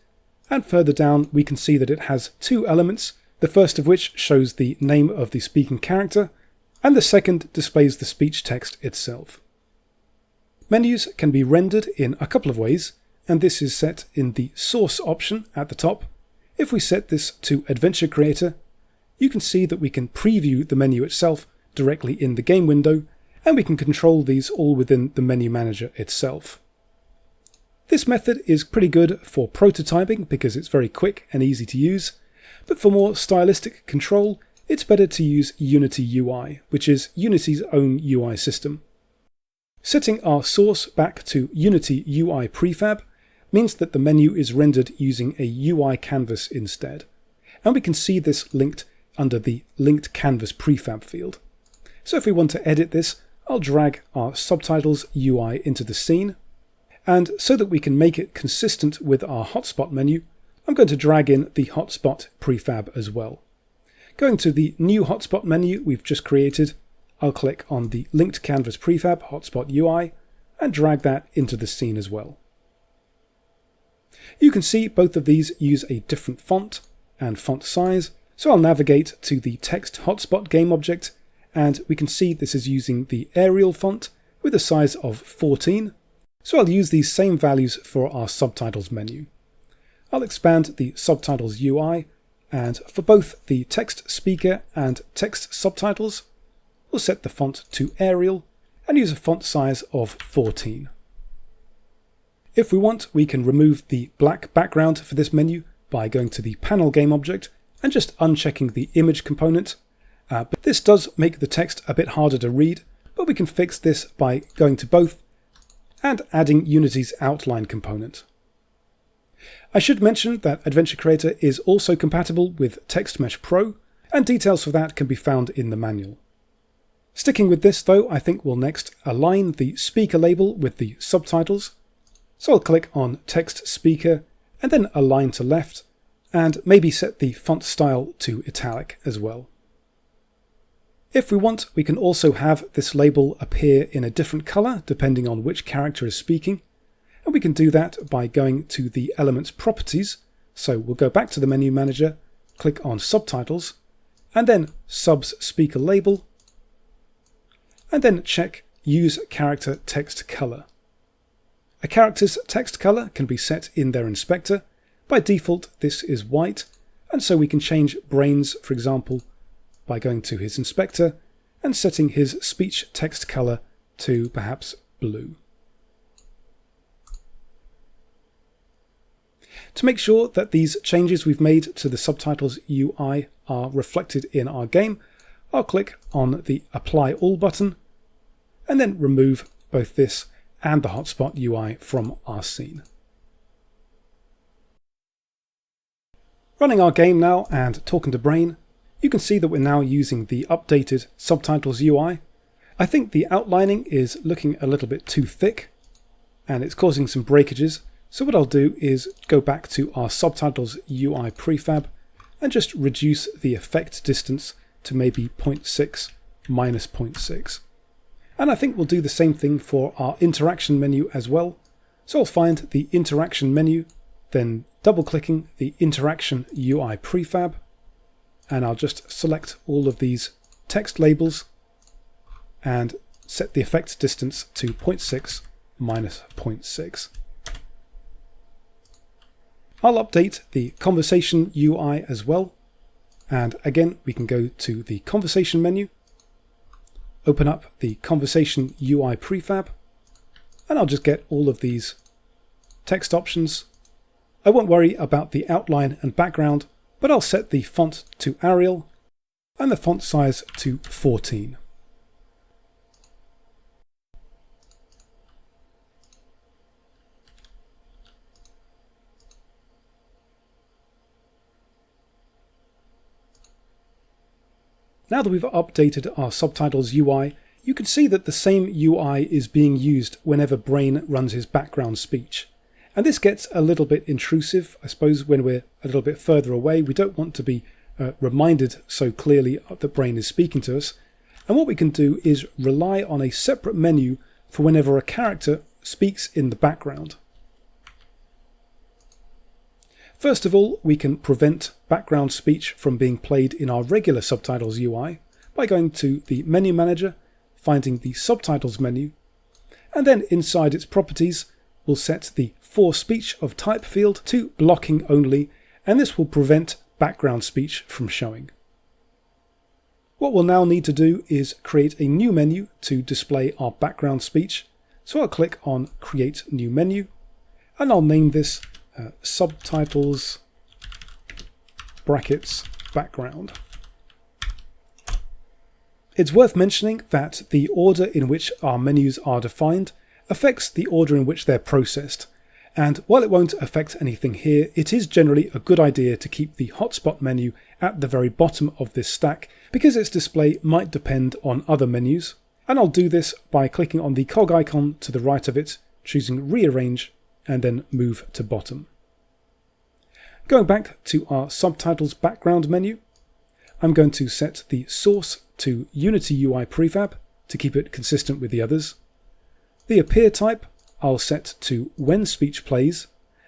and further down we can see that it has two elements, the first of which shows the name of the speaking character, and the second displays the speech text itself. Menus can be rendered in a couple of ways, and this is set in the Source option at the top. If we set this to Adventure Creator, you can see that we can preview the menu itself directly in the game window, and we can control these all within the menu manager itself. This method is pretty good for prototyping because it's very quick and easy to use, but for more stylistic control, it's better to use Unity UI, which is Unity's own UI system. Setting our source back to Unity UI prefab means that the menu is rendered using a UI canvas instead. and we can see this linked under the linked canvas prefab field. So if we want to edit this, I'll drag our subtitles UI into the scene, and so that we can make it consistent with our hotspot menu, I'm going to drag in the hotspot prefab as well. Going to the new hotspot menu we've just created, I'll click on the linked canvas prefab hotspot UI and drag that into the scene as well. You can see both of these use a different font and font size, so I'll navigate to the text hotspot game object, and we can see this is using the Arial font with a size of 14, so I'll use these same values for our subtitles menu. I'll expand the subtitles UI, and for both the text speaker and text subtitles, we'll set the font to Arial and use a font size of 14. If we want, we can remove the black background for this menu by going to the panel game object and just unchecking the image component. But this does make the text a bit harder to read, but we can fix this by going to both and adding Unity's outline component. I should mention that Adventure Creator is also compatible with TextMesh Pro, and details for that can be found in the manual. Sticking with this though, I think we'll next align the speaker label with the subtitles. So I'll click on Text Speaker and then Align to Left, and maybe set the font style to italic as well. If we want, we can also have this label appear in a different color depending on which character is speaking, and we can do that by going to the Elements Properties. So we'll go back to the menu manager, click on Subtitles, and then Subs Speaker Label, and then check Use Character Text Color. A character's text color can be set in their inspector. By default, this is white, and so we can change Brain's, for example, by going to his inspector and setting his speech text color to perhaps blue. To make sure that these changes we've made to the subtitles UI are reflected in our game, I'll click on the Apply All button and then remove both this and the hotspot UI from our scene. Running our game now and talking to Brain, you can see that we're now using the updated subtitles UI. I think the outlining is looking a little bit too thick and it's causing some breakages. So what I'll do is go back to our subtitles UI prefab and just reduce the effect distance to maybe 0.6 minus 0.6. And I think we'll do the same thing for our interaction menu as well. So I'll find the interaction menu, then double-clicking the interaction UI prefab, and I'll just select all of these text labels and set the effect distance to 0.6 minus 0.6. I'll update the conversation UI as well, and again we can go to the conversation menu, open up the conversation UI prefab, and I'll just get all of these text options. I won't worry about the outline and background, but I'll set the font to Arial and the font size to 14. Now that we've updated our subtitles UI, you can see that the same UI is being used whenever Brain runs his background speech. And this gets a little bit intrusive, I suppose, when we're a little bit further away. We don't want to be reminded so clearly that Brain is speaking to us. And what we can do is rely on a separate menu for whenever a character speaks in the background. First of all, we can prevent background speech from being played in our regular subtitles UI by going to the menu manager, finding the subtitles menu, and then inside its properties, we'll set the For Speech of Type field to blocking only, and this will prevent background speech from showing. What we'll now need to do is create a new menu to display our background speech. So I'll click on Create New Menu, and I'll name this Subtitles brackets background. It's worth mentioning that the order in which our menus are defined affects the order in which they're processed. And while it won't affect anything here, it is generally a good idea to keep the hotspot menu at the very bottom of this stack because its display might depend on other menus. And I'll do this by clicking on the cog icon to the right of it, choosing Rearrange, and then Move to Bottom. Going back to our Subtitles background menu, I'm going to set the source to Unity UI Prefab to keep it consistent with the others. The Appear type I'll set to When Speech Plays,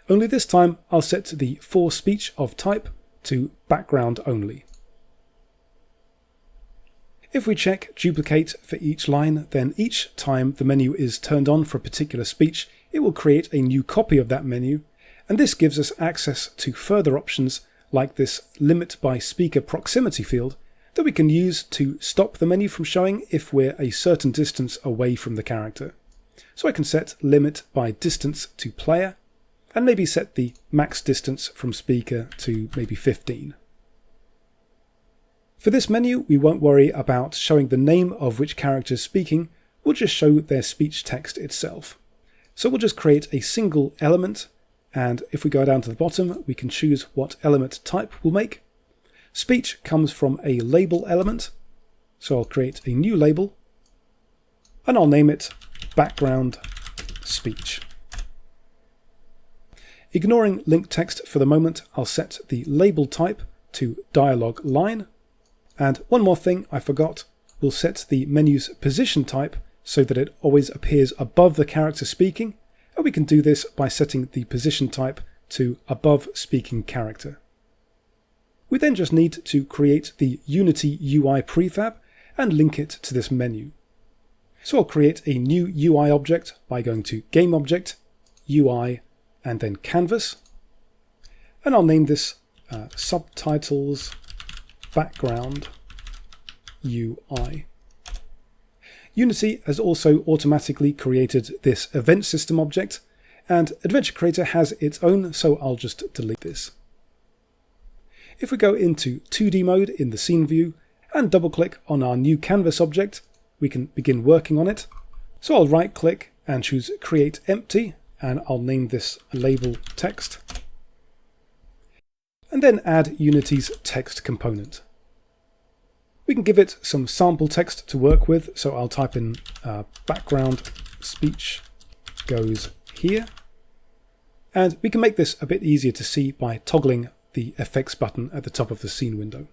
only this time I'll set the For Speech of type to Background Only. If we check Duplicate for each line, then each time the menu is turned on for a particular speech, it will create a new copy of that menu, and this gives us access to further options like this Limit by Speaker Proximity field that we can use to stop the menu from showing if we're a certain distance away from the character. So I can set Limit by Distance to Player, and maybe set the max distance from speaker to maybe 15. For this menu, we won't worry about showing the name of which character is speaking, we'll just show their speech text itself. So we'll just create a single element, and if we go down to the bottom, we can choose what element type we'll make. Speech comes from a label element, so I'll create a new label, and I'll name it Background Speech. Ignoring link text for the moment, I'll set the label type to Dialog Line. And one more thing I forgot, we'll set the menu's position type so that it always appears above the character speaking, and we can do this by setting the position type to Above Speaking Character. We then just need to create the Unity UI prefab and link it to this menu. So I'll create a new UI object by going to Game Object, UI, and then Canvas. And I'll name this Subtitles Background UI. Unity has also automatically created this Event System object, and Adventure Creator has its own, so I'll just delete this. If we go into 2D mode in the scene view and double click on our new canvas object, we can begin working on it. So I'll right click and choose Create Empty, and I'll name this Label Text. And then add Unity's text component. We can give it some sample text to work with, so I'll type in background speech goes here. And we can make this a bit easier to see by toggling the effects button at the top of the scene window.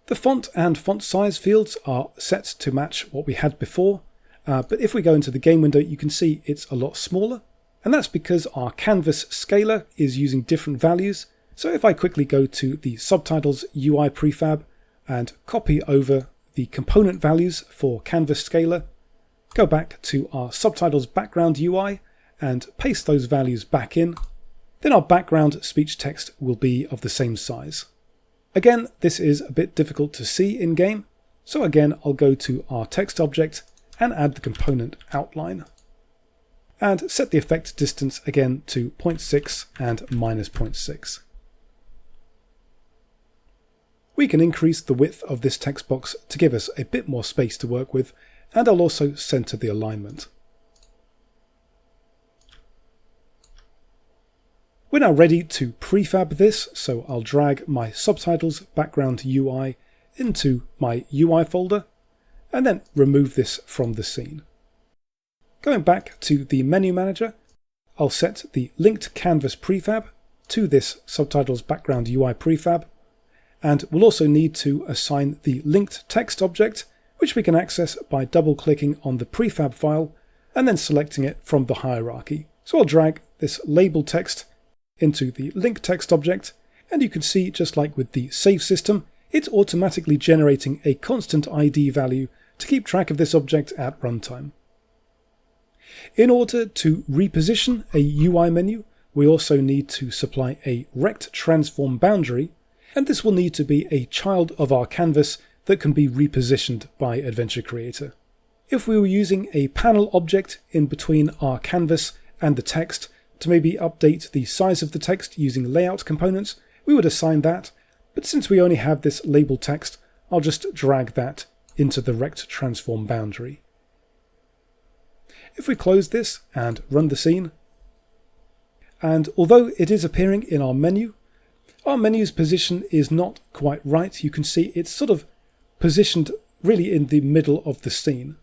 The font and font size fields are set to match what we had before, but if we go into the game window, you can see it's a lot smaller, and that's because our canvas scaler is using different values. So if I quickly go to the Subtitles UI prefab and copy over the component values for canvas scaler, go back to our Subtitles background UI and paste those values back in, then our background speech text will be of the same size. Again, this is a bit difficult to see in game, so again I'll go to our text object and add the component outline. And set the effect distance again to 0.6 and -0.6. We can increase the width of this text box to give us a bit more space to work with, and I'll also center the alignment. We're now ready to prefab this, so I'll drag my Subtitles background UI into my UI folder, and then remove this from the scene. Going back to the menu manager, I'll set the linked canvas prefab to this Subtitles background UI prefab, and we'll also need to assign the linked text object, which we can access by double-clicking on the prefab file and then selecting it from the hierarchy. So I'll drag this label text into the link text object, and you can see, just like with the save system, it's automatically generating a constant ID value to keep track of this object at runtime. In order to reposition a UI menu, we also need to supply a rect transform boundary, and this will need to be a child of our canvas that can be repositioned by Adventure Creator. If we were using a panel object in between our canvas and the text to maybe update the size of the text using layout components, we would assign that, but since we only have this label text, I'll just drag that into the rect transform boundary. If we close this and run the scene, and although it is appearing in our menu's position is not quite right. You can see it's sort of positioned really in the middle of the scene.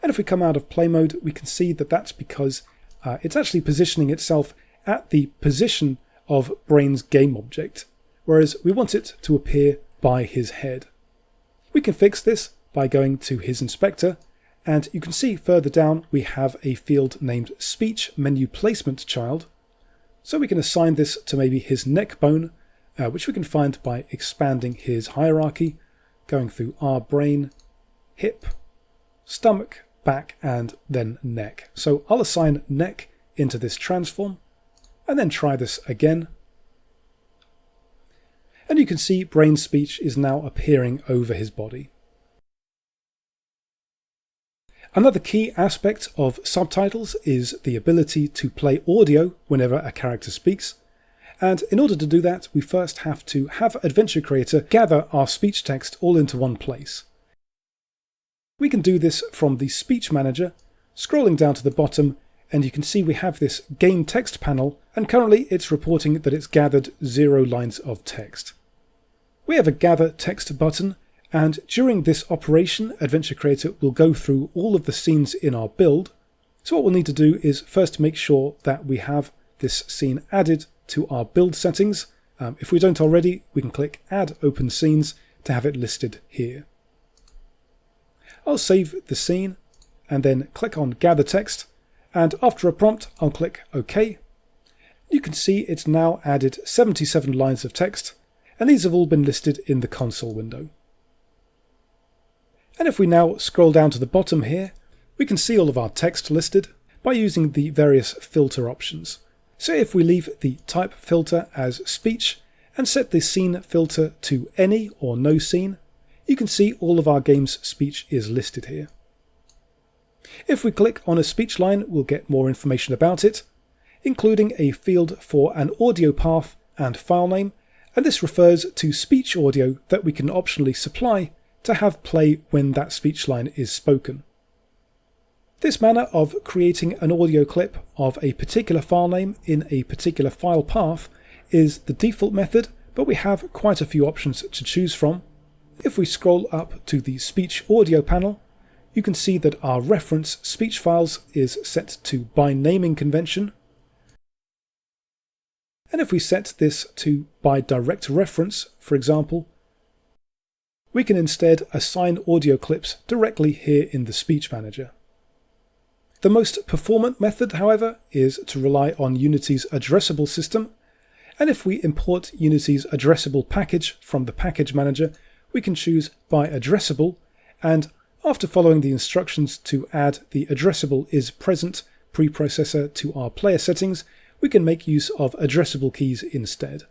And if we come out of play mode, we can see that that's because it's actually positioning itself at the position of Brain's game object, whereas we want it to appear by his head. We can fix this by going to his inspector, and you can see further down we have a field named Speech Menu Placement Child. So we can assign this to maybe his neck bone, which we can find by expanding his hierarchy, going through our brain, hip, stomach, back, and then neck. So I'll assign neck into this transform, and then try this again. And you can see Brain's speech is now appearing over his body. Another key aspect of subtitles is the ability to play audio whenever a character speaks. And in order to do that, we first have to have Adventure Creator gather our speech text all into one place. We can do this from the Speech Manager, scrolling down to the bottom, and you can see we have this Game Text panel, and currently it's reporting that it's gathered 0 lines of text. We have a Gather Text button, and during this operation, Adventure Creator will go through all of the scenes in our build. So what we'll need to do is first make sure that we have this scene added to our build settings. If we don't already, we can click Add Open Scenes to have it listed here. I'll save the scene and then click on Gather Text, and after a prompt I'll click OK. You can see it's now added 77 lines of text, and these have all been listed in the console window. And if we now scroll down to the bottom here, we can see all of our text listed by using the various filter options. So if we leave the type filter as speech and set the scene filter to any or no scene, you can see all of our game's speech is listed here. If we click on a speech line, we'll get more information about it, including a field for an audio path and file name, and this refers to speech audio that we can optionally supply to have play when that speech line is spoken. This manner of creating an audio clip of a particular file name in a particular file path is the default method, but we have quite a few options to choose from. If we scroll up to the speech audio panel, you can see that our reference speech files is set to by naming convention. And if we set this to by direct reference, for example, we can instead assign audio clips directly here in the Speech Manager. The most performant method, however, is to rely on Unity's addressable system, and if we import Unity's addressable package from the Package Manager, we can choose by addressable, and after following the instructions to add the addressable is present preprocessor to our player settings, we can make use of addressable keys instead.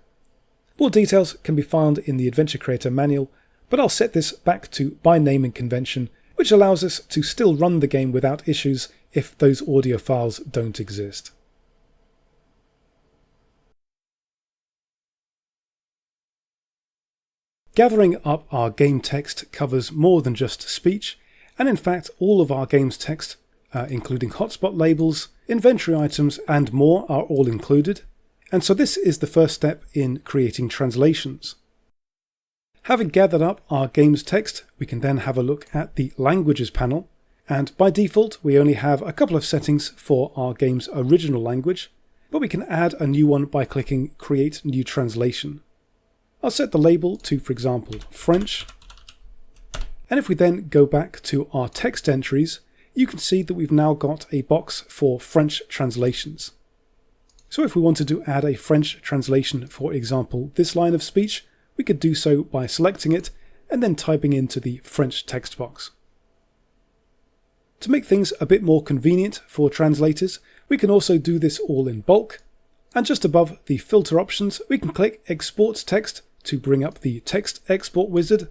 More details can be found in the Adventure Creator manual, but I'll set this back to by naming convention, which allows us to still run the game without issues if those audio files don't exist. Gathering up our game text covers more than just speech, and in fact all of our game's text, including hotspot labels, inventory items and more are all included, and so this is the first step in creating translations. Having gathered up our game's text, we can then have a look at the Languages panel, and by default we only have a couple of settings for our game's original language, but we can add a new one by clicking Create New Translation. I'll set the label to, for example, French, and if we then go back to our text entries, you can see that we've now got a box for French translations. So if we wanted to add a French translation, for example, this line of speech, we could do so by selecting it and then typing into the French text box. To make things a bit more convenient for translators, we can also do this all in bulk, and just above the filter options we can click Export Text to bring up the text export wizard,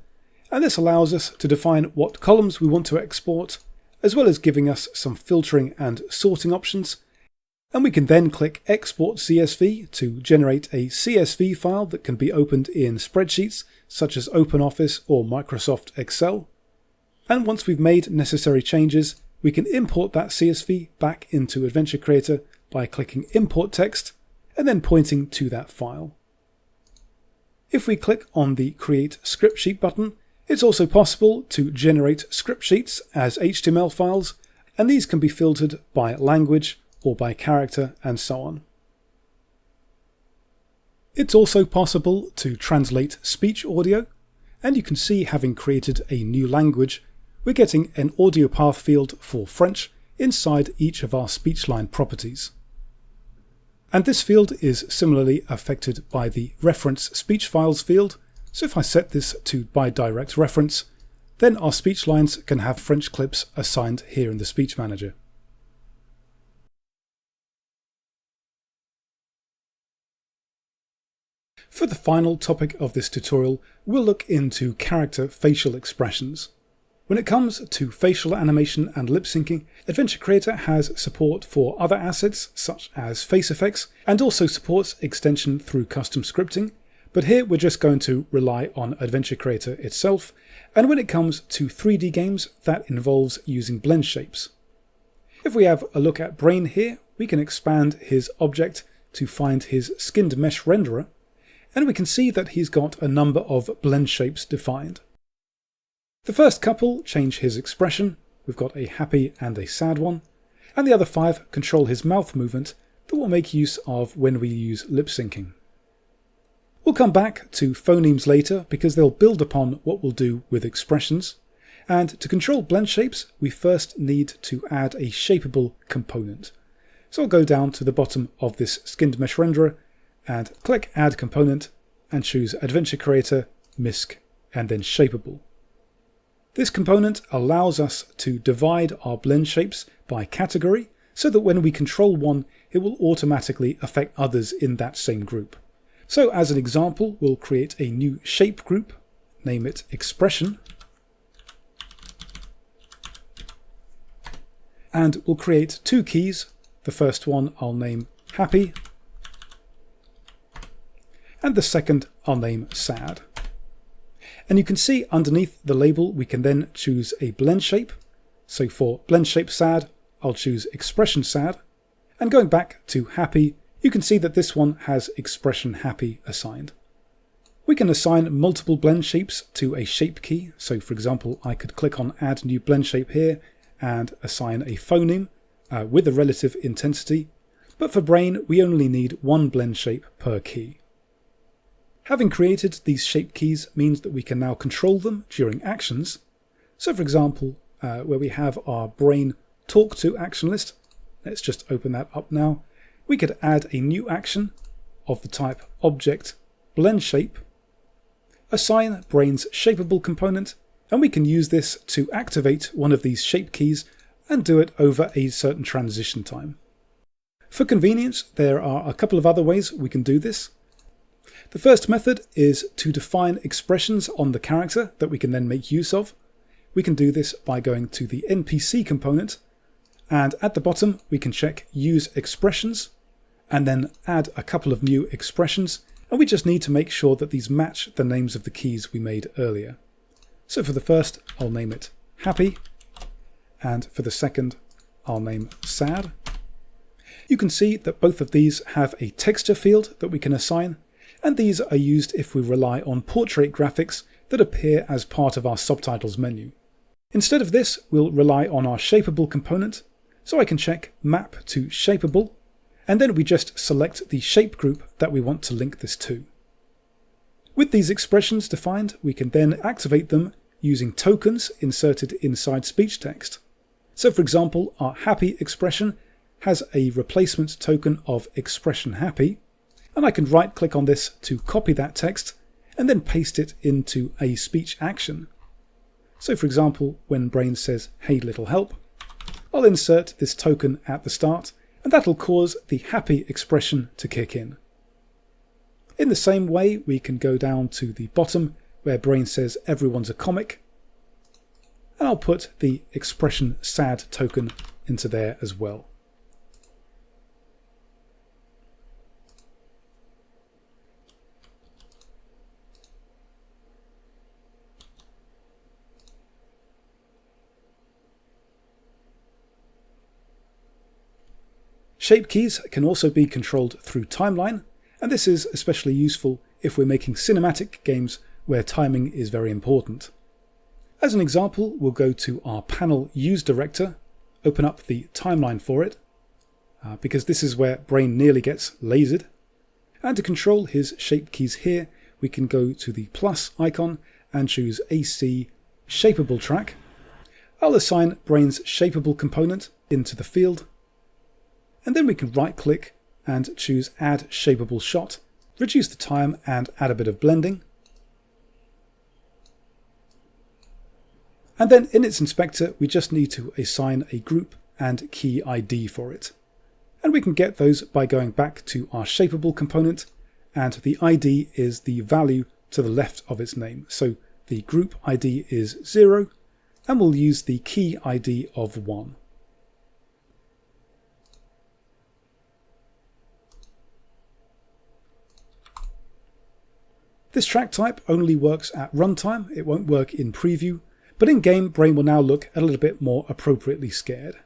and this allows us to define what columns we want to export, as well as giving us some filtering and sorting options. And we can then click Export CSV to generate a CSV file that can be opened in spreadsheets such as OpenOffice or Microsoft Excel. And once we've made necessary changes, we can import that CSV back into Adventure Creator by clicking Import Text and then pointing to that file. If we click on the Create Script Sheet button, it's also possible to generate script sheets as HTML files, and these can be filtered by language or by character and so on. It's also possible to translate speech audio, and you can see, having created a new language, we're getting an audio path field for French inside each of our speech line properties. And this field is similarly affected by the reference speech files field, so if I set this to by direct reference, then our speech lines can have French clips assigned here in the Speech Manager. For the final topic of this tutorial, we'll look into character facial expressions. When it comes to facial animation and lip syncing, Adventure Creator has support for other assets such as face effects, and also supports extension through custom scripting, but here we're just going to rely on Adventure Creator itself, and when it comes to 3D games, that involves using blend shapes. If we have a look at Brain here, we can expand his object to find his skinned mesh renderer, and we can see that he's got a number of blend shapes defined. The first couple change his expression. We've got a happy and a sad one, and the other 5 control his mouth movement that we'll make use of when we use lip syncing. We'll come back to phonemes later because they'll build upon what we'll do with expressions, and to control blend shapes we first need to add a shapeable component. So I'll go down to the bottom of this skinned mesh renderer and click Add Component and choose Adventure Creator, MISC, and then Shapeable. This component allows us to divide our blend shapes by category so that when we control one, it will automatically affect others in that same group. So as an example, we'll create a new shape group, name it Expression, and we'll create 2 keys. The first one I'll name Happy, and the second I'll name Sad. And you can see underneath the label we can then choose a blend shape. So for blend shape sad, I'll choose expression sad. And going back to happy, you can see that this one has expression happy assigned. We can assign multiple blend shapes to a shape key. So for example, I could click on add new blend shape here and assign a phoneme with a relative intensity. But for Brain, we only need 1 blend shape per key. Having created these shape keys means that we can now control them during actions. So for example, where we have our Brain talk to action list, let's just open that up now. We could add a new action of the type object blend shape, assign Brain's shapeable component, and we can use this to activate one of these shape keys and do it over a certain transition time. For convenience, there are a couple of other ways we can do this. The first method is to define expressions on the character that we can then make use of. We can do this by going to the NPC component, and at the bottom we can check Use Expressions, and then add a couple of new expressions, and we just need to make sure that these match the names of the keys we made earlier. So for the first, I'll name it Happy, and for the second, I'll name Sad. You can see that both of these have a texture field that we can assign, and these are used if we rely on portrait graphics that appear as part of our subtitles menu. Instead of this, we'll rely on our shapeable component, so I can check Map to Shapeable, and then we just select the shape group that we want to link this to. With these expressions defined, we can then activate them using tokens inserted inside speech text. So for example, our happy expression has a replacement token of expression happy, and I can right click on this to copy that text and then paste it into a speech action. So for example, when Brain says, "Hey little help," I'll insert this token at the start, and that'll cause the happy expression to kick in. In the same way, we can go down to the bottom where Brain says, "Everyone's a comic," and I'll put the expression sad token into there as well. Shape keys can also be controlled through timeline, and this is especially useful if we're making cinematic games where timing is very important. As an example, we'll go to our panel use director, open up the timeline for it, because this is where Brain nearly gets lasered. And to control his shape keys here, we can go to the plus icon and choose AC Shapeable Track. I'll assign Brain's shapeable component into the field, and then we can right click and choose Add Shapeable Shot, reduce the time and add a bit of blending. And then in its inspector, we just need to assign a group and key ID for it. And we can get those by going back to our shapeable component, and the ID is the value to the left of its name. So the group ID is 0, and we'll use the key ID of 1. This track type only works at runtime, it won't work in preview, but in game Brain will now look a little bit more appropriately scared.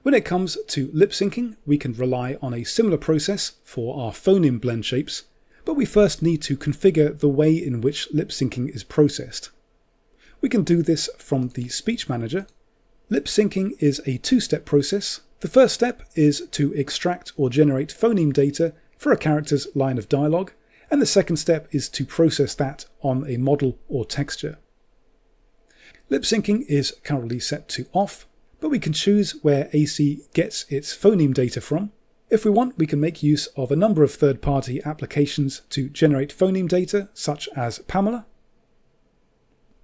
When it comes to lip syncing, we can rely on a similar process for our phoneme blend shapes, but we first need to configure the way in which lip syncing is processed. We can do this from the speech manager. Lip syncing is a two-step process. The first step is to extract or generate phoneme data for a character's line of dialogue, and the second step is to process that on a model or texture. Lip syncing is currently set to off, but we can choose where AC gets its phoneme data from. If we want, we can make use of a number of third-party applications to generate phoneme data, such as Pamela.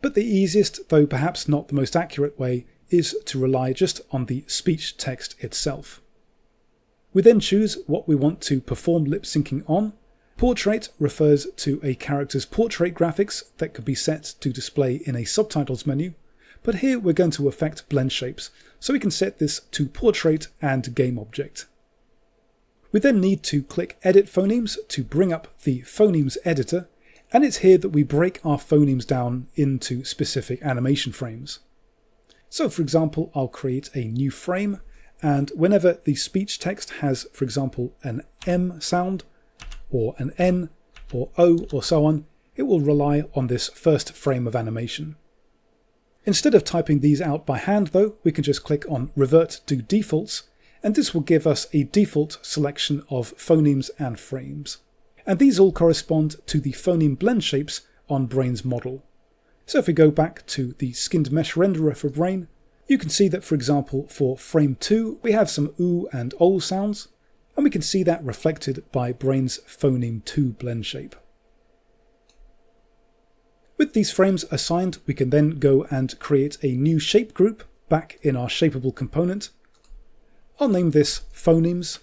But the easiest, though perhaps not the most accurate way, is to rely just on the speech text itself. We then choose what we want to perform lip syncing on. Portrait refers to a character's portrait graphics that could be set to display in a subtitles menu, but here we're going to affect blend shapes, so we can set this to portrait and game object. We then need to click Edit Phonemes to bring up the Phonemes editor, and it's here that we break our phonemes down into specific animation frames. So for example, I'll create a new frame, and whenever the speech text has, for example, an M sound, or an N, or O, or so on, it will rely on this first frame of animation. Instead of typing these out by hand though, we can just click on Revert to Defaults, and this will give us a default selection of phonemes and frames. And these all correspond to the phoneme blend shapes on Brain's model. So if we go back to the skinned mesh renderer for Brain, you can see that, for example, for frame 2, we have some oo and ol sounds, and we can see that reflected by Brain's phoneme 2 blend shape. With these frames assigned, we can then go and create a new shape group back in our shapeable component. I'll name this Phonemes,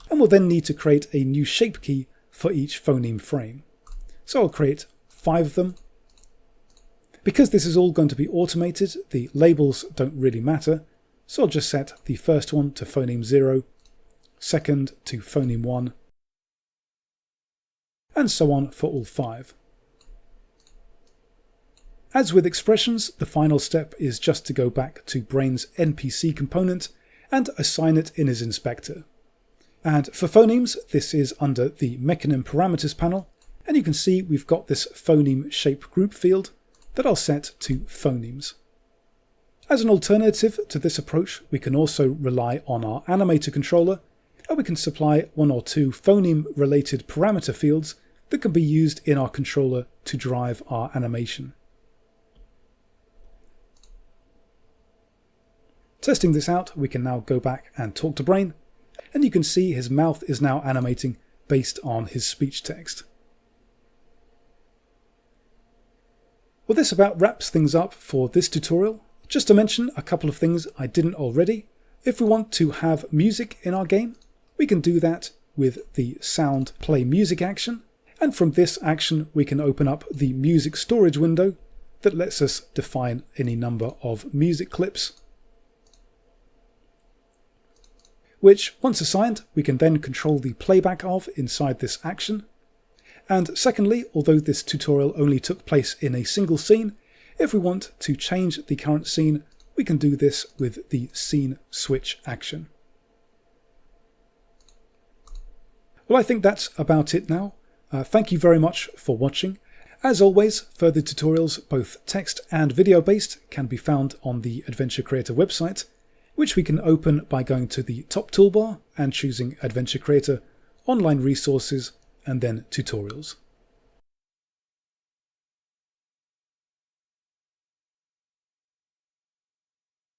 and we'll then need to create a new shape key for each phoneme frame. So I'll create 5 of them. Because this is all going to be automated, the labels don't really matter, so I'll just set the first one to phoneme 0, second to phoneme 1, and so on for all 5. As with expressions, the final step is just to go back to Brain's NPC component and assign it in his inspector. And for phonemes, this is under the Mechanim Parameters panel, and you can see we've got this phoneme shape group field that I'll set to phonemes. As an alternative to this approach, we can also rely on our animator controller, and we can supply 1 or 2 phoneme-related parameter fields that can be used in our controller to drive our animation. Testing this out, we can now go back and talk to Brain, and you can see his mouth is now animating based on his speech text. Well, this about wraps things up for this tutorial. Just to mention a couple of things I didn't already. If we want to have music in our game, we can do that with the sound play music action, and from this action we can open up the music storage window that lets us define any number of music clips, which once assigned we can then control the playback of inside this action. And secondly, although this tutorial only took place in a single scene, if we want to change the current scene, we can do this with the scene switch action. Well, I think that's about it now. Thank you very much for watching. As always, further tutorials, both text and video based, can be found on the Adventure Creator website, which we can open by going to the top toolbar and choosing Adventure Creator, Online Resources, and then Tutorials.